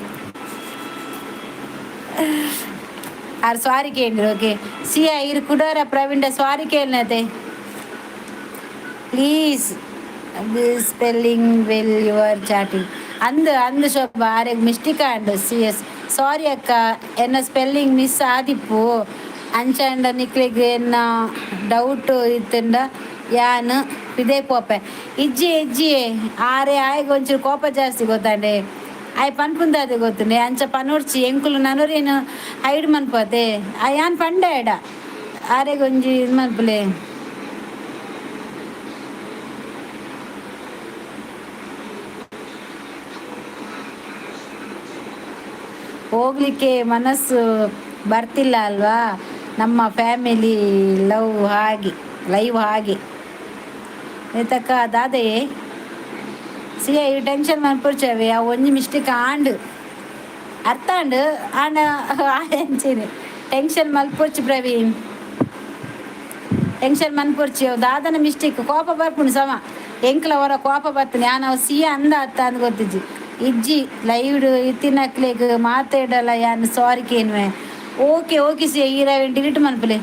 ಆರು ಸಾರಿ ಕೇಳಿ ಓಕೆ ಸಿಯಾ ಇರು ಕುಡೋರ ಪ್ರವೀಣ ಸಾರಿ ಕೇಳಿನತೆ. ಪ್ಲೀಸ್ ಸ್ಪೆಲ್ಲಿಂಗ್ ವೆಲ್ ಯುವರ್ ಚಾಟಿಂಗ್ ಅಂದು ಶೋಭ ಆರೆಗ್ ಮಿಸ್ಟೇಕ್ ಅಂಡು CS ಸಾರಿ ಅಕ್ಕ ಎನ್ನ ಸ್ಪೆಲ್ಲಿಂಗ್ ಮಿಸ್ ಆದಿಪ್ಪು ಅಂಚಂಡ ನಿಕ್ಲಿಗೆ ಎನ್ನ ಡೌಟ್ ಇತ್ತಂಡ ಯಾನ್ ಇದೇ ಪೋಪೆ ಇಜ್ಜಿ ಆರೆ ಆಯ್ಗೆ ಒಂಚೂರು ಕೋಪ ಜಾಸ್ತಿ ಗೊತ್ತಾಂಡೆ ಆಯ್ ಪನ್ಪುಂದಾದೆ ಗೊತ್ತುಂಡೆ ಅಂಚ ಪನೋರ್ಚಿ ಎಂಕುಲು ನನರೇನು ಹೈಡ್ ಮನ್ಪತೆ ಯಾನ್ ಪಂಡ ಎಡ ಆರೆಗೊಂಜಿ ಇದು ಮನ್ಪುಲೆ ಹೋಗ್ಲಿಕ್ಕೆ ಮನಸ್ಸು ಬರ್ತಿಲ್ಲ ಅಲ್ವಾ. ನಮ್ಮ ಫ್ಯಾಮಿಲಿ ಲೈವ್ ಹಾಗೆ ತಕ್ಕ ಅದಾದೆ ಸಿಯ ಈ ಟೆನ್ಷನ್ ಮನ್ಪುರ್ಚವೆ ಆ ಒಂಜಿ ಮಿಸ್ಟೇಕ್ ಅರ್ಥ ಆಂಡ ಎಂಚೇನೆ ಟೆನ್ಷನ್ ಮಲ್ಪುರ್ಚಿ ಪ್ರವೀಣ್ ಟೆನ್ಷನ್ ಮನ್ಪುರ್ಚಿ ದಾದನ ಮಿಸ್ಟೇಕ್ ಕೋಪ ಬರ್ಪುಂಡು ಸಮ ಎಂಕ್ಲ ಹೊರ ಕೋಪ ಬರ್ತೀನಿ ನಾನು ಸಿಯ ಅಂದ ಗೊತ್ತಿಜ್ಜಿ ಇಜ್ಜಿ ಲೈವ್ ಇತ್ತಿನಕ್ಲೆಗ್ ಮಾತಾಡಲ್ಲ ಯಾನ್ ಸಾರಿ ಕೇನ್ವೆ ಓಕೆ ಸಿಯ ಈರವೇನ್ ಡಿಲೀಟ್ ಮನ್ಪುಲೆ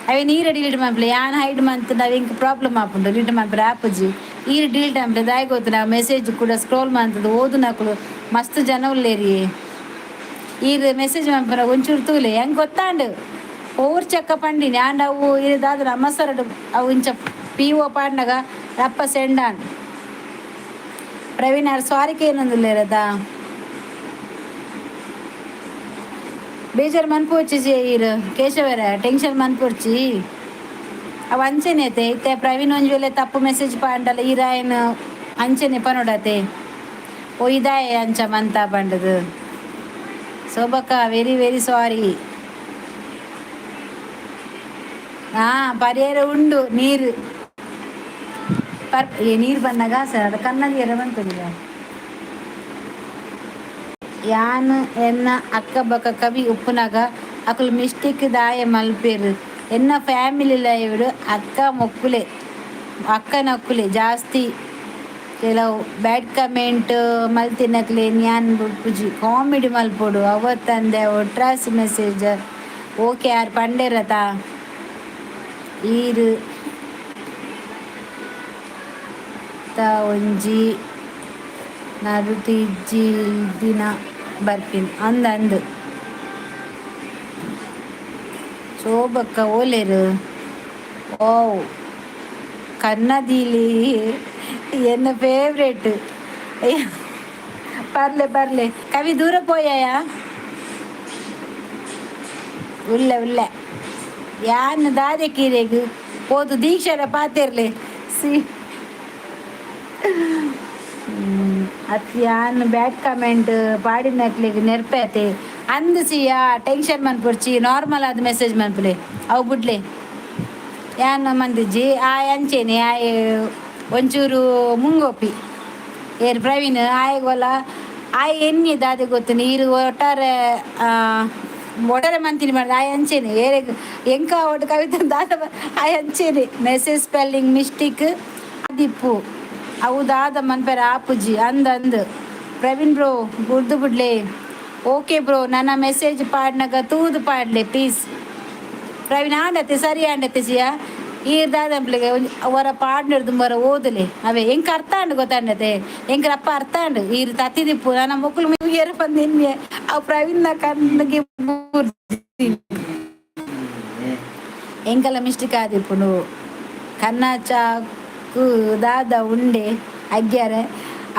ಅವೇನು ಡಿಲೀಟ್ ಮನ್ಪುಲೆ ಯಾನ್ ಹೈಡ್ ಮಂತ್ ನಾವ್ ಎಂಕ್ ಪ್ರಾಬ್ಲಮ್ ಆಪುಂಡು ಡಿಲೀಟ್ ಮನ್ಪುಲೆ ಆಪುಜಿ ಡಿಲೀಟ್ ಮನ್ಪುಲೆ ದಾಯ್ ಗೊತ್ತು ನಾವು ಮೆಸೇಜ್ ಕೂಡ ಸ್ಕ್ರೋಲ್ ಮಾಡ್ತದೆ ಓದು ನಕಲು ಮಸ್ತ್ ಜನ ಉಳ್ಳೇರಿ ಮೆಸೇಜ್ ಮನ್ಪುನ ಒಂಚೂರು ತೂಲೆ ಹೆಂಗೆ ಗೊತ್ತಾಂಡು ಓವರ್ ಚೆಕ್ಕ ಪಂಡಿನಿ ಆಂಡ್ ಅವು ಇದಾದ್ರೆ ಅಮ್ಮಸರಡು ಅವು ಇಂಚ PO ಪಾಡ್ನಾಗ ರಪ್ಪ ಸೆಂಡಾನ್ ಪ್ರವೀಣ್ ಯಾರು ಸಾರಿಕೆ ಏನಂದಿಲ್ಲದ ಬೇಜಾರು ಮನ್ಪೋಚಿ ಕೇಶವರ ಟೆನ್ಷನ್ ಮನ್ಪೋರ್ಚಿ ಅವು ಅಂಚೆನೆ ಐತೆ ಪ್ರವೀಣ್ ಒಂಜಿ ವೇಳೆ ತಪ್ಪು ಮೆಸೇಜ್ ಪಾಂಡಲ್ಲ ಈರಾಯನ್ ಅಂಚೆನೆ ಪನೋಡತೆ ಓ ಇದಾಯ ಅಂಚ ಮಂತ ಪಂಡದು ಸೋಬಕ್ಕ ವೆರಿ ವೆರಿ ಸಾರಿ. ಪರಿಹಾರ ಉಂಡು ನೀರು ನೀರು ಬಂದಾಗ ಸರ್ ಕನ್ನಡಿ ಎರ ಬಂತದಿಲ್ಲ ಯಾನ್ ಎನ್ನ ಅಕ್ಕ ಬಕ್ಕ ಕವಿ ಉಪ್ಪುನಾಗ ಅಕುಲು ಮಿಸ್ಟೇಕ್ ದಾಯ ಮಲ್ಪೇರು ಎನ್ನ ಫ್ಯಾಮಿಲಿ ಲೈವ್ಡು ಅಕ್ಕನಕ್ಕುಲೆ ಜಾಸ್ತಿ ಕೆಲವು ಬ್ಯಾಡ್ ಕಮೆಂಟ್ ಮಲ್ತಿನಕ್ಲೆ ನ್ಯಾನ್ ಬುಡ್ಪುಜಿ ಕಾಮಿಡಿ ಮಲ್ಪೊಡು ಅವತ್ತಂದೆ ಟ್ರಾಸ್ ಮೆಸೇಜ್ ಓಕೆ ಯಾರು ಪಂಡೇರತ ಈರು ಒಂಜಿ ನಡುತಿಜ್ಜಿ ದಿನ ಬರ್ಪಿನ್ ಅಂದು ಶೋಭಕ್ಕ ಓಲೇರು ಓ ಕನ್ನದಿಲಿ ಎನ್ನ ಫೇವ್ರೇಟ್ ಬರ್ಲೆ ಕವಿ ದೂರ ಪೋಯಾ ಉಲ್ಲ ಯಾನ್ ದಾದೆ ಕೀರೆಗ್ ಪೋದು ದೀಕ್ಷರ ಪಾತೆರ್ಲೆ ಯಾನ್ ಬ್ಯಾಡ್ ಕಮೆಂಟ್ ಪಾಡಿನಕ್ಲಿಗೆ ನೆರ್ಪೇತೆ ಅಂದು ಸಿಯ ಟೆನ್ಷನ್ ಮನ್ಪುರ್ಚಿ ನಾರ್ಮಲ್ ಆದ ಮೆಸೇಜ್ ಮನ್ಪುಲೆ ಅವು ಬಿಡ್ಲೆ ಯಾನ್ ಮಂದಿಜ್ಜಿ ಅಂಚೆನೆ ಒಂಚೂರು ಮುಂಗೋಪಿ ಪ್ರವೀಣ್ ಆಯ್ಗೋಲ್ಲ ಎಣ್ಣೆ ದಾದೆ ಗೊತ್ತು ನೀರು ಒಟ್ಟಾರೆ ಮಂತಿನಿ ಮಾಡಿದೆ ಅಂಚೆನೆ ಎಂಕ ಒಟ್ಟು ಕವಿತೆ ದಾದ ಅಂಚೆನೆ ಮೆಸೇಜ್ ಸ್ಪೆಲ್ಲಿಂಗ್ ಮಿಸ್ಟೇಕ್ ಆದಿಪ್ಪು ಅವು ದಾದ ಮನ್ಪೇರ ಆಪುಜಿ ಅಂದು ಪ್ರವೀಣ್ ಬ್ರೋ ಗುರ್ದು ಬಿಡ್ಲೆ ಓಕೆ ಬ್ರೋ ನನ್ನ ಮೆಸೇಜ್ ಪಾಡ್ನಾಗ ತೂದು ಪಾಡ್ಲೆ ಪ್ಲೀಸ್ ಪ್ರವೀಣ್ ಆಂಡತೆ ಸರಿ ಆಂಡತೆ ಸಿಯಾ ದಾದಂಪ್ಲಿಗೆ ಅವರ ಪಾಡ್ನರ್ದು ಬರ ಓದಲೆ ಅವೇ ಎಂಕ ಅರ್ಥ ಗೊತ್ತಾಂಡತೆ ಎಂಕರಪ್ಪ ಅರ್ಥ ತತ್ತಿದಿಪ್ಪು ನನ್ನ ಮಕ್ಕಳು ಮುಗಿಯರ ಬಂದು ಅವು ಪ್ರವೀಣ್ನ ಕಣ್ಣಿಗೆ ಎಂಕಲ್ಲ ಮಿಸ್ಟೇಕ್ ಆದಿಪ್ಪು ಕನ್ನ ಚಾಕು ದಾದ ಉಂಡೆ ಅಗ್ಗ್ಯಾರ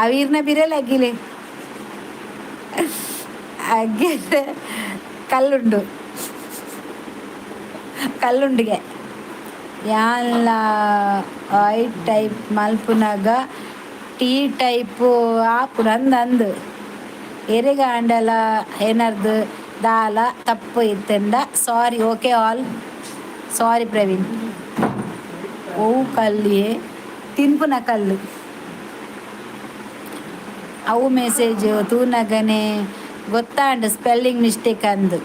ಅವೀರ್ನ ಬಿರಲ್ ಅಗ್ಗಿಲೆ ಅಗ್ಗ್ಯಾರ ಕಲ್ಲುಂಡಿಗೆ ಯಾನ್ಲ ಐ ಟೈಪ್ ಮಲ್ಪುನಾಗ T ಟೈಪ್ ಆಪುನ ಅಂದು ಎರೆಗ ಅಂಡಲ ಏನರ್ದು ದಾಲ ತಪ್ಪು ಇತ್ತಂಡ ಸಾರಿ ಓಕೆ ಆಲ್ ಸಾರಿ ಪ್ರವೀಣ್ ಓ ಕಲ್ಲಿಯೇ ತಿನ್ಪುನ ಕಲ್ಲು ಅವು ಮೆಸೇಜ್ ತೂನಗನೆ ಗೊತ್ತಾಂಡು ಸ್ಪೆಲ್ಲಿಂಗ್ ಮಿಸ್ಟೇಕ್ ಅಂದು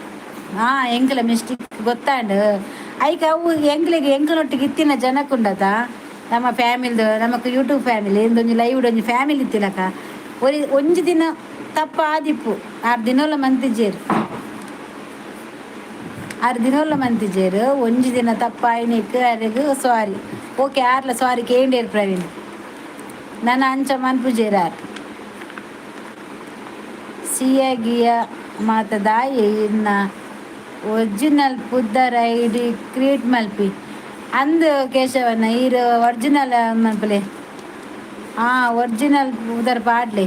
ಎಂಕಲ ಮಿಸ್ಟೇಕ್ ಗೊತ್ತಾಂಡು ಐಕ ಅವು ಎಂಕಲೊಟ್ಟಿಗೆ ಇತ್ತಿನ ಜನಕ್ಕುಂಡತ ನಮ್ಮ ಫ್ಯಾಮಿಲಿದು ನಮಕ್ ಯೂಟ್ಯೂಬ್ ಫ್ಯಾಮಿಲಿ ಒಂದೊಂದು ಲೈವ್ ಒಂಜಿ ಫ್ಯಾಮಿಲಿ ಇತ್ತಿಲಕ ಒಂಜಿ ದಿನ ತಪ್ಪ ಆದಿಪ್ಪು 6 ದಿನೋಲ ಮಂತಿಜೇರು ಒಂಜಿ ದಿನ ತಪ್ಪ ಆಯ್ನಿಕ್ ಅರೆಗ್ ಸಾರಿ ಓಕೆ ಆರ್ಲ ಸಾರಿ ಕೇಂಡೇರು ಪ್ರವೀಣ್ ನನ್ನ ಅಂಚ ಮನ್ಪುಜೇರಾರ್ ಸಿಯ ಗಿಯ ಮಾತ ದಾಯಿ ಇನ್ನ ಒರಿಜಿನಲ್ ಪುದ್ದರ ಇಡಿ ಕ್ರಿಯೇಟ್ ಮಲ್ಪಿ ಅಂದು ಕೇಶವನ ಈರು ಒರಿಜಿನಲ್ ಮಲ್ಪಲೆ ಒರಿಜಿನಲ್ ಉದರ ಪಾಡ್ಲೆ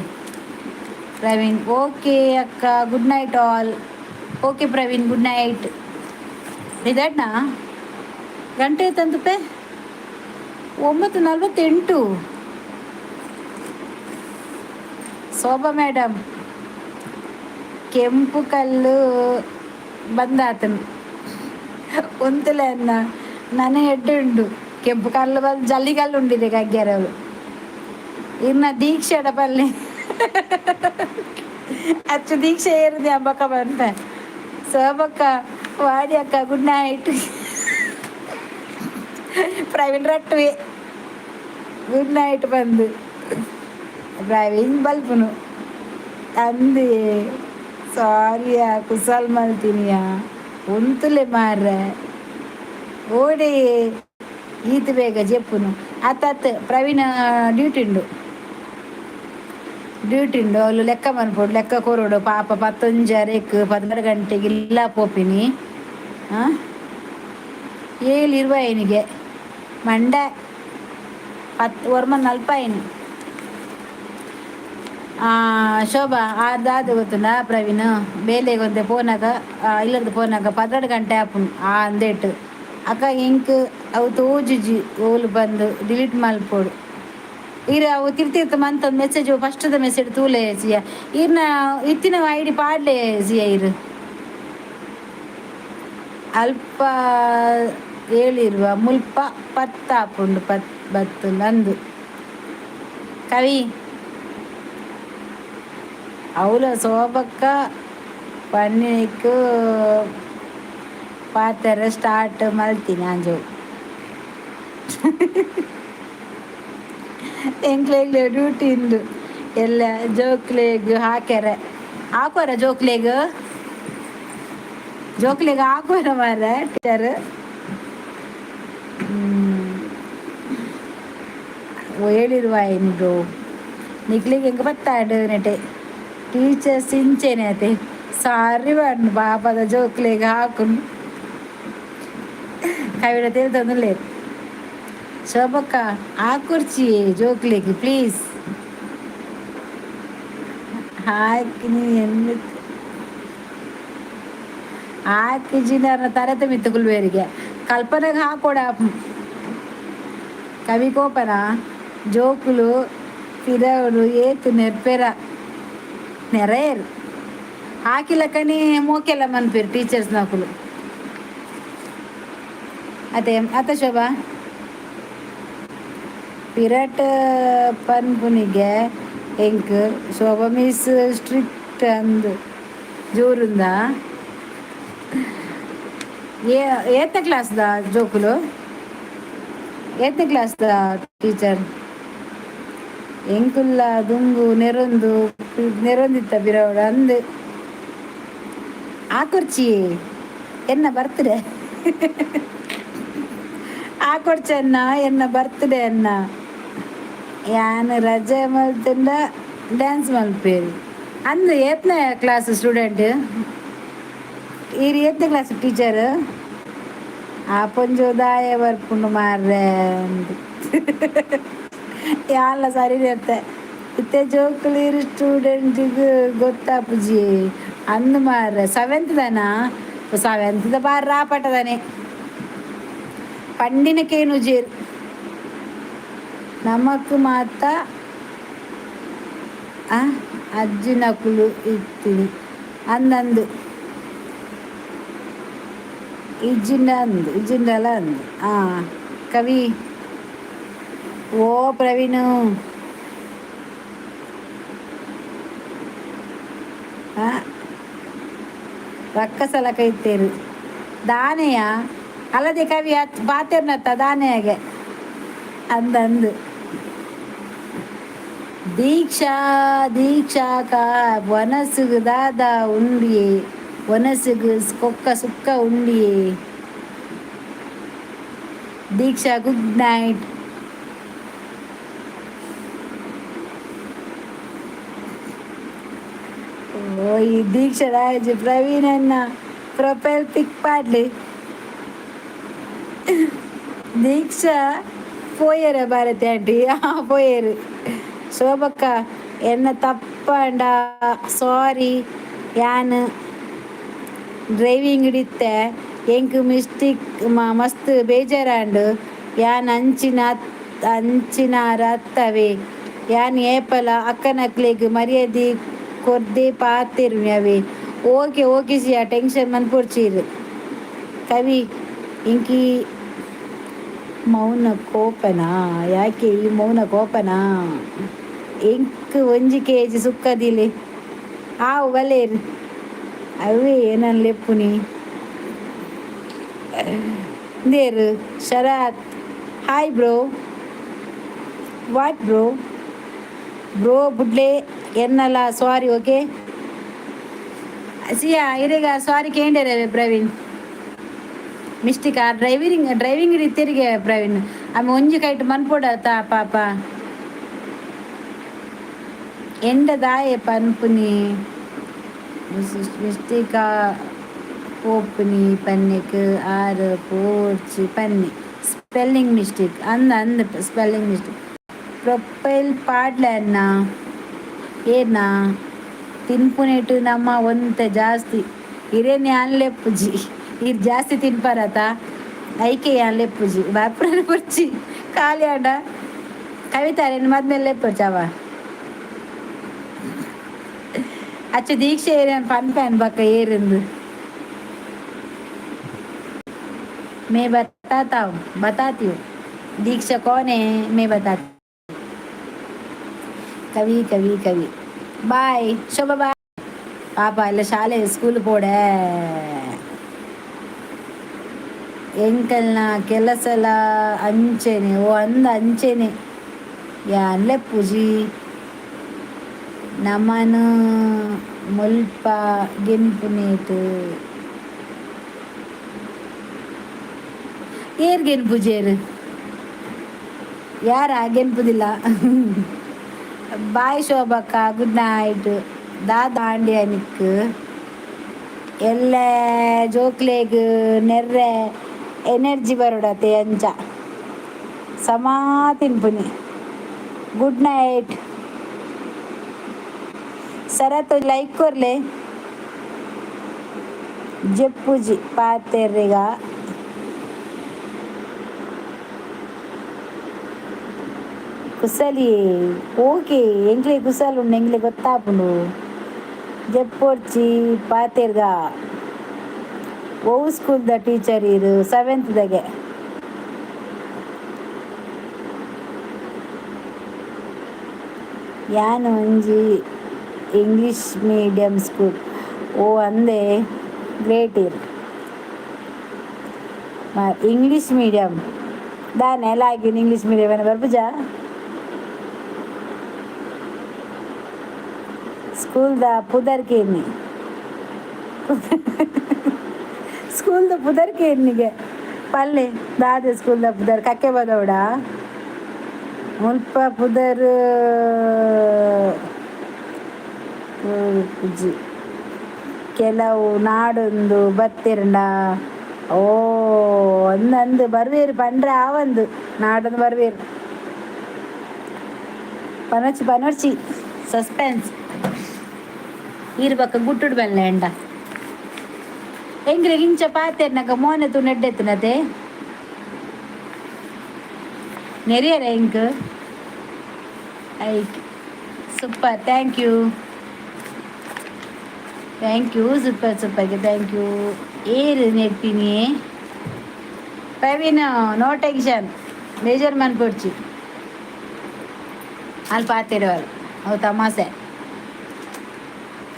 ಪ್ರವೀಣ್ ಓಕೆ ಅಕ್ಕ good night all okay Praveen good night ಇದಣ್ಣ ಗಂಟೆ ತಂದುಪೆ 9:48 ಶೋಭಾ ಮೇಡಮ್ ಕೆಂಪು ಕಲ್ಲು ಬಂದಾತನು ಒಂತಲೆ ಅನ್ನ ನನ್ನ ಹೆಡ್ಡು ಉಂಡು ಕೆಂಪು ಕಲ್ಲು ಬಂದು ಜಲ್ಲಿ ಕಲ್ಲು ಉಂಡಿದೆ ಗಗ್ಗೆರವಳು ಇನ್ನ ದೀಕ್ಷೆ ಡಬಲ್ಲೆ ಅಚ್ಚು ದೀಕ್ಷೆ ಏರಿದೆ ಹಬ್ಬಕ್ಕ ಬಂತ ಶೋಭಕ್ಕ ವಾಡಿ ಅಕ್ಕ ಗುಡ್ ನೈಟ್ ಪ್ರವೀಣ್ ರಟ್ವೆ ಗುಡ್ ನೈಟ್ ಬಂದು ಪ್ರವೀಣ್ ಬಲ್ಪನು ಅಂದೆ ಸಾರಿಯಾ ಕುಸಲ್ ಮಲ್ತೀನಿಯಾ ಒಂತುಲೆ ಮಾರ್ರೆ ಓಡಿ ಈತ ಬೇಗ ಜೆಪ್ಪುನು ಅತ್ತ ಪ್ರವೀಣ ಡ್ಯೂಟಿ ಉಂಡು ಅವಳು ಲೆಕ್ಕ ಮನ್ಪೋಡು ಲೆಕ್ಕ ಕೊರೋಡು ಪಾಪ 11:16 ಗಂಟೆಗೆ ಇಲ್ಲ ಪೋಪಿನಿ 7:20 ಮಂಡೆ 10 ಶೋಭಾ ಆರ್ದಾದ ಗೊತ್ತುಂಡ ಪ್ರವೀಣ್ ಬೇಲೆಗೊಂದೆ ಫೋನಾಗ ಇಲ್ಲದ ಫೋನಾಗ 12 ಗಂಟೆ ಆಪುಂಡು ಅಂದೇಟು ಅಕ್ಕ ಇಂಕ್ ಅವು ತೋಜುಜಿ ಓಲು ಬಂದು ಡಿಲೀಟ್ ಮಲ್ಪೋಡು ಅವು ತಿರ್ತಿರ್ತ ಮಂತೊಂದು ಮೆಸೇಜ್ ಫಸ್ಟ್ದ ಮೆಸೇಜ್ ತೂಲೆ ಸಿಯ ಇರ್ನ ಇತ್ತಿನ ಐಡಿ ಪಾಡ್ಲೆ ಸಿಯ ಅಲ್ಪ ಹೇಳಿರುವ ಮುಲ್ಪ ಪತ್ತಾಪುಂಡು ಬತ್ತು ನಂದು ಕವಿ ಅವಳ ಶೋಭಕ್ಕ ಪನ್ನಿಕ್ಕು ಪಾತ್ರ ಸ್ಟಾರ್ಟ್ ಮಲ್ತೀನಿ ಅಂಜು ಎಂಕ್ಲೆಗ್ಲೆ ಡ್ಯೂಟಿ ಉಂಡು ಎಲ್ಲ ಜೋಕ್ಲೆಗ್ ಹಾಕ್ವಾರ ಜೋಕ್ಲೆಗ್ ಹಾಕ್ವಾರ ಮಾರ ಟೀಚರ್ ಹೇಳಿರುವ ನಿಗು ನಿಕ್ಲಿಗೆ ಹೆಂಗೆ ಬತ್ತಾಡು ನೆಟೆ ಟೀಚರ್ಸ್ ಇಂಚೇನೆ ಅತೆ ಸಾರಿ ಬಾಡ್ನು ಬಾಬದ ಜೋಕ್ಲೆಗ್ ಹಾಕೊಂಡು ಕವಿಡ ತಿಳಿದೊಂದುಲ್ಲೇರು ಶೋಭಕ್ಕ ಹಾಕುರ್ಚಿ ಜೋಕ್ಲೆಗ್ ಪ್ಲೀಸ್ ಹಾಕಿ ಹಾಕಿ ಜಿನರ ತರತೆ ಮಿತ್ತುಗುಲ್ವೇರಿಗೆ ಕಲ್ಪನೆಗೆ ಹಾಕೋಡ ಕವಿ ಕೋಪನ ಜೋಕುಲು ತಿರವಡು ಏತು ನೆರೇರು ಹಾಕಿಲಕ್ಕನಿ ಮೋಕೆಲ್ಲ ಮನ್ಪೇರು ಟೀಚರ್ಸ್ ನಾಕುಲು ಅತ ಶೋಭಾ ಪಿರಟ್ ಪನ್ಪುನಿಗೆ ಎಂಕ್ ಶೋಭಾ ಮಿಸ್ ಸ್ಟ್ರಿಕ್ಟ್ ಅಂದು ಜೋರುಂದ ಏತನೇ ಕ್ಲಾಸ್ದ ಜೋಕುಲು ಏತನೇ ಕ್ಲಾಸ್ದ ಟೀಚರ್ ಎಂಕುಲ್ಲ ದುಂಗು ನೆರೊಂದಿತ್ತ ಬಿರವಡು ಅಂದು ಆಕೊರ್ಚಿ ಎನ್ನ ಬರ್ತ್ಡೇ ಆಕೊಡ್ಚನ್ನ ಎನ್ನ ಬರ್ತ್ಡೇ ಅನ್ನ ಯಾನ್ ರಜೆ ಮಲ್ತಂಡ ಡ್ಯಾನ್ಸ್ ಮಲ್ಪೇರಿ ಅಂದು ಏತನೇ ಕ್ಲಾಸ್ ಸ್ಟೂಡೆಂಟ್ ಏತನೇ ಕ್ಲಾಸ್ ಟೀಚರ್ ಪೊಂಜು ದಾಯ ಬರ್ಪುಂಡು ಮಾರ್ರೆ ಯಾಲ್ಲ ಸರಿ ಇರುತ್ತೆ ಇತ್ತೆ ಜೋಕುಲಿರು ಸ್ಟೂಡೆಂಟಿಗೆ ಗೊತ್ತಾಪುಜಿ ಅಂದು ಮಾರ್ರೆ 7th ಬಾರ್ ರಾಪಟದಾನೆ ಪಂಡಿನಕೇನು ಜೇರು ನಮಕ್ ಮಾತ ಅಜ್ಜಿನಕುಲು ಇತ್ತೀನಿ ಅಂದಂದು ಇಜ್ಜಿಂಡಲ ಅಂದು ಕವಿ ಓ ಪ್ರವೀಣ್ ರಕ್ಕಸಲಕ ಇತ್ತೇರು ದಾನೆಯ ಅಲ್ಲದೆ ಕವಿ ಪಾತೆರ್ನತ್ತ ದಾನೆಯಾಗೆ ಅಂದಂದು ದೀಕ್ಷಾಕ ವನಸುಗು ದಾದ ಉಂಡಿಯೇ ವನಸುಗು ಕೊಕ್ಕ ಸುಕ್ಕ ಉಂಡಿಯೇ ದೀಕ್ಷಾ ಗುಡ್ ನೈಟ್. ಓ ಈ ದೀಕ್ಷಾ ರಾಜ್ ಪ್ರವೀಣನ್ನ ಪ್ರೊಫೈಲ್ ಪಿಕ್ ಮಾಡಲಿ. ದೀಕ್ಷಾ పోయేరు భారతి ఆంటీ పోయేరు. శోభక్క ఎన్న తప్పంಡ ಸಾರಿ ಯಾನ್ ಡ್ರೈವಿಂಗ್ ಹಿಡಿತ್ತೆ ಎಂಕ್ ಮಿಸ್ಟೇಕ್ ಮಸ್ತ್ ಬೇಜಾರಂಡು ಯಾನ್ ಅಂಚಿನ ರತ್ತವೆ ಯಾನ್ ಏಪಲ ಅಕ್ಕನಕ್ಲೆಗ್ ಮರ್ಯಾದೆ ಕೊರ್ದೆ ಪಾತಿರ್ವೆ. ಓಕೆ ಓಕೆ ಸಿಯಾ ಟೆನ್ಷನ್ ಮನ್ಪೊಡ್ಚೀರು ಕವಿ ಇಂಕಿ ಮೌನ ಕೋಪನಾ ಯಾಕೆ ಈ ಮೌನ ಕೋಪನಾ ಎಂಕ್ 1 kg ಸುಕ್ಕದಿಲೆ ಆವು ಬಲೇರು ಅವೇ ಏನನ್ ಲೆಪ್ಪುನಿ ದೇರು Sharath hi bro what bro bro ಬುಡ್ಲೆ ಎನ್ನಲ್ಲ ಸಾರಿ ಓಕೆ ಸಿಯಾ ಇರೆಗ ಸಾರಿ ಕೇಂಡೇರವೆ ಪ್ರವೀಣ್ ಮಿಸ್ಟೇಕ್ ಆ ಡ್ರೈವಿಂಗ್ ಹಿಡಿತಿರಿಗೆ ಪ್ರವೀಣ್ ಆమె ಒಂಜಿ ಕೈಟ್ ಮನ್ಪೊಡತ ಪಾಪ ಎಂಡದಾಯೆ ಪನ್ಪುನಿ ಮಿಸ್ಟೇಕ್ ಪೋಪುನಿ ಪನ್ನೆಕ್ ಆರು ಪೋರ್ಚಿ ಪನ್ನಿ ಸ್ಪೆಲ್ಲಿಂಗ್ ಮಿಸ್ಟೇಕ್ ಅಂದ ಸ್ಪೆಲ್ಲಿಂಗ್ ಮಿಸ್ಟೇಕ್ ಪ್ರೊಫೈಲ್ ಪಾಡ್ಲ ಅನ್ನ ಏನ ತಿನ್ಪುನೆಟ್ ನಮ್ಮ ಒಂತ ಜಾಸ್ತಿ ಹಿರೇನೆ ಅನ್ಲೆಪ್ಪುಜಿ ಇದು ಜಾಸ್ತಿ ತಿನ್ಪಾರತ ಐಕೆ ಲೆಪ್ಪುಜಿ ಬಾಪ್ರ ಪುರ್ಚಿ ಖಾಲಿ ಆಡ ಕವಿತಾರೆ ಮದ್ಮೇಲೆ ಲೆಪ್ಪುಜವ ಅಚ್ಚ ದೀಕ್ಷೆ ಏರಿಯನ್ ಪನ್ ಪ್ಯಾನ್ ಬಕ್ಕ ಏರಿಂದು मैं बताती हूँ दीक्षा कौन है मैं बताती कवि कवि कवि ಬಾಯ್ ಶೋಭಾ ಬಾಯ್ ಪಾಪ ಎಲ್ಲ ಶಾಲೆ ಸ್ಕೂಲ್ ಪೋಡೆ ಎಂಕಲ್ನ ಕೆಲಸಲ ಅಂಚೆನೆ ಓ ಅಂದ ಅಂಚೆನೆ ಯಾನ್ಲೆ ಪೂಜಿ ನಮನ ಮುಲ್ಪ ಗೆನ್ಪುನೇತು ಗೆನ್ಪುಜೇರು ಯಾರ ಗೆನ್ಪುದಿಲ್ಲ. ಬಾಯ್ ಶೋಭಕ್ಕ ಗುಡ್ ನೈಟ್ ದಾಂಡಿಯನಿಕ್ ಎಲ್ಲ ಜೋಕ್ಲೆಗ್ ನೆರ್ರೆ ಎನರ್ಜಿ ಬರೋಡತೆ ಅಂಚ ಸಮಾ ತಿನ್ಪುನಿ ಗುಡ್ ನೈಟ್. ಸರತ್ ಲೈಕ್ ಕೊರ್ಲೆ ಜಪ್ಪುಜಿ ಪಾತೆರ್ರಿಗ ಕುಸಲಿ ಓಕೆ ಎಂಗ್ಲೆ ಕುಸಲು ಉಂಡು ಎಂಗ್ಲೆ ಗೊತ್ತಾಪುಂಡು ಜಪ್ಪೊಡ್ಚಿ ಪಾತೆರ್ಗ ಓ ಸ್ಕೂಲ್ದ ಟೀಚರ್ ಇರು 7th ಯಾನು ಒಂಜಿ ಇಂಗ್ಲೀಷ್ ಮೀಡಿಯಂ ಸ್ಕೂಲ್ ಓ ಅಂದೆ ಗ್ರೇಟ್ ಇರು ಇಂಗ್ಲೀಷ್ ಮೀಡಿಯಂ ದಾನೆ ಲಾಗಿನ್ ಇಂಗ್ಲೀಷ್ ಮೀಡಿಯಂ ಬರ್ಬುಜ ಸ್ಕೂಲ್ದ ಪುದರ್ಕೆ ಎನ್ನಿ ಸ್ಕೂಲ್ದ ಪುದರ್ಕೆ ಎನ್ನಿಗೆ ಪಲ್ಲೆ ದಾದೆ ಸ್ಕೂಲ್ದ ಪುದರ್ ಕಕ್ಕೆ ಬದವಡ ಮುಲ್ಪ ಪುದರ್ ಪುಜಿ ಕೆಲವು ನಾಡೊಂದು ಬತ್ತಿರಂಡ ಓ ಒಂದಂದು ಬರ್ವೇರು ಪಂಡ್ರೆ ಆವಂದು ನಾಡೊಂದು ಬರ್ವೇರು ಪನೊರ್ಚಿ ಸಸ್ಪೆನ್ಸ್ ಇರ್ಬೇಕ ಗುಟ್ಟುಡು ಬೆಲ್ಲ ಎಂಡ ಎಂಗ್ರೆ ಇಂಚ ಪಾತೆರ್ನಗ ಮೋನೆತು ನೆಡ್ಡೆತ್ತುನತೆ ನೆರಿಯರ ಎಂಕ್ ಐಕ್ ಸೂಪರ್ ಥ್ಯಾಂಕ್ ಯು ಸೂಪರ್ಗೆ ಥ್ಯಾಂಕ್ ಯು ಏರು ನೆಡ್ಪಿನಿ ಪ್ರವೀಣ್ ನೋ ಟೆನ್ಷನ್ ಬೇಜಾರು ಮನ್ಪೊಡ್ಚಿ ಅಲ್ಲಿ ಪಾತೆರವಲ್ ಅವು ತಮಾಸೆ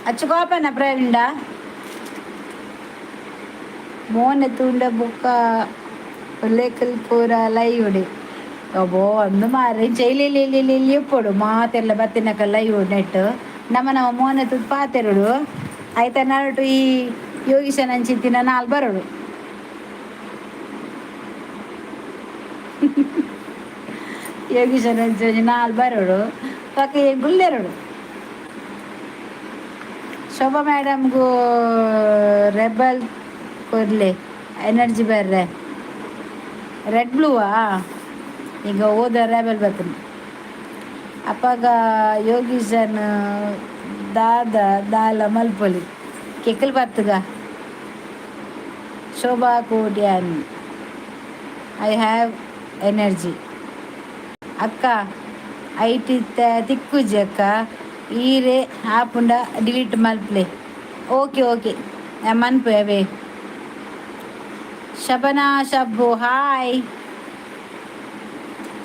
ಅಚ್ಚು ಕೋಪನ ಪ್ರವೀಣ ಮೋನೆ ತುಂಡ ಬುಕ್ಕ ಲೆಕ್ಕಲ್ ಪೂರ ಲೈವ್ ಅಬ್ಬೋ ಒಂದು ಮಾರಿ ಜೈಲಿ ಎಪ್ಪಡು ಮಾತೆಲ್ಲ ಬತ್ತಿನಕ ಲೈವ್ ನೆಟ್ ನಮ್ಮ ಮೋನೆ ತು ಪಾತೆರಡು ಆಯ್ತಾ ನರಟು ಈ ಯೋಗೀಶನ ಅಂಚಿತ್ತಿನ ನಾಲ್ ಬರೋಡು ಯೋಗೀಶನ ನಾಲ್ ಬರೋಡು ಪಕ್ಕ ಗುಲ್ಲೆರಡು ಶೋಭಾ ಮೇಡಮ್ಗೂ ರೆಬಲ್ ಕೊರ್ಲೆ ಎನರ್ಜಿ ಬರ್ರೆ ರೆಡ್ ಬ್ಲೂವಾ ಈಗ ಹೋದ ರೆಬಲ್ ಬರ್ತೀನಿ ಅಪ್ಪಾಗ ಯೋಗೀಶನ್ ದಾದ ದಾಲ ಮಲ್ಪೊಲಿ ಕೆಕ್ಕಲ್ ಬತ್ತಗ Shobha Kotian I have energy ಅಕ್ಕ ಐಟಿ ತಿಕ್ಕುಜಿ ಅಕ್ಕ ಈರೆ ಆಪುಂಡ ಡಿಲೀಟ್ ಮಲ್ಪ್ಲೆ ಓಕೆ ಓಕೆ ಮನ್ಪೆ ಅವೇ Shabana Shabbu hi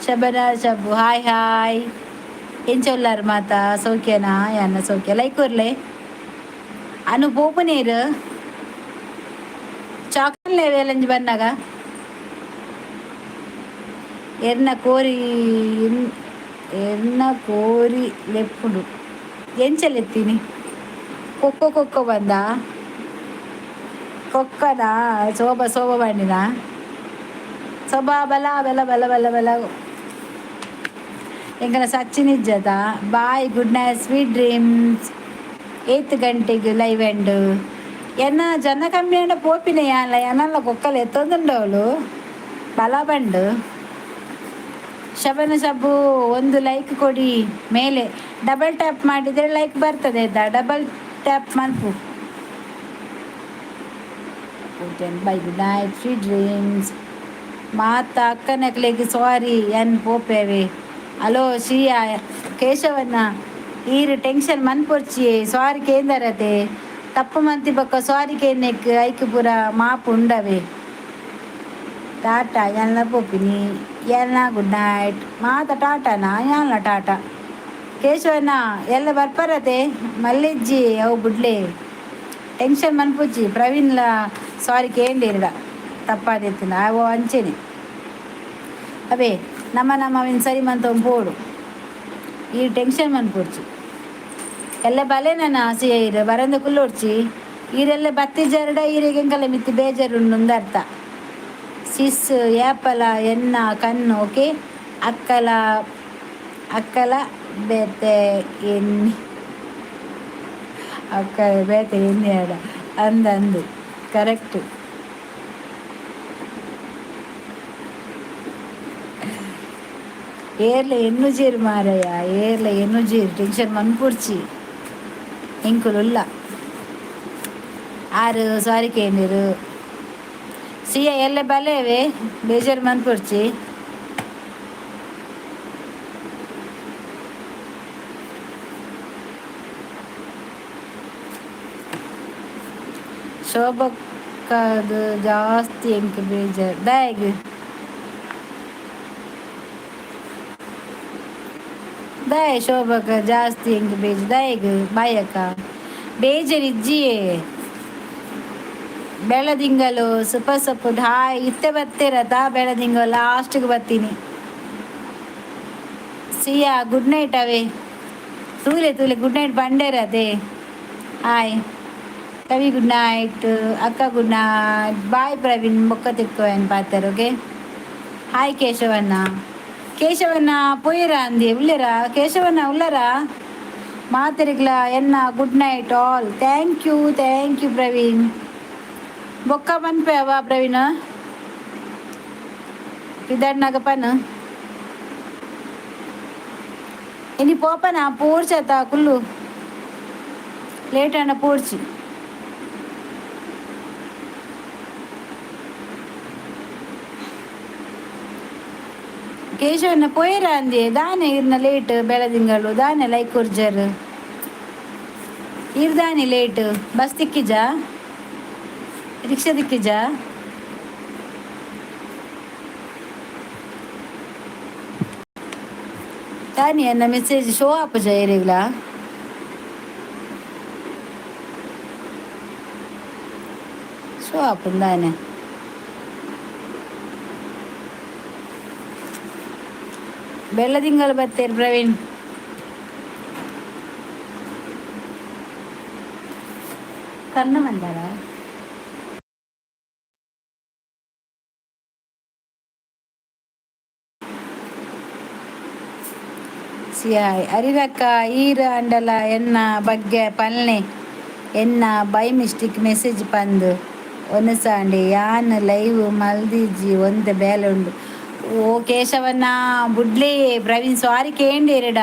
Shabana Shabbu hi hi ಎಂಚೊಲ್ಲಾರು ಮಾತಾ ಸೌಖ್ಯನಾ ಯಾನ ಸೌಖ್ಯ ಲೈಕೂರ್ಲೆ ಅನು ಪೋಪುನೇರು ಚಾಕ್ಲೇಟ್ ವೇಲಂಜಿ ಬಂದಾಗ ಎರ್ನ ಕೋರಿ ಎರ್ನ ಕೋರಿ ಲೆಪ್ಪುಡು ಎಂಚಲೆತ್ತೀನಿ ಕೊಕ್ಕೊ ಕೊಕ್ಕೊ ಬಂದ ಕೊಕ್ಕನ ಶೋಭ ಬಂಡಿನ ಶೋಭಾ ಬಲ ಬಲ ಬಲ ಬಲ ಬಲ ಎಂಕನ ಸಚಿನ್ ಇಜ್ಜದ bye good night sweet dreams 8 ಗಂಟೆಗೆ ಲೈವ್ ಎಂಡ್ ಎನ್ನ ಜನ ಕಮ್ಮಿ ಅಂಡ ಪೋಪಿನ ಯಾನ್ಲ ಏನಲ್ಲ ಕೊಕ್ಕಲು ಎತ್ತೊಂದುಂಡವಳು ಬಲ ಬಂಡು ಶಬನ ಶಬ್ಬು ಒಂದು ಲೈಕ್ ಕೊಡಿ ಮೇಲೆ ಡಬಲ್ ಟ್ಯಾಪ್ ಮಾಡಿದರೆ ಲೈಕ್ ಬರ್ತದೆ ಆಯ್ತಾ ಡಬಲ್ ಟ್ಯಾಪ್ ಮನ್ಪು bye good night sweet dreams ಮಾತ ಅಕ್ಕನಕ್ಲೆಗೆ ಸಾರಿ ಎನ್ ಪೋಪೇವೆ ಹಲೋ ಶ್ರೀಯಾ ಕೇಶವನ್ನ ಈರು ಟೆನ್ಷನ್ ಮನ್ಪೊರ್ಚಿ ಸಾರಿ ಕೇಂದರತೆ ತಪ್ಪು ಮಂತಿ ಬೊಕ್ಕ ಸಾರಿ ಕೇನೆಕ್ ಐಕ್ ಪೂರ ಮಾಪು ಉಂಡವೆ ಟಾಟಾ ಎಲ್ಲ ಪೋಪಿನಿ ಎಲ್ಲ ಗುಡ್ ನೈಟ್ ಮಾತ ಟಾಟಾನಾ ಎಲ್ಲ ಟಾಟಾ ಕೇಶವನ ಎಲ್ಲ ಬರ್ಪರತೆ ಮಲ್ಲಿಜ್ಜಿ ಅವು ಬುಡ್ಲೆ ಟೆನ್ಷನ್ ಮನ್ಪುಜ್ಜಿ ಪ್ರವೀಣ್ಲ ಸಾರಿ ಕೇಂದಿರಡ ತಪ್ಪಾದಿತ್ತಿನ ಅವು ಅಂಚೆನೆ ಅವೇ ನಮ್ಮವಿನ ಸರಿ ಮಂತ ಪೋಡು ಈ ಟೆನ್ಷನ್ ಮನ್ಪುಡ್ಚಿ ಎಲ್ಲ ಬಲೆನ ಸಿಯ ಇರು ಬರಂದ ಕುಲ್ಲೋಡ್ಚಿ ಈರೆಲ್ಲ ಬತ್ತಿ ಜರಡ ಈರೆಗೆ ಎಂಕಲ್ಲ ಮಿತ್ತಿ ಬೇಜಾರುಂಡು ಅರ್ಥ ಸಿಸ್ ಏಪಲ ಎನ್ನ ಕಣ್ಣು ಓಕೆ ಅಕ್ಕಲ ಬೇತೆ ಎಣ್ಣೆ ಅಕ್ಕಲ ಬೇತೆ ಎಣ್ಣೆ ಅಡ ಅಂದು ಕರೆಕ್ಟ್ ಏರ್ಲ ಎನ್ನು ಜೀರು ಮಾರಯ್ಯ ಏರ್ಲ ಎನ್ನು ಜೀರು ಟೆನ್ಷನ್ ಮನ್ಪುಡ್ಚಿ ಎಂಕುಲುಲ್ಲ ಆರು ಸಾರಿ ಕೇಂದಿರು ಸಿಯ ಎಲ್ಲ ಬಲೆವೆ ಬೇಜಾರು ಮನ್ಪುಡ್ಚಿ ಶೋಭಕ್ಕದು ಜಾಸ್ತಿ ಎಂಕ್ ಬೇಜಾರು ದಯಗ್ ದಯ ಶೋಭಕ್ಕ ಜಾಸ್ತಿ ಎಂಕ್ ದಯಗ್ ಬಾಯಕ್ಕ ಬೇಜಾರಿಜ್ಜಿಯೇ ಬೆಳದಿಂಗಲು ಸೊಪ್ಪು ಹಾಯ್ ಇತ್ತೆ ಬರ್ತಿರತ್ತ ಬೆಳದಿಂಗಲು ಲಾಸ್ಟಿಗೆ ಬರ್ತೀನಿ ಸಿಯಾ ಗುಡ್ ನೈಟ್ ಅವೇ ತೂಲೆ ಗುಡ್ ನೈಟ್ ಬಂಡೇರದೆ ಹಾಯ್ ಕವಿ ಗುಡ್ ನೈಟ್ ಅಕ್ಕ ಗುಡ್ ನೈಟ್ ಬಾಯ್ ಪ್ರವೀಣ್ ಮೊಕ್ಕ ತಿಕ್ಕೋಯನ್ ಪಾತಾರೆ ಓಕೆ ಹಾಯ್ ಕೇಶವನ್ನ ಪೊಯ್ಯರ ಅಂದಿ ಉಳ್ಳರ ಕೇಶವನ್ನ ಉಳ್ಳರ ಮಾತಿರಿಗ್ಲ ಎನ್ನ good night all thank you Praveen ಬೊಕ್ಕ ಮನ್ಪೆ ಅವ ಪ್ರವೀಣ ಇದಣ್ಣಗ ಪನ್ ಇನಿ ಪೋಪನ ಪೂರ್ಚತ ಕುಲ್ಲು ಲೇಟ್ ಅಣ್ಣ ಪೂರ್ಚಿ ಕೇಶವನ್ನ ಪೊಯ್ಯರ ಅಂದಿ ದಾನೆ ಇರ್ನ ಲೇಟ್ ಬೆಳದಿಂಗಳು ದಾನೆ ಲೈಕ್ ಉರ್ಜರ್ ಇರ್ದಾನೆ ಲೇಟ್ ಬಸ್ ತಿಕ್ಕಿಜ ರಿಕ್ಷಾ ದಿಕ್ಕಿಜ ತಾನಿ ಅನ್ನ ಮೆಸೇಜ್ ಶೋ ಆಪ್ ಜೈರಿಗ್ಲ ಶೋ ಆಪ್ ದಾನೆ ಬೆಳ್ಳದಿಂಗಲು ಬರ್ತೀರಿ ಪ್ರವೀಣ್ ಕರ್ಣ ಬಂದಾರ ಹಾಯ್ ಅರಿರಕ್ಕ ಈರ ಅಂಡಲ ಎನ್ನ ಬಗ್ಗೆ ಪಲ್ನೆ ಎನ್ನ ಬೈ ಮಿಸ್ಟೇಕ್ ಮೆಸೇಜ್ ಪಂದು ಒನಸಾಂಡೆ ಯಾನ್ ಲೈವ್ ಮಲ್ದಿಜ್ಜಿ ಒಂದ ಬೇಲೆ ಉಂಡು. ಓ ಕೇಶವನ್ನ ಬುಡ್ಲಿ ಪ್ರವೀಣ್ ಸಾರಿ ಕೇಂಡಿ ಎರಡ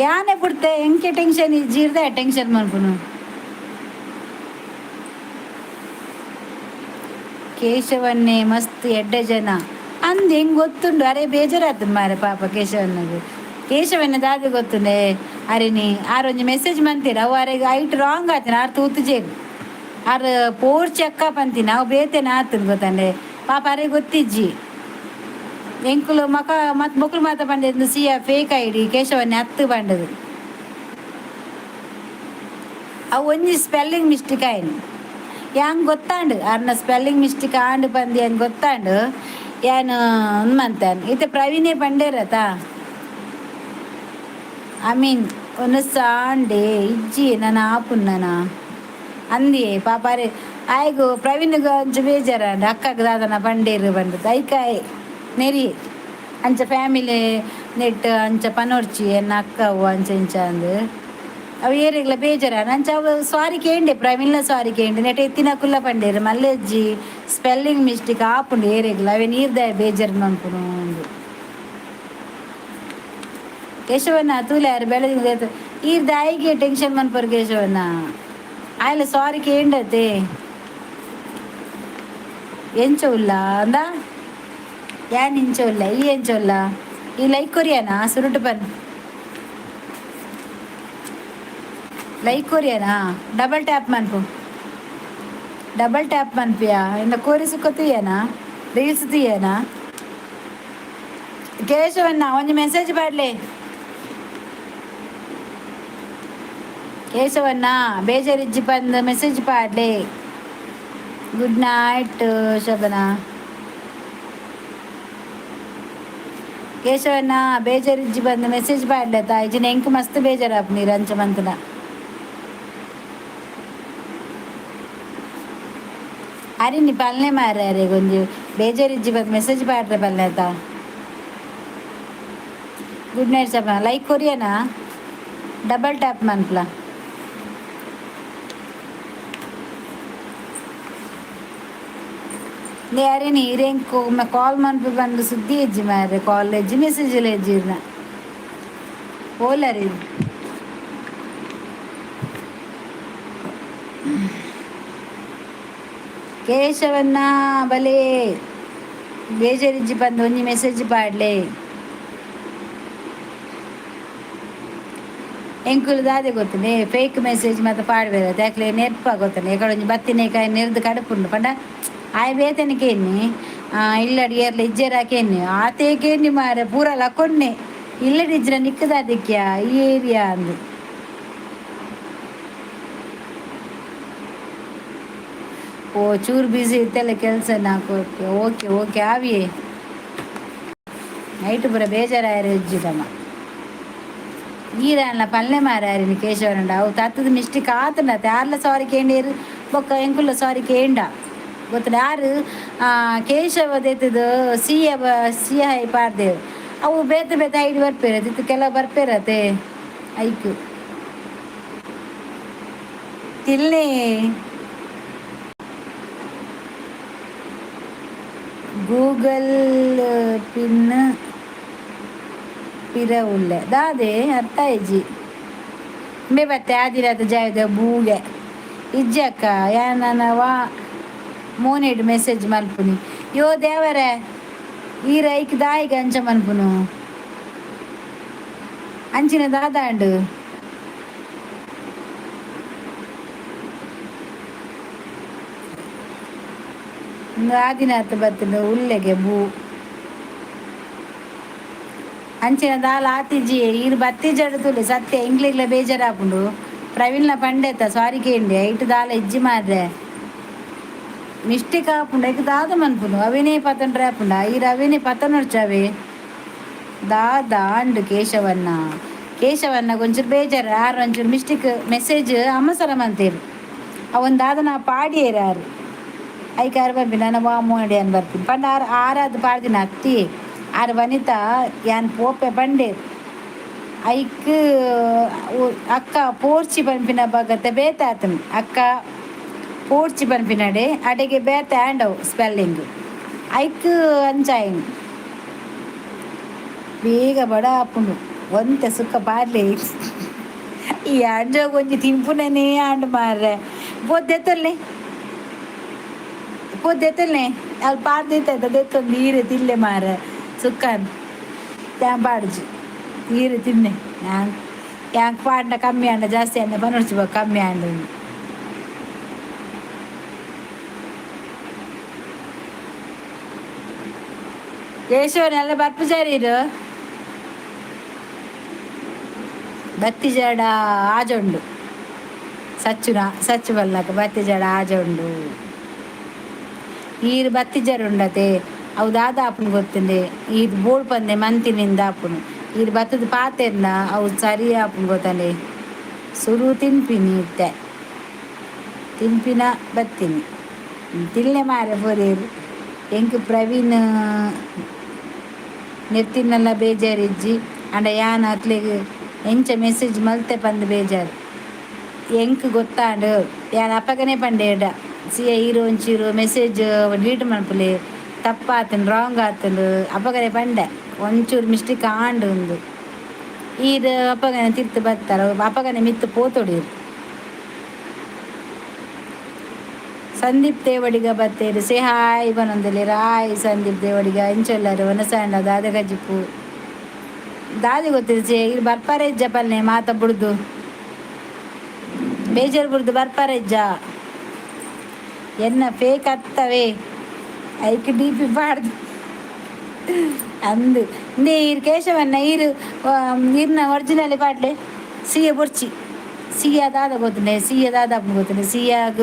ಯಾನೆ ಬಿಡ್ತೆ ಎಂಕೆ ಟೆನ್ಷನ್ ಇಜ್ಜಿರ್ದೆ ಟೆನ್ಷನ್ ಮನ್ಪುನು. ಕೇಶವನ್ನೇ ಮಸ್ತ್ ಎಡ್ಡ ಜನ ಅಂದ್ ಹೆಂಗ್ ಗೊತ್ತುಂಡು. ಅರೆ ಬೇಜಾರಾತದ ಮಾರೆ ಪಾಪ ಕೇಶವನ್ನಗೆ. ಕೇಶವನ್ನ ದಾದ ಗೊತ್ತುಂಡೆ ಅರೆ ನೀ ಆರೊಂಜಿ ಮೆಸೇಜ್ ಮಂತೀರ ಅವು ಅರೆಗೆ ಐಟ್ ರಾಂಗ್ ಆತಿನ ಆರು ತೂತುಜೇರು ಆರು ಪೋರ್ ಚೆಕ್ಕ ಪಂತೀನಿ ಅವು ಬೇತೇನೆ ಆತದ ಗೊತ್ತಂಡೆ ಪಾಪ ಅರೆ ಗೊತ್ತಿಜ್ಜಿ ಎಂಕುಲು ಮಕ ಮತ್ತು ಮೊಕ್ಕಲು ಮಾತ ಪಂಡಿದ್ದು ಸಿಯ ಫೇಕ್ ಐಡಿ ಕೇಶವನ್ನೇ ಹತ್ತು ಪಂಡದು ಅವು ಒಂಜಿ ಸ್ಪೆಲ್ಲಿಂಗ್ ಮಿಸ್ಟೇಕ್ ಆಯ್ನು ಹೆಂಗೆ ಗೊತ್ತಾಂಡು ಅರ್ನ ಸ್ಪೆಲ್ಲಿಂಗ್ ಮಿಸ್ಟೇಕ್ ಆಂಡು ಬಂದು ಹೆಂಗೆ ಗೊತ್ತಾಂಡು ಏನು ಮಂತಾನು ಇತ್ತೆ ಪ್ರವೀಣೇ ಪಂಡೇರತಾ ಐ ಮೀನ್ ಒಂದು ಸಾಂಡೆ ಇಜ್ಜಿ ನಾನು ಆಪುನ್ನನ ಅಂದಿ ಪಾಪ ಅರೆ ಆಯ್ಗು ಪ್ರವೀಣ್ಗೆ ಅಂಚ ಬೇಜಾರಂಡು ಅಕ್ಕಗೆ ದಾದನ ಪಂಡೇರು ಬಂದದ್ದು ಐಕಾಯ್ ನೆರಿ ಅಂಚ ಫ್ಯಾಮಿಲಿ ನೆಟ್ ಅಂಚ ಪನೋರ್ಚಿ ಎನ್ನ ಅಕ್ಕವು ಅಂಚ ಇಂಚ ಅಂದು ಅವು ಏರಿಗ್ಲ ಬೇಜಾರ ಅಂಚ ಅವು ಸಾರಿ ಕೇಂಡೆ ಪ್ರವೀಣ್ಲ ಸಾರಿ ಕೇಂಡೆ ನೆಟ್ ಎತ್ತಿನ ಕುಲ್ಲ ಪಂಡೇರು ಮಲ್ಲೆಜ್ಜಿ ಸ್ಪೆಲ್ಲಿಂಗ್ ಮಿಸ್ಟೇಕ್ ಆಪುಂಡು ಏರಿಗ್ಲ ಅವೇ ನೀರ್ದಾಯ ಬೇಜಾರು ಮನ್ಪುನು ಅಂದು ಕೇಶವನ್ನ ತೂಲೆ ಯಾರು ಬೆಳೆದ ಈ ದಾಯಿಗೆ ಟೆನ್ಷನ್ ಮನ್ಪರು ಕೇಶವನ್ನ ಆಯ್ಲ ಸಾರಿ ಕೇಂಡತೆ ಎಂಚ ಉಲ್ಲ ಅಂದ ಯಾನ್ ಇಂಚ ಉಲ್ಲ ಈ ಎಂಚ ಉಲ್ಲ ಈ ಲೈಕ್ ಕೊರಿಯಾನಾ ಸುರುಟು ಪನ್ ಲೈಕ್ ಕೊರಿಯಾನಾ ಡಬಲ್ ಟ್ಯಾಪ್ ಮನ್ಪು ಡಬಲ್ ಟ್ಯಾಪ್ ಮನ್ಪಿಯಾ ಇಂದ ಕೋರಿ ಸುಖತೀಯನಾ ರೀಲ್ಸ್ ತೀಯನಾ ಕೇಶವನ್ನ ಒಂಜಿ ಮೆಸೇಜ್ ಪಾಡ್ಲೆ ಕೇಶವನ್ನ ಬೇಜಾರಿಜ್ಜಿ ಬಂದು ಮೆಸೇಜ್ ಪಾಡ್ಲೆ ಗುಡ್ ನೈಟ್ ಶೋಭನಾ ಕೇಶವನ್ನ ಬೇಜಾರಿಜ್ಜಿ ಬಂದು ಮೆಸೇಜ್ ಪಾಡ್ಲೆ ತಾಯಿಜಿನ ಎಂಕ್ ಮಸ್ತ್ ಬೇಜಾರಾಪ್ ನೀರು ಅಂಚ ಮಂತನ ಅರೆ ನೀ ಪಲ್ಲೆ ಮಾರ ಅರೆ ಗೊಂಜಿ ಬೇಜಾರಿಜ್ಜಿ ಬಂದು ಮೆಸೇಜ್ ಪಾಡ್ರೆ ಪಲ್ಲೆ ಆತ ಗುಡ್ ನೈಟ್ ಶೋಭನಾ ಲೈಕ್ ಕೊರಿಯಾನಾ ಡಬಲ್ ಟ್ಯಾಪ್ ಮನ್ಪ್ಲ ಲೇ ಅರೆ ನೀರೇಂಕ್ ಕಾಲ್ ಮನ್ಪು ಬಂದು ಸುದ್ದಿ ಹೆಜ್ಜಿ ಮಾರ್ರೆ ಕಾಲ್ ಹೆಜ್ಜಿ ಮೆಸೇಜ್ ಎಲ್ಲ ಹೆಜ್ಜಿರ್ನ ಓಲರಿ ಕೇಶವನ್ನ ಬಲೆ ಬೇಜಾರಿಜ್ಜಿ ಬಂದು ಒಂಜಿ ಮೆಸೇಜ್ ಪಾಡ್ಲೆ ಎಂಕುಲು ದಾದೆ ಗೊತ್ತನೆ ಫೇಕ್ ಮೆಸೇಜ್ ಮತ್ತು ಪಾಡ್ಬೇಡ ಯಾಕಲೆ ನೆರ್ಪ ಗೊತ್ತನೆ ಎಕಡೊಂಜಿ ಬತ್ತಿನೇಕಾಯಿ ನೆರ್ದು ಕಡುಪುಂಡು ಪಂಡ ಆಯ್ ಬೇತನೆ ಕೇನಿ ಇಲ್ಲಡಿ ಏರ್ಲ ಇಜ್ಜೆರ ಕೇನಿ ಆತೇ ಕೇನಿ ಮಾರೆ ಪೂರ ಲಕೊಂಡೆ ಇಲ್ಲಡಿ ಇಜ್ರ ನಿಕ್ಕದಾದಿಕ್ಯ ಈ ಏರಿಯಾ ಅಂದು ಓ ಚೂರು ಬಿಸಿ ಇತ್ತೆಲ್ಲ ಕೆಲಸ ನಾಲ್ಕು ಓಕೆ ಓಕೆ ಆವಿಯೇ ನೈಟ್ ಪೂರ ಬೇಜಾರಾಯರು ಇಜ್ಜಿದಮ್ಮ ಈರಲ್ಲ ಪಲ್ಲೆ ಮಾರಾಯರಿನಿ ಕೇಶವರಂಡ ಅವು ತತ್ತದ ಮಿಸ್ಟೇಕ್ ಆತನ ಯಾರ್ಲ ಸಾರಿ ಕೇಂಡೇರು ಬೊಕ್ಕ ಎಂಕುಲ್ಲ ಸಾರಿ ಕೇಂಡ ಗೊತ್ತದ ಯಾರು ಕೇಶವದೆತ್ತದು ಸಿಯ ಹೈ ಪಾಡ್ದೇವು ಅವು ಬೇತೆ ಬೇತೆ ಐಡಿ ಬರ್ಪೇರತ್ತೆ ಇತ್ತು ಕೆಲವು ಬರ್ಪೇರತ್ತೆ ಐಕು ತಿಲ್ಲೇ ಗೂಗಲ್ ಪಿನ್ ಪಿರ ಉಳ್ಳೆ ದಾದೆ ಅರ್ಥ ಇಜ್ಜಿ ಬೇ ಬತ್ತೆ ಆದಿರಾದ ಜಾಯದ ಬೂಗೆ ಇಜ್ಜಕ್ಕ ಯಾನವಾ ಮೋನೇಡು ಮೆಸೇಜ್ ಮಲ್ಪುನಿ ಯೋ ದೇವರೇ ಈ ರೈಕ್ ದಾಯಿಗೆ ಅಂಚ ಮನ್ಪುನು ಅಂಚಿನ ದಾದಾಂಡು ಆದಿನಾಥ ಬರ್ತದೆ ಉಳ್ಳೆಗೆ ಬೂ ಅಂಚಿನ ದಾಲ ಆತಿಜ್ಜಿ ಈರು ಬತ್ತಿ ಜಡುತ್ತುಲೆ ಸತ್ಯ ಇಂಗ್ಲಿಗ್ಲ ಬೇಜಾರಾಪುಂಡು ಪ್ರವೀಣ್ಲ ಪಂಡೆತ ಸಾರಿ ಕೇಂಡೆ ಇಟ್ಟು ದಾಲ ಇಜ್ಜಿ ಮಾರ್ರೆ ಮಿಸ್ಟೇಕ್ ಆಪುಂಡು ಐಕ್ ದಾದ ಮನ್ಪುನು ಅವೇನೇ ಪತಂಡ್ರೆ ಆಪುಂಡ ಈರು ಅವೇನೇ ಪತನೊಡ್ಚವೆ ದಾದ ಅಂಡು ಕೇಶವನ್ನ ಒಂಚೂರು ಬೇಜಾರು ಯಾರು ಒಂಚೂರು ಮಿಸ್ಟೇಕ್ ಮೆಸೇಜ್ ಅಮ್ಮಸಲ ಮಂತೇರು ಅವನ್ ದಾದ ನಾ ಪಾಡಿಯೇರು ಯಾರು ಐಕಾರು ಬರ್ಬಿ ನನ್ನ ವಾಮೋಡಿ ಅನ್ ಬರ್ತೀನಿ ಪಂಡ ಆರಾದು ಪಾಡ್ದಿನ ಅತ್ತಿ ಆರು ವನಿತಾ ಯಾನ್ ಪೋಪೆ ಬಂಡೆ ಐಕ್ ಅಕ್ಕ ಪೋರ್ಚಿ ಪಂಪಿನ ಭಾಗತ್ತೆ ಬೇತಾತನು ಅಕ್ಕ ಪೋರ್ಚಿ ಪಂಪಿನಡೆ ಅಡೆಗೆ ಬೇತ ಆಂಡವು ಸ್ಪೆಲ್ಲಿಂಗ್ ಐಕ್ ಅಂಚಾಯಿನ್ ಬೇಗ ಬಡ ಆಪುಂಡು ಒಂತೆ ಸುಕ್ಕ ಪಾರ್ಲೆ ಈ ಅಂಜ ಕೊಂಚ ತಿಂಪುನೇ ಆಂಡ್ ಮಾರ್ರೆ ಪೊದ್ದೆತ್ತಲ್ನೆ ಅಲ್ಲಿ ಪಾಡ್ದಿತ್ತ ದೆತ್ತೊಂದು ನೀರು ತಿಲ್ಲೆ ಮಾರ ಸುಕ್ಕನ್ ತ್ಯಾನ್ ಪಾಡ್ಜಿ ನೀರು ತಿನ್ನೆ ನಾನು ಯಾಂಕ್ ಪಾಡ್ನ ಕಮ್ಮಿ ಆಂಡ ಜಾಸ್ತಿ ಆಂಡ ಬನೋಡ್ಚಿ ಕಮ್ಮಿ ಆಂಡ ಕೇಶವನೆಲ್ಲ ಬರ್ಪುಜಾರೀರು ಬತ್ತಿ ಜಾಡ ಆಜೊಂಡು ಸಚ್ಚು ಬಲ್ಲಕ ಬತ್ತಿ ಜಾಡ ಆಜೊಂಡು ಈರು ಬತ್ತಿ ಜಾರು ಉಂಡತೆ ಅವು ದಾದ ಆಪುನು ಗೊತ್ತಂಡೆ ಈರು ಬೋಳ್ ಪಂದೆ ಮಂತಿನಿಂದ ಆಪುನು ಈರು ಬತ್ತದ ಪಾತೆರ್ನ ಅವು ಸರಿ ಆಪುನು ಗೊತ್ತಂಡೆ ಸುರು ತಿನ್ಪಿನಿ ಇತ್ತೆ ತಿನ್ಪಿನ ಬತ್ತೀನಿ ತಿನ್ನೆ ಮಾರೆ ಪೊರೇರು ಎಂಕ್ ಪ್ರವೀಣ್ ನೆತ್ತಿನೆಲ್ಲ ಬೇಜಾರಿಜ್ಜಿ ಅಂಡ ಯಾನ್ ಅಕ್ಲೆಗ್ ಎಂಚ ಮೆಸೇಜ್ ಮಲ್ತೆ ಪಂದು ಬೇಜಾರು ಎಂಕ್ ಗೊತ್ತಾಂಡು ಯಾನ್ ಅಪ್ಪಗನೆ ಪಂಡೇಡ ಸಿಯ ಹೀರೋ ಒಂಚೂರು ಮೆಸೇಜ್ ಡಿಲೀಟ್ ಮಲ್ಪಲೆ ತಪ್ಪಾತನು ರಾಂಗ್ ಆತನು ಅಪ್ಪಗನೆ ಪಂಡೆ ಒಂಚೂರು ಮಿಸ್ಟೇಕ್ ಆಂಡು ಒಂದು ಇದು ಅಪ್ಪಗನೆ ತಿರ್ತು ಬರ್ತಾರ ಅಪ್ಪಗನೆ ಮಿತ್ತು ಪೋತೊಡೀರು ಸಂದೀಪ್ ದೇವಡಿಗ ಬತ್ತೇರು ಸೇ ಹಾಯ್ ಬನೊಂದಲಿ ರಾಯ್ ಸಂದೀಪ್ ದೇವಡಿಗ ಇಂಚೊಲ್ಲರು ಒನಸಾಂಡ ದಾದ ಗಜಿಪ್ಪು ದಾದಿ ಗೊತ್ತಿರು ಚೇ ಇಲ್ಲಿ ಬರ್ಪಾರ ಇಜ್ಜ ಪಲ್ನೆ ಮಾತ ಬಿಡ್ದು ಬೇಜಾರು ಬಿಡ್ದು ಬರ್ಪಾರ ಇಜ್ಜ ಎನ್ನ ಫೇಕ್ ಹತ್ತವೆ ಐಕ್ ಡಿ ಪಿ ಪಾಡ್ದು ಅಂದು ನೀರು ಕೇಶವನ್ನ ನೀರಿನ ಒರಿಜಿನಲ್ ಪಾಡ್ಲೆ ಸಿಎ ಬೊರ್ಚಿ ಸಿಯ ದಾದ ಗೊತ್ತನೆ ಸಿಯ ದಾದ ಗೊತ್ತನೆ ಸಿಯಾಗ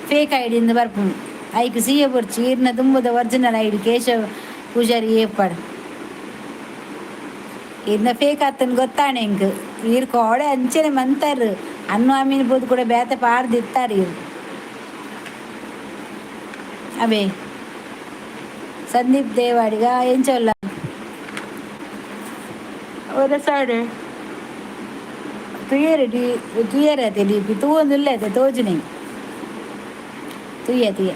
ಫೇಕ್ ಐಡಿಯಿಂದ ಬರ್ಪುಂಡು ಐಕ್ ಸಿಯ ಬೊರ್ಚಿ ಈರ್ನ ತುಂಬದ ಒರಿಜಿನಲ್ ಐಡಿ ಕೇಶವ್ ಪೂಜಾರಿ ಏಪಾಡು ಇನ್ನ ಫೇಕ್ ಆತನ ಗೊತ್ತಾಣ ಹೆಂಗೆ ಈರ್ ಕೋಡೆ ಅಂಚನೆ ಮಂತಾರು ಅನ್ನು ಆಮೀನ್ ಬೋದು ಕೂಡ ಬೇತೆ ಪಾಡ್ದಿರ್ತಾರೆ ಇರು ಅವೇ ಸಂದೀಪ್ ದೇವಾಡಿಗ ಎಂಚೊಲ್ಲ ಅವರ ಸಾಡೆ ತುಯ್ಯರ ಅತೆ ಡಿಪಿ ತೂವೊಂದುಲ್ಲ ಅತೆ ತೋಜುನೆ ತುಯ್ಯ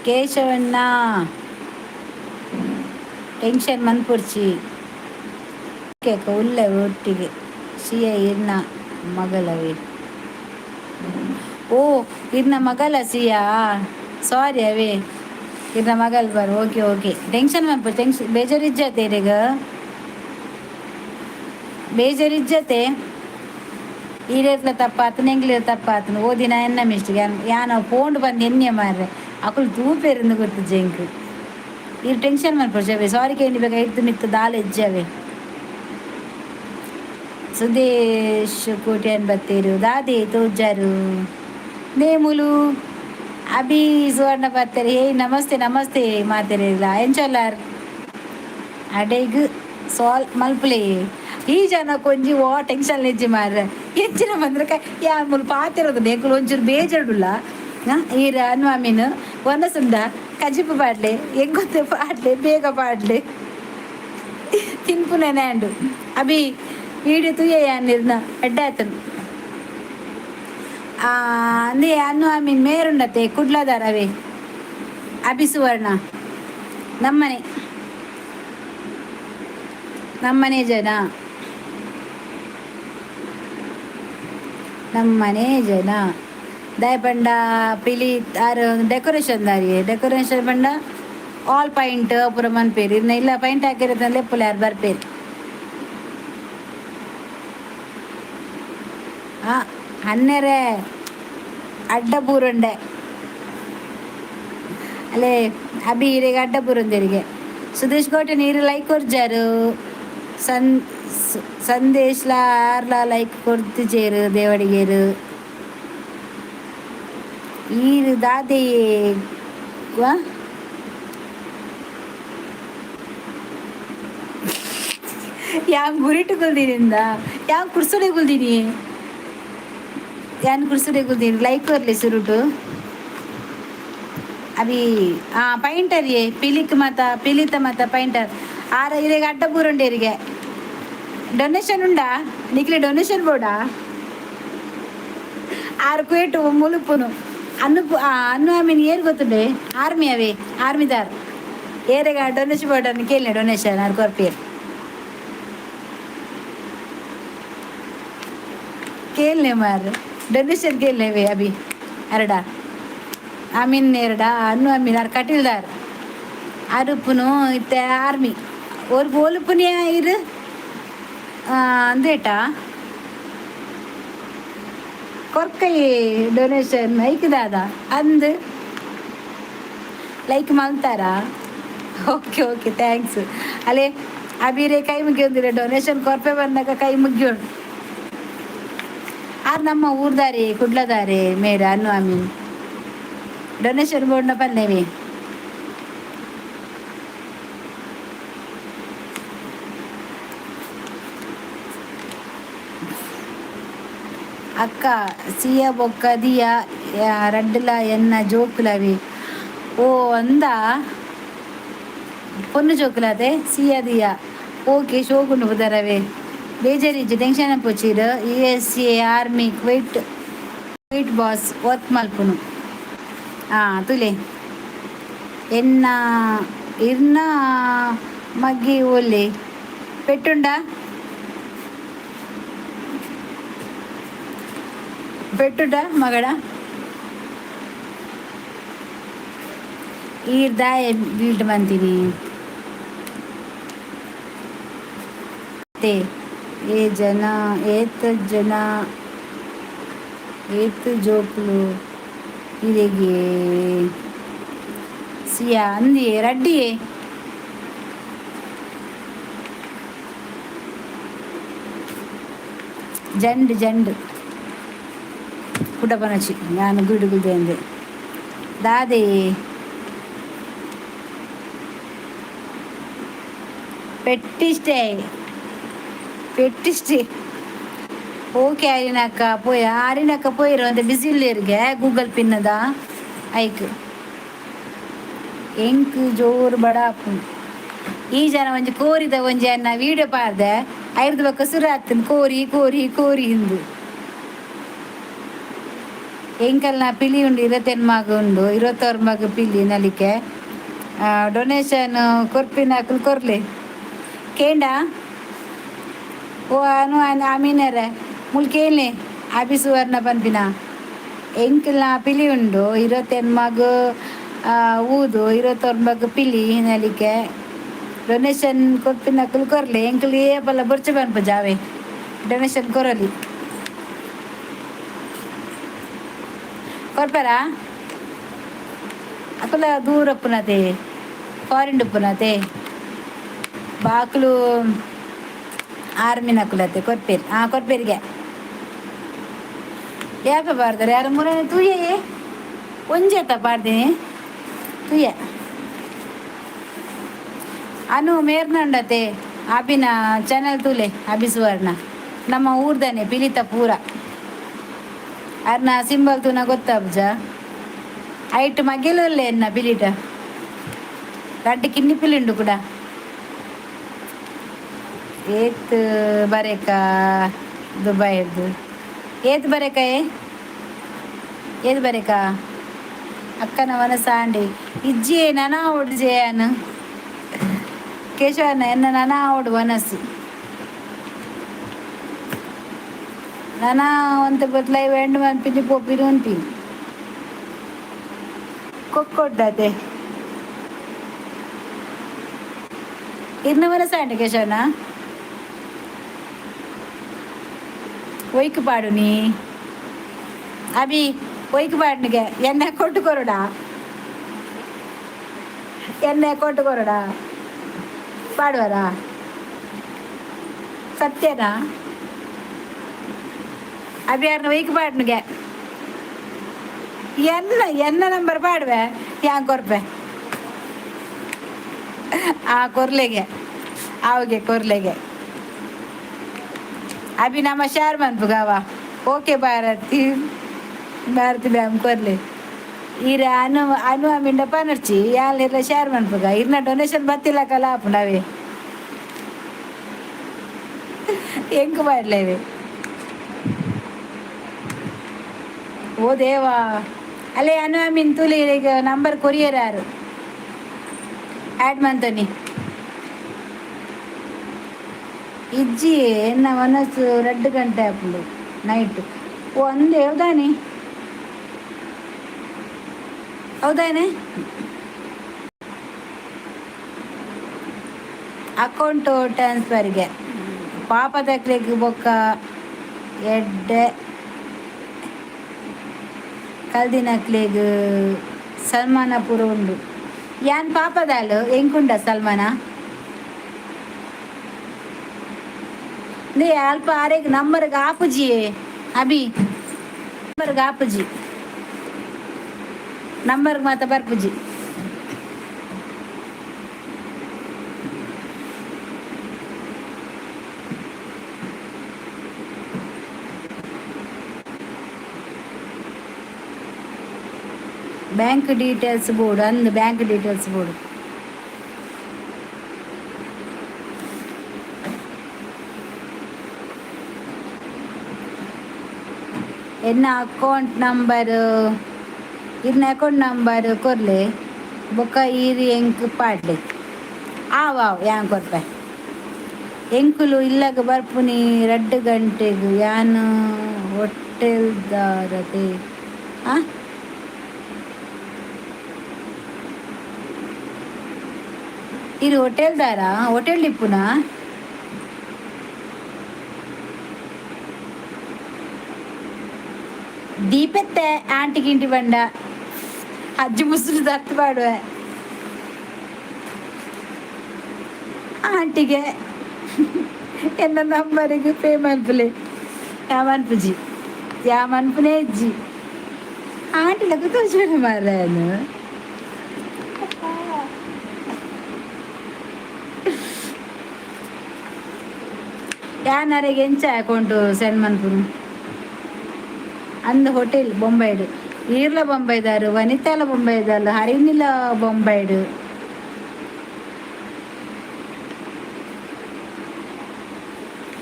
ಕೇಶವಣ್ಣ ಟೆನ್ಷನ್ ಮನ್ಪುರ್ಚಿ ಕೇಕ ಉಲ್ಲೆ ಒಟ್ಟಿಗೆ ಶಿಯ ಇರ್ನ ಮಗಳವೇ ಓ ಇರ್ನ ಮಗಳ ಸಿಯಾ ಸಾರಿ ಅವೇ ಇರ್ನ ಮಗಲ್ ಬರ್ ಓಕೆ ಟೆನ್ಷನ್ ಮನ್ಪು ಟೆನ್ಷನ್ ಬೇಜಾರಿಜ್ಜತೆ ಈಗ ಬೇಜಾರಿಜ್ಜತೆ ಈರೇತ್ಲ ತಪ್ಪಾತನು ಎಂಗ್ಲಿರ ತಪ್ಪಾತನು ಓದಿನ ಎನ್ನ ಮಿಸ್ಟಿಗೆ ಯಾನ ಪೋಂಡು ಬಂದು ಎಣ್ಣೆ ಮಾರ್ರೆ ಅಕುಲು ತೂಪೇರಿಂದ ಗೊತ್ತು ಜಂಕ್ ಇರು ಟೆನ್ಷನ್ ಮನ್ಪುರ್ಚವೆ ಸಾರಿ ಕೇಳಿ ಬೇಕಾ ಇತ್ತು ಮಿತ್ತು ದಾಲ ಇಜ್ಜವೆ ಸುದೇಶ್ ಕೋಟ್ಯಾನ್ ಬತ್ತೇರು ದಾದಿ ತೋಜಾರು ನೇಮುಲು ಅಭಿ ಸುವರ್ಣ ಬರ್ತಾರೆ ಹೇ ನಮಸ್ತೆ ಮಾತಾಡಿಲ್ಲ ಎಂಚೊಲ್ಲಾರ್ ಅಡೆಗ್ ಸಾಲ್ ಮಲ್ಪಲೆ ಈ ಜನ ಕೊಂಜಿ ಓ ಟೆನ್ಷನ್ ಇಜ್ಜಿ ಮಾರ್ರೆ ಹೆಚ್ಚಿನ ಬಂದ್ರೆ ಯಾರು ಮುಲ್ ಪಾತಿರೋದು ನೇಕುಲು ಒಂಚೂರು ಬೇಜಾಡುಲ್ಲ ಈರ ಅನ್ವಾಮೀನು ಒನಸುಂದ ಕಜಿಪು ಪಾಡ್ಲೆ ಎಂಗೊತ್ತೆ ಪಾಡ್ಲೆ ಬೇಗ ಪಾಡ್ಲೆ ತಿನ್ಪುನೆ ನ್ಯಾಂಡು ಅಭಿ ಈಡಿ ತುಯ್ಯ ಯಾನಿರ್ನ ಅಡ್ಡಾತನು ಅಂದೇ ಅನ್ವಾಮೀನ್ ಮೇರುಂಡತೆ ಕುಡ್ಲದಾರವೇ ಅಭಿ ಸುವರ್ಣ ನಮ್ಮನೆ ಜನ ದಯಪಂಡ ಪಿಲಿ ಆರು ಡೆಕೋರೇಷನ್ ಪಂಡ ಆಲ್ ಪಾಯಿಂಟ್ ಪೂರ ಮನ್ಪೇರು ಇನ್ನ ಇಲ್ಲ ಪಾಯಿಂಟ್ ಹಾಕಿರೋದ್ರಲ್ಲಿ ಲೆಪ್ಪುಲ ಯಾರು ಬರ್ಪೇರು ಹನ್ನೆರೆ ಅಡ್ಡ ಪೂರುಂಡೆ ಅಲ್ಲೇ ಅಭಿ ಈರಿಗೆ ಅಡ್ಡ ಪೂರೊಂದರಿಗೆ ಸುದೇಶ್ ಕೋಟೆ ನೀರು ಲೈಕ್ ಕೊರ್ಜಾರು ಸಂದೇಶ್ಲ ಆರ್ಲ ಲೈಕ್ ಕೊಡ್ತಿಜೇರು ದೇವಡಿಗೇರು ಈರು ದಾದೆ ಯಾಂಗ್ ಗುರಿಟ್ಟು ಗುಲ್ದಿನಿಂದ ಯಾಂಗ್ ಕುರ್ಸೊಡೆ ಗುಲ್ದಿನಿ यान कुर्सुरे कुदी लाइक करले सुरुटू अभी ಪೈಂಟರ್ ಪಿಲಿತ ಮತ ಪೈಂಟರ್ ಆರ ಇರೆಗೆ ಅಡ್ಡ ಪೂರುಂಡೇರಿಗೆ ಡೊನೇಷನ್ ಉಂಡಾ ನಿಕ್ಲೆ ಡೊನೇಷನ್ ಬೋಡಾ ಆರು ಕುಯೇಟು ಮುಳುಪುನು ಅನ್ನು ಆಮೀನ್ ಏರು ಗೊತ್ತುಂಡೆ ಆರ್ಮಿ ಅವೇ ಆರ್ಮಿದಾರ್ ಏರೆಗ ಡೊನೇಷನ್ ಬೋರ್ಡನ್ನು ಕೇಳಿ ಡೊನೇಷನ್ ಆರು ಕೊರ್ಪೇರು ಕೇಳನೆ ಮಾರು ಡೊನೇಷನ್ ಕೇಳನೇವೆ ಅಭಿ ಎರಡ ಆಮೀನ್ ಎರಡ ಅನ್ನು ಆಮೀನ್ ಆರು ಕಟೀಲ್ದಾರ್ ಅರುಪುನು ಇತ್ತೆ ಆರ್ಮಿ ஒரு ஒழுப்புனியா இரு ಅಂದೇಟಾ ಕೊರ್ಕೈ ಡೊನೇಷನ್ ಐಕ್ದಾದ ಅಂದು ಲೈಕ್ ಮಾಡ್ತಾರಾ ಓಕೆ ಓಕೆ ಥ್ಯಾಂಕ್ಸ್ ಅಲ್ಲೇ ಅಬೀರೆ ಕೈ ಮುಗಿಯೋದಿಲ್ಲ ಡೊನೇಷನ್ ಕೊರ್ಪೆ ಬಂದಾಗ ಕೈ ಮುಗಿಯೋಣ ಆರು ನಮ್ಮ ಊರ್ದಾರೆ ಕುಡ್ಲದಾರೆ ಮೇರ ಅನ್ನು ಆಮೀನ್ ಡೊನೇಷನ್ ಬೋರ್ಡ್ನ ಪಲ್ಲೇವಿ ಅಕ್ಕ ಸಿಯ ಬೊಕ್ಕ ದಿಯ ರಡ್ಡಲ ಎನ್ನ ಜೋಕುಲವಿ ಓ ಅಂದ ಪೊನ್ನು ಜೋಕುಲದೆ ಸಿಯ ದಿಯ ಓಕೆ ಶೋಗುಂಡು ಬುದರವೆ ಬೇಜಾರಿಜ್ಜು ಟೆನ್ಷನ್ ಪೋಚಿರು USA army quite boss work ಮಲ್ಪುನು ತುಲೆ ಎನ್ನ ಇರ್ನ ಮಗ್ಗಿ ಒಲ್ಲೆ ಪೆಟ್ಟುಂಡ ಪೆಟ್ಟುಡ ಮಗಳ ಈರ್ದಾಯ ಬೀಲ್ಡ್ ಬಂತೀನಿ ಏ ಜನ ಏತ್ ಜೋಕ್ಲು ಇದಿಗೆ ಸಿಯಾ ಅಂದಿಯೇ ರಡ್ಡಿಯೇ ಜಂಡು ಕುಟಪನಚಿ ನಾನು ಗುಡುಗುದೆ ಅಂದೆ ದಾದೆ ಪೆಟ್ಟಿಷ್ಟೇ ಓಕೆ ಆರಿನಕ್ಕ ಪೋಯಿರು ಅಂತ ಬಿಸಿಲಿರ್ಗೆ ಗೂಗಲ್ ಪಿನ್ನದ ಐಕ್ ಎಂಕ್ ಜೋರು ಬಡಾಪು ಈ ಜನ ಒಂಜಿ ಕೋರಿದ ಒಂಜಿ ಅನ್ನ ವೀಡಿಯೋ ಪಾರ್ದೆ ಐರ್ದು ಬಕ್ಕ ಸುರು ಆಗ್ತೀನಿ ಕೋರಿ ಹಿಂದು ಎಂಕಲ್ನ ಪಿಲಿ ಉಂಡು 21 ಮಗ ಉಂಡು 26 ಮಗ ಪಿಲಿ ನಲಿಕೆ ಡೊನೇಷನ್ ಕೊರ್ಪಿನಕಲ್ ಕೊರ್ಲೆ ಕೇಂಡ ಓ ಅನು ಆಮೀನರ ಮುಲ್ ಕೇಳನೆ ಆಫೀಸುವರ್ನ ಪನ್ಪಿನ ಎಂಕಲ್ನ ಪಿಲಿ ಉಂಡು 21 ಮಗ ಊದು 26 ಮಗ ಪಿಲಿ ನಲಿಕೆ ಡೊನೇಷನ್ ಕೊರ್ಪಿನಕಲ್ ಕೊರ್ಲೆ ಎಂಕಲ್ ಏಪಲ್ಲ ಬರ್ಚ ಬನ್ಪ ಜಾವೆ ಡೊನೇಷನ್ ಕೊರಲಿ ಕೊರ್ಪರ ಅಕಲ ದೂರ ಪುನತೆ ಫಾರಿನ್ ಪುನತೆ ಬಾಕ್ಲು ಆರ್ಮಿನ ಕುಲತೆ ಕೊರ್ಪೇರಿಗೆ ಯಾಕೆ ಬಾರ್ದಾರೆ ಯಾರು ಮೂರನೇ ತೂಯೇ ಒಂಜೇತ ಪಾಡ್ತೀನಿ ತೂಯ ಅನು ಮೇರ್ನಂಡತೆ ಅಭಿನ ಚಾನಲ್ ತೂಲೆ ಅಭಿಸುವರ್ಣ ನಮ್ಮ ಊರ್ದಾನೆ ಪಿಲಿತ ಪೂರ ಅರ್ನ ಸಿಂಬಲ್ ತೂನ ಗೊತ್ತಾಬ್ಜ ಐಟ್ ಮಗೆಲೊಲ್ಲೆ ಎನ್ನ ಪಿಲಿಟ ಗಡ್ಡೆ ಕಿನ್ನಿ ಪಿಲಿಂಡು ಕೂಡ ಏತ್ ಬರೇಕ ದುಬೈದು ಏತ್ ಬರೇಕ ಏತ್ ಬರೇಕ ಅಕ್ಕನ ಮನಸಾಂಡಿ ಇಜ್ಜೆ ನನ ಓಡ್ಜೆಯನು ಕೇಶವನ ಎನ್ನ ನನ ಓಡು ಮನಸ್ಸು ನಾನಾ ಒಂತ ಬದಲೈ ವೆಂಡು ಮನ್ಪಿನಿ ಪೋಪಿರು ಅನ್ಪಿನಿ ಕೊಕ್ಕೊಡ್ಡತೆ ಇರ್ನ ಮನಸಾಂಡಿ ಕೇಶವನ ಒಯ್ಕು ಪಾಡು ನೀ ಅಭಿ ಒಯ್ಕು ಪಾಡ್ನಿಗೆ ಎಣ್ಣೆ ಕೊಟ್ಟು ಕೊರಡ ಪಾಡುವರ ಸತ್ಯನಾ ಅಭಿ ಯಾರನ್ನ ಒಯ್ಕು ಪಾಡ್ನಿಗೆ ಎನ್ನ ನಂಬರ್ ಪಾಡುವೆ ಯಾಂಗ್ ಕೊರ್ಪೆ ಕೊರ್ಲೆಗೆ ಅವಗೆ ಕೊರ್ಲೆಗೆ ಅಭಿ ನಮ್ಮ ಶಾರ್ ಮನ್ಪುಗಾವ ಓಕೆ ಭಾರತಿ ಭಾರತಿ ಮ್ಯಾಮ್ ಕೊರ್ಲೆ ಈರ ಅನು ಮಿಂಡ ಪನರ್ಚಿ ಯಾಲೆಲ್ಲ ಶೇರ್ ಮಾಡ್ಬೇಕ ಇರ್ನ ಡೊನೇಷನ್ ಬರ್ತಿಲ್ಲ ಕಲ ನಾವೇ ಹೆಂಗ್ ಮಾಡ್ಲೇವೆ ಓ ದೇವಾ ಅಲ್ಲೇ ಅನು ಮಿನ್ ತುಲಿ ಈಗ ನಂಬರ್ ಕೊರಿಯರ್ ಯಾರು ಆ್ಯಡ್ ಮಾಡ್ತಾನೆ ಇಜ್ಜಿ ಎನ್ನ ಮನಸ್ಸು 2 ಗಂಟೆ ಆಪುಂಡು ನೈಟ್ ಓ ಅಂದೆ ಹೌದಾನೆ ಅಕೌಂಟು ಟ್ರಾನ್ಸ್ಫರ್ಗೆ ಪಾಪ ತಕ್ಲಿಕ್ಕೆ ಬೊಕ್ಕ ಎಡ್ಡೆ ಕಲ್ದಿನಕ್ಲಿಗ್ ಸಲ್ಮಾನ ಪೂರ ಉಂಡು ಯಾನ್ ಪಾಪದಾಲು ಎಂಕುಂಡ ಸಲ್ಮಾನ ನೇ ಅಲ್ಪ ಆರೆಗ್ ನಂಬರ್ಗೆ ಆಪುಜಿ ಅಭಿ ನಂಬರ್ಗೆ ಆಪುಜಿ ನಂಬರ್ಗೆ ಮಾತ ಬರ್ಪುಜಿ ಬ್ಯಾಂಕ್ ಡೀಟೇಲ್ಸ್ ಬೋರ್ಡ್ ಅಂದು ಬ್ಯಾಂಕ್ ಡೀಟೇಲ್ಸ್ ಬೋರ್ಡ್ ಎನ್ನ ಅಕೌಂಟ್ ನಂಬರ್ ಇರ್ನ ಅಕೌಂಟ್ ನಂಬರ್ ಕೊರ್ಲೆ ಬೊಕ್ಕ ಈರಿ ಎಂಕ್ ಪಾಡ್ಲೆ ಆವಾವ್ ಯಾನ್ ಕೊರ್ಪೆ ಎಂಕುಲು ಇಲ್ಲಗ ಬರ್ಪುನಿ 2 ಗಂಟೆಗೆ ಯಾನ್ ಹೋಟೆಲ್ದಾರತೆ ಇರು ಹೋಟೆಲ್ದಾರ ಹೋಟೆಲ್ ಡಿಪ್ಪುನಾ ದೀಪತ್ತೆ ಆಂಟಿ ಗಿಂಟಿ ಬಂಡ ಅಜ್ಜಿ ಮುಸುರು ದತ್ತು ಮಾಡುವೆ ಆಂಟಿಗೆ ಎನ್ನ ನಂಬರಿಗೆ ಪೇ ಮನ್ಪುಲೆ ಯಾಮನ್ಪುಜಿ ಯಾಮನ್ಪುನೇ ಅಜ್ಜಿ ಆಂಟಿಲಕ್ಕ ತೋರಿಸ್ಬೇಡ ಮಾರೇನು ಯಾನರೆಗೆ ಎಂಚ ಅಕೌಂಟು ಸೆಂಡ್ ಮನ್ಪುನು ಅಂದು ಹೋಟೆಲ್ ಬೊಂಬೈಡು ಈರ್ಲ ಬೊಂಬೈದಾರು ವನಿತಾಲ ಬೊಂಬೈದಾಲು ಹರಿನಿಲ ಬೊಂಬೈಡು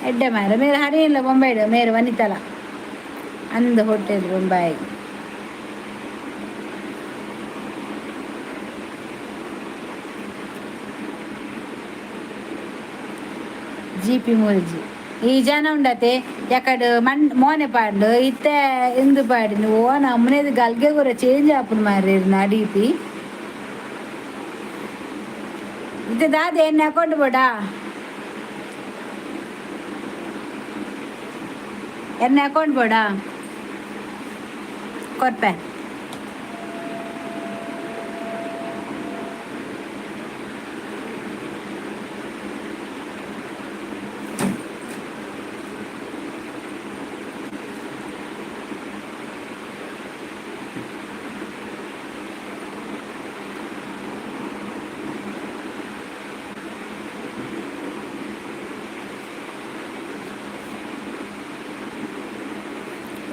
ಎಡ್ಡೆ ಮಾರ ಮೇರೆ ಹರಿನಿಲ ಬೊಂಬೈಡು ಮೇರೆ ವನಿತಾಲ ಅಂದು ಹೋಟೆಲ್ ಬೊಂಬೈ ಜಿಪಿ ಮೂಲ್ಜಿ ಈ ಜನ ಉಂಡತೆ ಯಾಕಡೆ ಮೋನೆ ಪಾಂಡು ಇತ್ತೆ ಎಂದು ಪಾಡಿನ ಓ ನಮ್ಮನೇದು ಗಲ್ಗೆ ಕೂಡ ಚೇಂಜ್ ಆಪುನ್ ಮಾರಿ ನಡೀತಿ ಇತ್ತೆ ದಾದ ಎಣ್ಣೆ ಹಾಕೊಂಡು ಬೋಡಾ ಎಣ್ಣೆ ಹಾಕೊಂಡು ಬೋಡಾ ಕೊರ್ಪೆ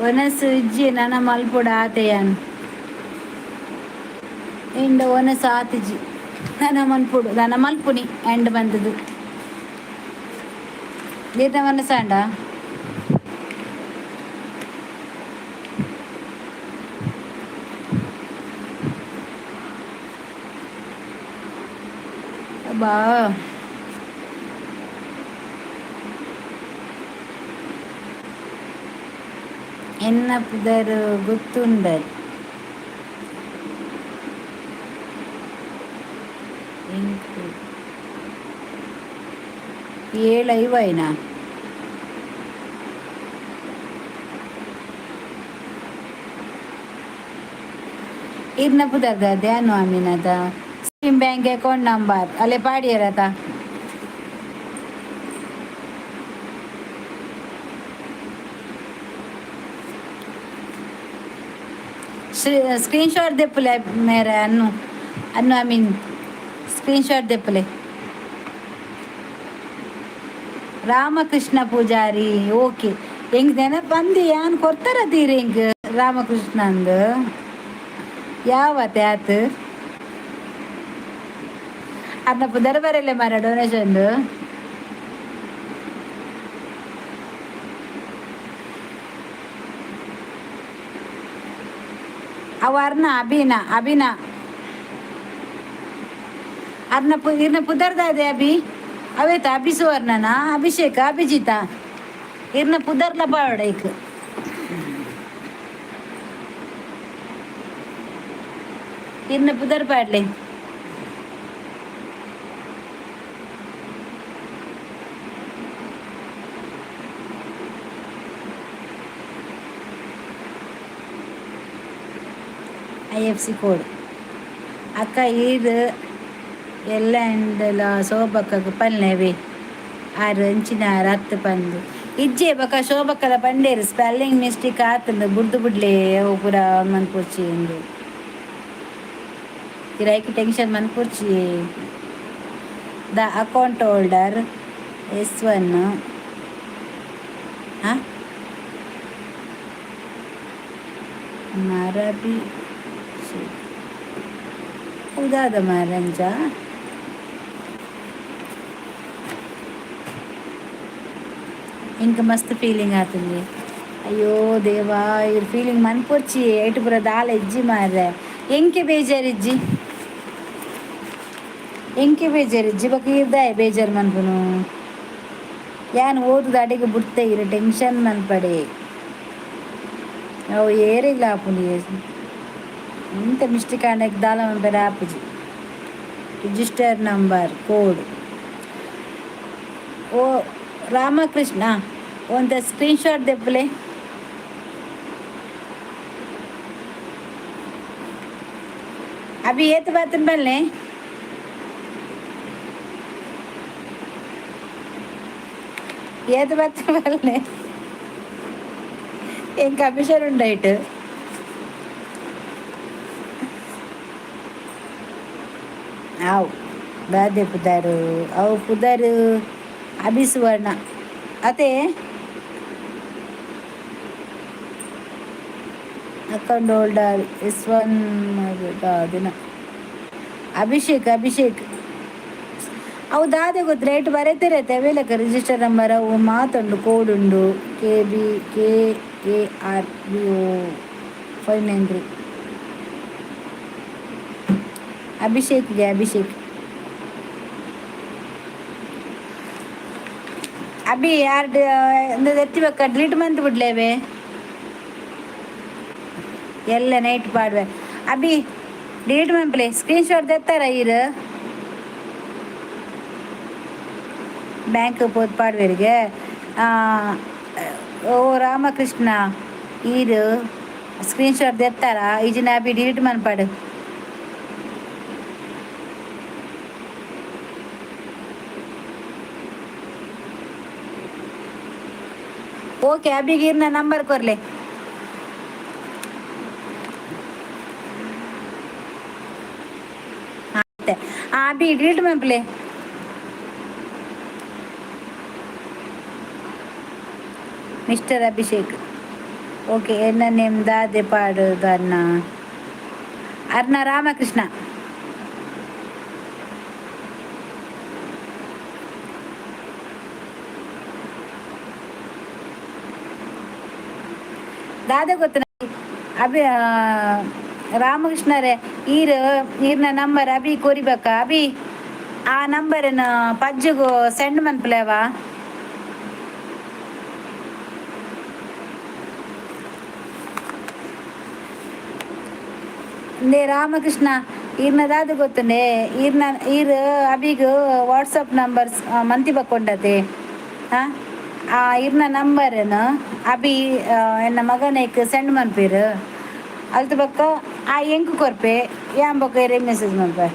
ಒನಸು ಇಜ್ಜಿ ನನ್ನ ಮಲ್ಪುಡ ಆತೆಯಾನು ಎಂಡ ಒನಸು ಆತಿಜಿ ನನ್ನ ಮಲ್ಪುಡು ನನ್ನ ಮಲ್ಪುನಿ ಎಂಡ್ ಬಂದದು ನೀರ್ನ ಮನಸಾಂಡ ಬಾ ಎನ್ನ ಪುದರ್ ಗೊತ್ತುಂಡರ್ ಏಳೈವೈನಾ ಇರ್ನ ಪುದರ್ದ ಧ್ಯಾನು ಆಮಿನದ ಸ್ಕೀಮ್ ಬ್ಯಾಂಕ್ ಅಕೌಂಟ್ ನಂಬರ್ ಅಲ್ಲೇ ಪಾಡಿಯರತ स्क्रीनशॉट दे पुले मेरा अनु अनु आई मीन स्क्रीनशॉट दे पुले रामकृष्ण पूजारी ओके ಹೆಂಗ್ ನೆನಪು ಬಂದು ಯಾನ್ ಕೊಡ್ತಾರ ತೀರಿ ಹಿಂಗ ರಾಮಕೃಷ್ಣಂದು ಯಾವತ್ತೆ ಆತು ಅದನ್ನ ಪುದರ್ ಬರಲ್ಲ ಮಾರ ಡೊನೇಷನ್ ಅವ ಅರ್ನ ಅಭಿನ ಅದನ್ನ ಇರ್ನ ಪುದರ್ದ ಇದೆ ಅಭಿ ಅವೇತ ಅಭಿಸುವರ್ಣನ ಅಭಿಷೇಕ ಅಭಿಜಿತ ಇರ್ನ ಪುದರ್ಲ ಪಾಡೈಕ್ ಇರ್ನ ಪುದರ್ ಪಾಡ್ಲೆ IFC ಕೋಡ್ ಅಕ್ಕ ಇದು ಎಲ್ಲ ಎಂಡಲ ಶೋಭಕ್ಕಕ್ಕೆ ಪಲ್ಲೆವೆ ಆರು ಅಂಚಿನ ಹತ್ತು ಪಂದು ಇಜ್ಜೆ ಬಕ್ಕ ಶೋಭಕ್ಕದ ಪಂಡೇರು ಸ್ಪೆಲ್ಲಿಂಗ್ ಮಿಸ್ಟೇಕ್ ಆತಂದು ಬುಡ್ದು ಬಿಡ್ಲೆ ಅವು ಪೂರ ಮನ್ಪುರ್ಚಿ ಎಂದು ಗಿರಾಕಿ ಟೆನ್ಷನ್ ಮನ್ಪುರ್ಚಿ ದ ಅಕೌಂಟ್ ಹೋಲ್ಡರ್ S1 ಮರಬಿ ಉದಾದ ಮಾರಂಜ ಇಂಕ ಮಸ್ತ್ ಫೀಲಿಂಗ್ ಆತಂದೆ ಅಯ್ಯೋ ದೇವಾ ಇವ್ರ ಫೀಲಿಂಗ್ ಮನ್ಪುರ್ಚಿ ಏಟು ಪುರ ದಾಲ ಇಜ್ಜಿ ಮಾರ್ರೆ ಎಂಕೆ ಬೇಜಾರಿಜ್ಜಿ ಬಕ ಇರ್ದಾಯ ಬೇಜಾರು ಮನ್ಪುನು ಯಾನ್ ಓದುದು ಅಡಿಗೆ ಬಿಡ್ತೆ ಇರ ಟೆನ್ಷನ್ ಮನ್ಪಡೆ ಅವು ಏರಿಲ್ಲ ಆಪುನಿ ಇಂಥ ಮಿಸ್ಟೇಕ್ ಆಂಡಕ್ಕೆ ದಾಲ ಮನ್ಪರೆ ಆಪುಜಿ ರಿಜಿಸ್ಟರ್ ನಂಬರ್ ಕೋಡ್ ಓ ರಾಮಕೃಷ್ಣ ಒಂದು ಸ್ಕ್ರೀನ್ಶಾಟ್ ದೆಪ್ಪಲೆ ಅಭಿ ಏತ್ ಬಾತನ್ ಬಲ್ಲೆ ಏನ್ ಕಮಿಷನ್ ಉಂಡಾಯ್ತು ಅವು ಬಾದೆ ಪುದಾರು ಅವು ಪುದಾರು ಅಭಿಸುವರ್ಣ ಅದೇ ಅಕೌಂಟ್ ಹೋಲ್ಡರ್ S1 ದಿನ ಅಭಿಷೇಕ್ ಅವು ದಾದೆ ಗೊತ್ತು ರೇಟ್ ಬರೀತಿರತ್ತೆ ಅವೇಲಕ್ಕ ರಿಜಿಸ್ಟರ್ ನಂಬರ್ ಅವು ಮಾತುಂಡು ಕೋಡ್ ಉಂಡು KBKARBO 593 ಅಭಿಷೇಕ್ಗೆ ಅಭಿ ಯಾರು ಎತ್ತಿಬೇಕ ಡಿಲೀಟ್ ಮಂತ್ ಬಿಡ್ಲೇವೆ ಎಲ್ಲ ನೈಟ್ ಪಾಡ್ವೆ ಅಭಿ ಡಿಲೀಟ್ ಮಂಪ್ಲೆ ಸ್ಕ್ರೀನ್ಶಾಟ್ ತೆತ್ತಾರ ಇರು ಬ್ಯಾಂಕ್ ಪೋದ್ ಪಾಡ್ವೇರಿಗೆ ಓ ರಾಮಕೃಷ್ಣ ಈರು ಸ್ಕ್ರೀನ್ಶಾಟ್ ತೆತ್ತಾರ ಈಜಿನ ಅಭಿ ಡಿಲೀಟ್ ಮನ್ಪಾಡು ಓಕೆ ಅಭಿಗೆ ಇರ್ನ ನಂಬರ್ ಕೊರ್ಲೆ ಅಭಿ ಡಿಲೀಟ್ ಮಂಪ್ಲೆ ಮಿಸ್ಟರ್ ಅಭಿಷೇಕ್ ಓಕೆ ಎನ್ನ ನೇಮ್ ದಾದೆ ಪಾಡುದು ಅರ್ನ ರಾಮಕೃಷ್ಣ ದಾದೆ ಗೊತ್ತ ಅಭಿ ರಾಮಕೃಷ್ಣರೇ ಈರ್ನ ನಂಬರ್ ಅಭಿ ಕೊರಿಬೇಕ ಅಭಿ ಆ ನಂಬರನ್ನು ಪಜ್ಜುಗು ಸೆಂಡ್ ಮನ್ಪ್ಲೇವಾ ನೇ ರಾಮಕೃಷ್ಣ ಈರ್ನ ದಾದು ಗೊತ್ತುಂಡೆ ಈರು ಅಭಿಗೂ ವಾಟ್ಸಪ್ ನಂಬರ್ಸ್ ಮಂತಿ ಬಕ್ಕೊಂಡತೆ ಇರ್ನ ನಂಬರನ್ನು ಅಭಿ ಎನ್ನ ಮಗನೇಕ್ ಸೆಂಡ್ ಮನ್ಪೇರು ಅಲ್ತು ಬಕ್ಕ ಆ ಎಂಕು ಕೊರ್ಪೆ ಯಾನ್ ಬಕ್ಕ ಇರೇ ಮೆಸೇಜ್ ಮನ್ಪೆ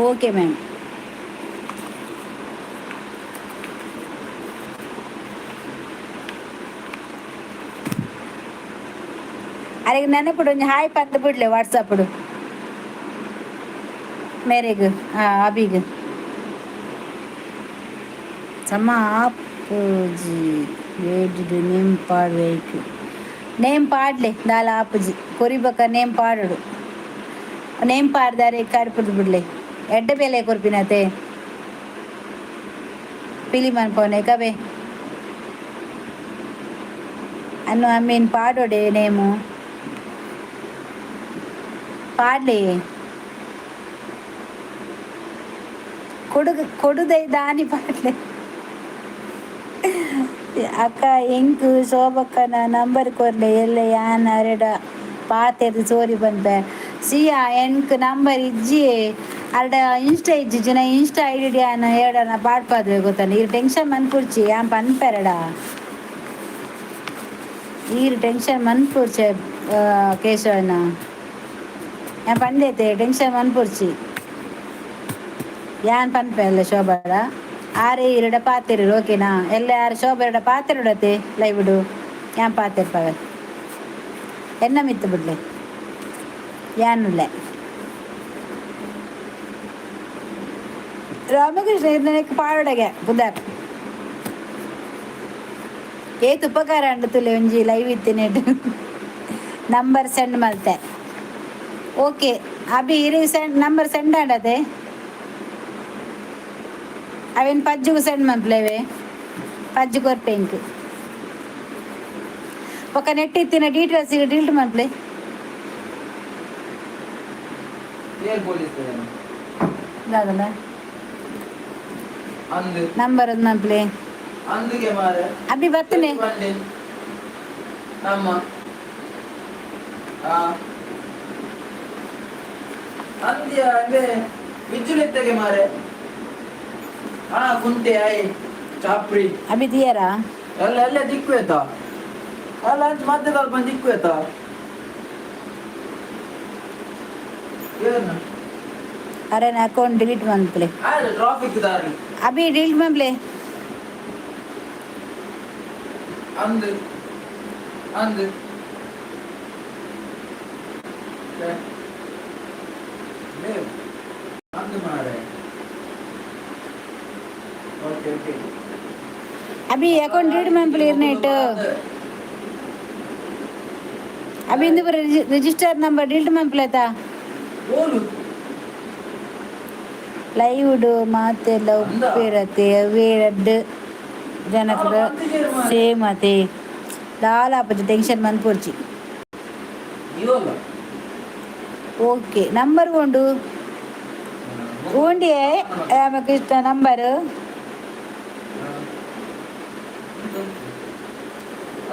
ಓಕೆ ಮ್ಯಾಮ್ ಅರೆಗೆ ನೆನಪಿಡು ಒಂಜಿ ಹಾಯ್ ಪಂದ್ ಬಿಡ್ಲೆ ವಾಟ್ಸಪ್ಡು ಮೇರೆಗ್ ಅಬಿಗ್ ಸಮ ಆಪುಜಿ ವೇಡ್ದು ನೇಮ್ ಪಾಡ್ಬೇಕು ನೇಮ್ ಪಾಡ್ಲೆ ದಾಲ ಆಪುಜಿ ಕೊರಿಬಕ ನೇಮ್ ಪಾಡುಡು ನೇಮ್ ಪಾಡ್ದಾರೆ ಕಡ್ಪುದು ಬಿಡ್ಲೆ ಎಡ್ಡೆ ಬೇಲೆ ಕೊರ್ಪಿನತೆ ಪಿಲಿ ಮನ್ಪವನೆ ಕಬೆ ಅನ್ನು ಅಮ್ಮೀನ್ ಪಾಡೋಡೆ ನೇಮು ಪಾಡ್ಲೆ ಕೊಡುದೈ ದಾನಿ ಪಾಡ್ಲೆ ಅಕ್ಕ ಎಂಕ್ ಶೋಭಕ್ಕನ ನಂಬರ್ ಕೊರ್ಲೆ ಎಲ್ಲ ಯಾನ್ ಅರೆಡ ಪಾತೆರ್ದು ಸೋರಿ ಬಂದೆ ಸಿಯಾ ಎನ್ಕ್ ನಂಬರ್ ಇಜ್ಜಿ ಅರ್ಡ ಇನ್ಸ್ಟಾ ಇಜ್ಜಿ ನಾ ಇನ್ಸ್ಟಾ ಐ ಡಿ ಅನ್ನ ಹೇಳಣ ಪಾಡ್ಪಾದ್ರೆ ಗೊತ್ತಾನ ಈಗ ಟೆನ್ಷನ್ ಮನ್ಪುಡ್ಚಿ ಯಾನ್ ಪನ್ಪೆರಡ ಈರು ಟೆನ್ಷನ್ ಮನ್ಪುರ್ಚೆ ಕೇಶವನ ಯಾನ್ ಪಂಡೈತೆ ಟೆನ್ಷನ್ ಮನ್ಪುರ್ಚಿ ಯಾನ್ ಪನ್ಪೆಲ್ಲ ಶೋಭಾಡ ಆರೆ ಇರಡ ಪಾತೆರು ಓಕೆನಾ ಎಲ್ಲ ಯಾರು ಶೋಭ ಎರಡ ಪಾತೆರುಡತೆ ಲೈವ್ಡು ಯಾನ್ ಪಾತೆರ್ಪವೆ ಎನ್ನ ಮಿತ್ತು ಬಿಡ್ಲೆ ಯಾನುಲ್ಲೆ ರಾಮಕೃಷ್ಣ ಇರ್ನಕ್ಕೆ ಪಾಡೊಡಗೆ ಬುಧಾರ್ ಏತ್ ಉಪಕಾರ ಅಂಡು ತುಲೆ ಒಂಜಿ ಲೈವ್ ಇತ್ತಿನೆಡ್ ನಂಬರ್ ಸೆಂಡ್ ಮಲ್ತೆ ಓಕೆ ಅಭಿ ಇರಿ ನಂಬರ್ ಸೆಂಡ್ ಆಡದೆ ಅವೇನು ಪಜ್ಜುಗು ಸೆಂಡ್ ಮಲ್ಪ್ಲೇವೆ ಪಜ್ಜು ಕೊರ್ಪೆಂಕ್ ಒಕ್ಕ ನೆಟ್ ಇತ್ತಿನ ಡೀಟೇಲ್ಸ್ ಈಗ ಡಿಲೀಟ್ ಮಲ್ಪ್ಲೆ ದಾದಲ್ಲ ನಂಬರ್ ಒಂದು ಮಲ್ಪ್ಲೆ ಅಭಿ ಬರ್ತನೆ ಅಭಿ ದಿಯರಾ ಎಲ್ಲ ಎಲ್ಲ ದಿಕ್ಕು ಆಯ್ತಾ ಅಲ್ಲ ಅಂತ ಮತ್ತೆ ಸ್ವಲ್ಪ ದಿಕ್ಕು ಆಯ್ತಾ ಅರೆ ನಾ ಅಕೌಂಟ್ ಡಿಲೀಟ್ ಮಲ್ಪ್ಲೆ ಟ್ರಾಫಿಕ್ ದಾರಿ ಅಭಿ ಡಿಲೀಟ್ ಮಲ್ಪ್ಲೆ ಅಂದು ಅಂದು ಅಂದು ಮಾರೆ okay okay Abhi account delete ಮಲ್ಪ್ಲೆ ಇರ್ನೇಟ್ ಅಭಿ ಇಂದು ರಿಜಿಸ್ಟರ್ ನಂಬರ್ ಡಿಲೀಟ್ ಮಲ್ಪ್ಲೇತಾ ಲೈವ್ಡು ಮಾತೆಲ್ಲ ಉಪ್ಪಿರತ್ತೆ ಅವೇರಡ್ ಜನಕರ ಸೇಮತೆ ದಾಲಾಪದ ಟೆನ್ಷನ್ ಮನ್ಪುರ್ಚಿ ಓಕೆ ನಂಬರ್ ಉಂಡು ಉಂಡಿಯೇ ರಾಮಕೃಷ್ಣ ನಂಬರು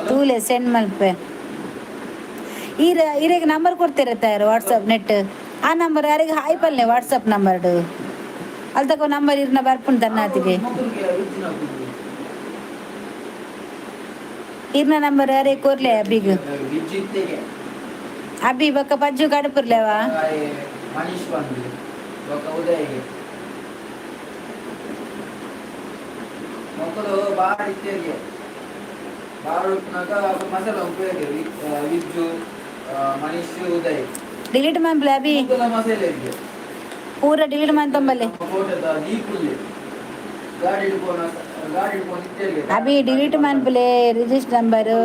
ತೂಲೆ ಸೆಂಡ್ ಮಲ್ಪೆ ಇರೆಗೆ ನಂಬರ್ ಕೊಡ್ತಿರತ್ತೆ ಯಾರು ವಾಟ್ಸಪ್ ನೆಟ್ ಆ ನಂಬರ್ ಯಾರಿಗೆ ಹಾಯ್ ಪಲ್ಲೆ ವಾಟ್ಸಪ್ ನಂಬರ್ಡು ಅಲ್ಲಿ ತಗೋ ನಂಬರ್ ಇರ್ನ ಬರ್ಪುಂಡು ತನ್ನಾತಿಗೆ ಇರ್ನ ನಂಬರ್ ಯಾರೇ ಕೊರ್ಲೆ ಅಬ್ಬಿಗ್ ಅಬ್ಬಿ ಬಕ್ಕ ಪಜ್ಜು ಕಡಪುರ್ಲೇವಾ ಮಕ್ಕಳು ಬಾಳ ಇತ್ತೆಗೆ ಬಾಳ ಮಸಾಲ ಉಪಯೋಗ ವಿಜ್ಜು ಮನೀಶ್ ಉದಯ್ ಡಿಲೀಟ್ ಮಾಡ್ಲೆ ಅಭಿ ಮಸಾಲೆ ಪೂರ ಡಿಲೀಟ್ ಮಾಡ್ತಂಬಲ್ಲೆ ಅಭಿ ಡಿಲೀಟ್ ಮಾಡ್ಬಲೆ ರಿಜಿಸ್ಟರ್ ನಂಬರು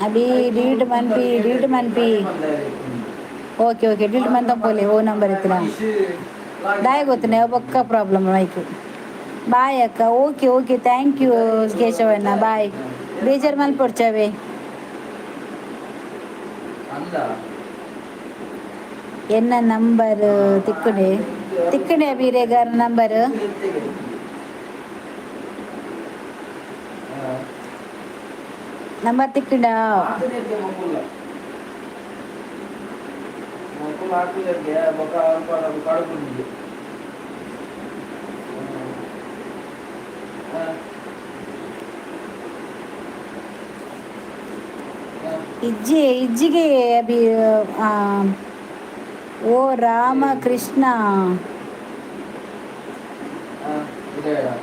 ಅಭಿ ಡಿಲೀಟ್ ಮನ್ಪಿ ಓಕೆ ಓಕೆ ಡಿಲೀಟ್ ಮಾಡ್ತಂಬೋಲೆ ಓ ನಂಬರ್ ಇತ್ತಿನ ದಾಯ ಗೊತ್ತನೆ ಬೊಕ್ಕ ಪ್ರಾಬ್ಲಮ್ ಆಯ್ತು ಬಾಯ್ ಅಕ್ಕ ಓಕೆ ಓಕೆ ಥ್ಯಾಂಕ್ ಯು ಕೇಶವಣ್ಣ ಬಾಯ್ ಬೇಜಾರು ಮಲ್ಪೊಡ್ಚವೆ ಎನ್ನ ನಂಬರ್ ತಿಕ್ಕಣೆ ಬೀರೆಗಾರ ನಂಬರ್ ನಂಬರ್ ತಿಕ್ಕಂಡ ಇಜ್ಜಿಗೆ ಅಭಿ ಓ ರಾಮಕೃಷ್ಣ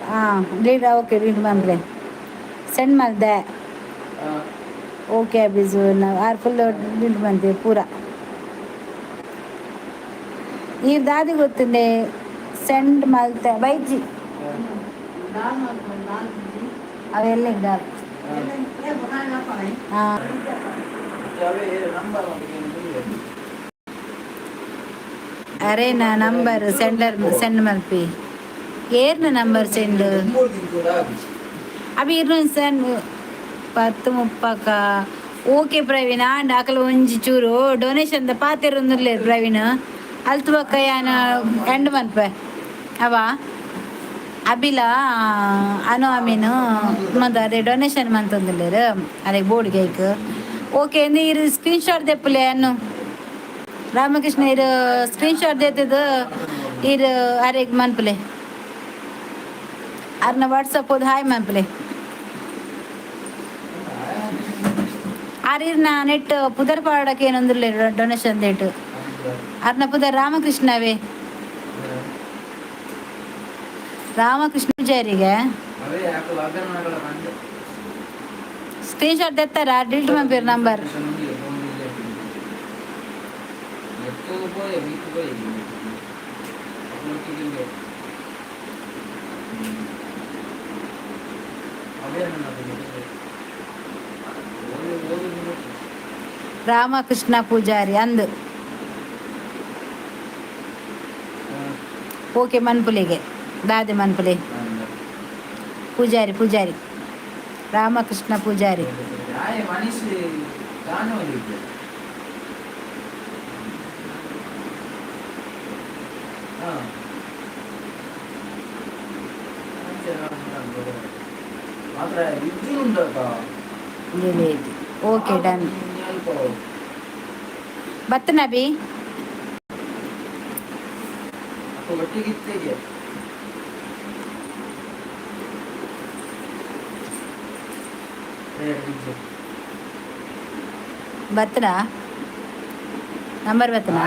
ಹಾಂ ರೀಡ್ ಓಕೆ ರೀಡ್ ಮಾಡ್ಲೆ ಸೆಂಡ್ ಮಾಡಿದೆ ಓಕೆ ಅಭಿಜು ನಾವು ಆರು ಫುಲ್ ದುಡ್ಡು ಬಂತೀವಿ ಪೂರ ಈ ದಾದಿ ಗೊತ್ತುಂಡೆ ಸೆಂಡ್ ಮಲ್ತ ಬೈಜಿ ಅವೆಲ್ಲ ಇದ್ದಾವೆ ಹಾಂ ಅರೆ ನಾ ನಂಬರ್ ಸೆಂಡ್ ಮಲ್ಪಿ ಏರ್ನ ನಂಬರ್ ಸೆಂಡ್ ಅవి ಇರ್ನ ಸೆಂಡ್ 10-30 ಓಕೆ ಪ್ರವೀಣ ಅಂಡ್ ಆಕಲ ಒಂಜಿ ಚೂರು ಡೊನೇಷನ್ ಪಾತೆರೊಂದುಲ್ಲೇರು ಪ್ರವೀಣ್ ಅಲ್ತುವಕ್ಕ ಯಾನ ಎಂಡ್ ಮನ್ಪೆ ಅವ ಅಬಿಲ ಅನು ಅಮೀನು ಮತ್ತು ಅದೇ ಡೊನೇಷನ್ ಮಂತಂದಿಲ್ಲೇರು ಅದೇ ಬೋರ್ಡ್ಗೆ ಐಕ್ ಓಕೆ ನೀರು ಸ್ಕ್ರೀನ್ ಶಾಟ್ ತೆಪ್ಪಲೆ ಅನ್ನು ರಾಮಕೃಷ್ಣ ಇರು ಸ್ಕ್ರೀನ್ ಶಾಟ್ ತೆತ್ತದು ಇರು ಅರೆಗ್ ಮನ್ಪಲೆ ಅರ್ನ ವಾಟ್ಸಪ್ ಹೋದ್ ಹಾಯ್ ಮನ್ಪಲೆ ಆರಿರ್ನ ನೆಟ್ ಪುದರ್ ಪಾಡಕ್ಕೆ ಏನೊಂದಿಲ್ಲ ಡೊನೇಷನ್ ಡೇಟ್ ಅರ್ನ ಪುದರ್ ರಾಮಕೃಷ್ಣವೇ ರಾಮಕೃಷ್ಣ ಪೂಜಾರಿಗೆ ಸ್ಕ್ರೀನ್ ಶಾಟ್ ತೆತ್ತಾರ ಡಿಲೀಟ್ ಮಾಡ್ಬೇರು ನಂಬರ್ ರಾಮಕೃಷ್ಣ ಪೂಜಾರಿ ಅಂದು ಓಕೆ ಮನ್ಪುಲಿಗೆ ದಾದಿ ಮನ್ಪುಲಿ ಪೂಜಾರಿ ರಾಮಕೃಷ್ಣ ಪೂಜಾರಿ ಓಕೆ ಡನ್ ಬತ್ತನಬಿ ಬತ್ತನಾ ನಂಬರ್ ಬತ್ತನಾ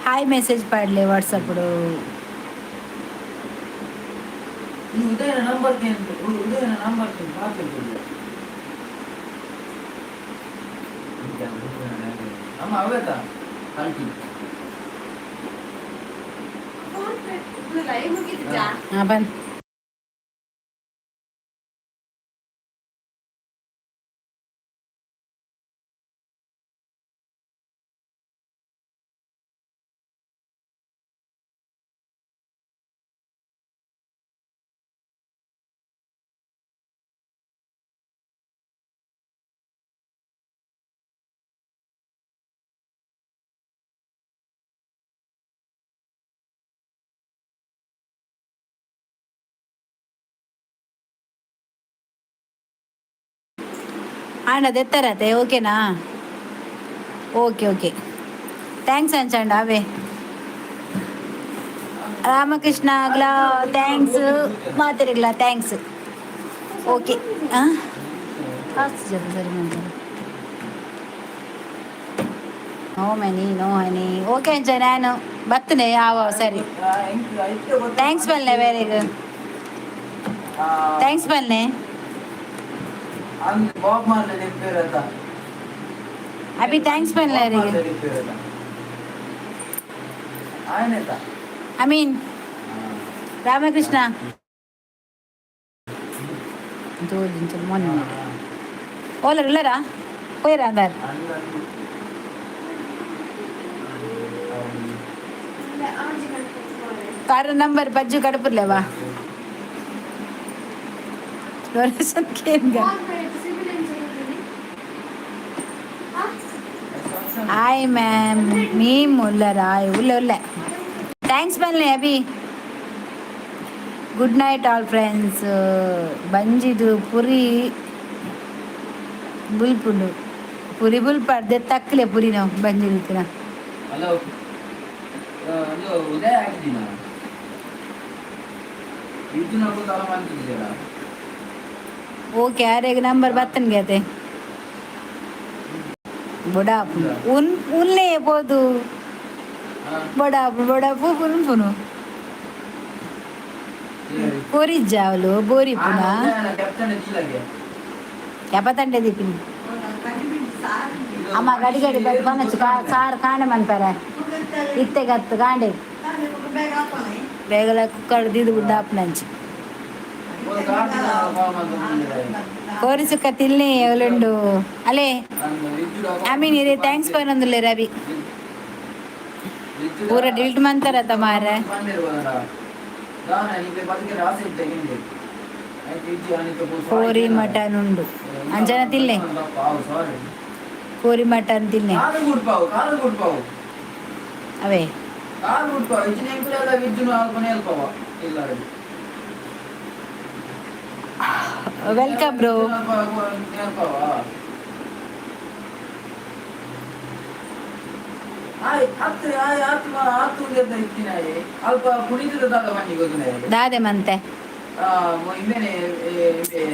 ಹಾಯ್ ಮೆಸೇಜ್ ಪಾಡ್ಲೆ ವಾಟ್ಸಪ್ ಉದಯನ ನಂಬರ್ ನಮ್ಮ ಅವತಾ ಬಂದ್ ಆಂಡ ತೆತ್ತರತೆ ಓಕೆನಾ ಓಕೆ ಥ್ಯಾಂಕ್ಸ್ ಅಂಚಂಡ ಅವೇ ರಾಮಕೃಷ್ಣ ಆಗ್ಲಾ ಥ್ಯಾಂಕ್ಸ್ ಮಾತಿರಗ್ಲಾ ಥ್ಯಾಂಕ್ಸ್ ಓಕೆ ಸರಿ ನೋ ಮನಿ ಓಕೆ ಅಂಚ ನಾನು ಬರ್ತನೆ ಸರಿ ಥ್ಯಾಂಕ್ಸ್ ಬಲ್ಲೆ ಬೇರೆಗೆ ಥ್ಯಾಂಕ್ಸ್ ಬಲ್ಲೆ ಅಭಿ ಥ್ಯಾಂಕ್ಸ್ ಬಲ್ಲೆ ಅಮೀನ್ ರಾಮಕೃಷ್ಣ ಮೊನ್ನೆ ಓಲರ್ ಇಲ್ಲರಾ ಹೋಯ್ರ ಅಂದಾರ कार नंबर बज्जू कड़पुर्लेवा डोनेशन केंगा हाय मैम मी मुल्लरा उल्ले थैंक्स बल्ले Abhi good night all friends बंजिदु पुरी बुल्पुंडु पुरी बुल्पड्दे तक्कले पुरी ನಾವು ಬಂಜಿರ್ತೀರ ಹಲೋ ಇದು ಉದಯ ಆಗಿದ್ದೀನ ಇದು ನಾವು ತರ ಮಾಡ್ತಿದ್ದೀರಾ ಓಕೆ ಯಾರಿಗೆ ನಂಬರ್ ಬತ್ತನ್ ಗೇತೆ ಬೊಡಾಪು ಉನ್ನೇ ಬೋದು ಬೊಡಾಪು ಪುನು ಪುನು ಕೋರಿ ಜಾವಲು ಬೋರಿ ಪುನ ಎಪ್ಪತ್ತಂಡೆ ದೀಪಿನಿ ಅಮ್ಮ ಗಡಿ ಗಡಿ ಬಟ್ ಬನಚ್ಚು ಸಾರು ಕಾಂಡೆ ಮನ್ಪಾರ ಇತ್ತೆ ಗತ್ತು ಕಾಂಡೆ ಬೇಗಲ ಕುಕ್ಕರ್ ದಿದು ಬುಡ್ಡಾಪ್ನಂಚು ಕೋರಿ ಸುಕ್ಕ ತಿನ್ನಿ ಅವಳುಂಡು ಅಲೇ ಆಮೀನ್ ಇರೇ ಥ್ಯಾಂಕ್ಸ್ ಪನ್ನೊಂದುಲ್ಲೆ ರವಿ ಪೂರ ಡಿಲ್ಟ್ ಮಂತಾರತ್ತ ಮಾರ ಕೋರಿ ಮಟನ್ ಉಂಡು ಅಂಚನ ತಿನ್ನೆ ಕೋರಿ ಮಟನ್ ತಿನ್ನೆ ಅವೇ ವೆಲ್ಕಮ್ ಬ್ರೋ ದಾದೆ ಮಂತೆ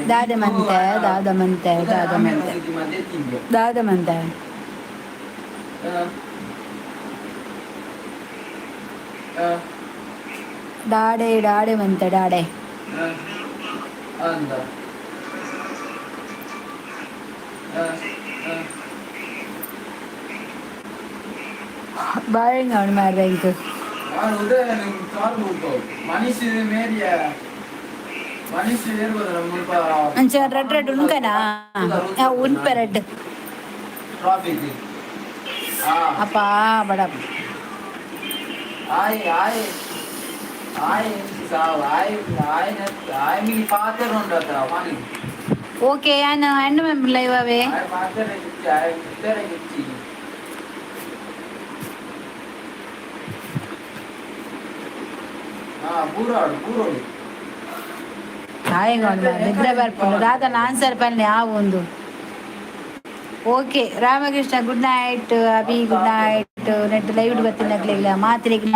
ದಾದೆ ಮಂತೆ ದಾದ ಮಂತೆ ದಾದ ಮಂತೆ ದಾದ ಮಂತೆ ಡಾಡೆ ಡಾಡೆ ಮಂತೆ ಡಾಡೆ ಬಾಳೆಂಗ ಅವನು ಮಾರ್ರೆ ಇದು ಅಂಚ ರೆಡ್ ರೆಡ್ ಉಣ್ಕನಾ ಉಣ್ಪೆ ರೆಡ್ ಅಪ್ಪ ಬಡ ಓಕೆ ನಾನು ಹೆಣ್ಣು ಮೆಂಬರ್ ಲೈವ್ ಅವೇ ನಿದ್ರೆ ಬರ್ಪುಂಡು ರಾಧನ ಆನ್ಸರ್ ಪನ್ನೆ ಆ ಒಂದು okay Ramakrishna good night Abhi good night net live ಗೊತ್ತಿಲ್ಲ ಮಾತಿನ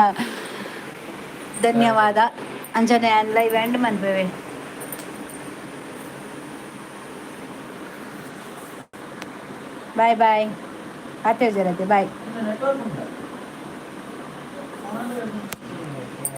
ಧನ್ಯವಾದ ಅಂಚನೆ ಲೈವ್ ಎಂಡ್ ಮನ್ಪೇವೆ ಬಾಯ್ ಬಾಯ್ ಮತ್ತೆ ಜರತೆ ಬಾಯ್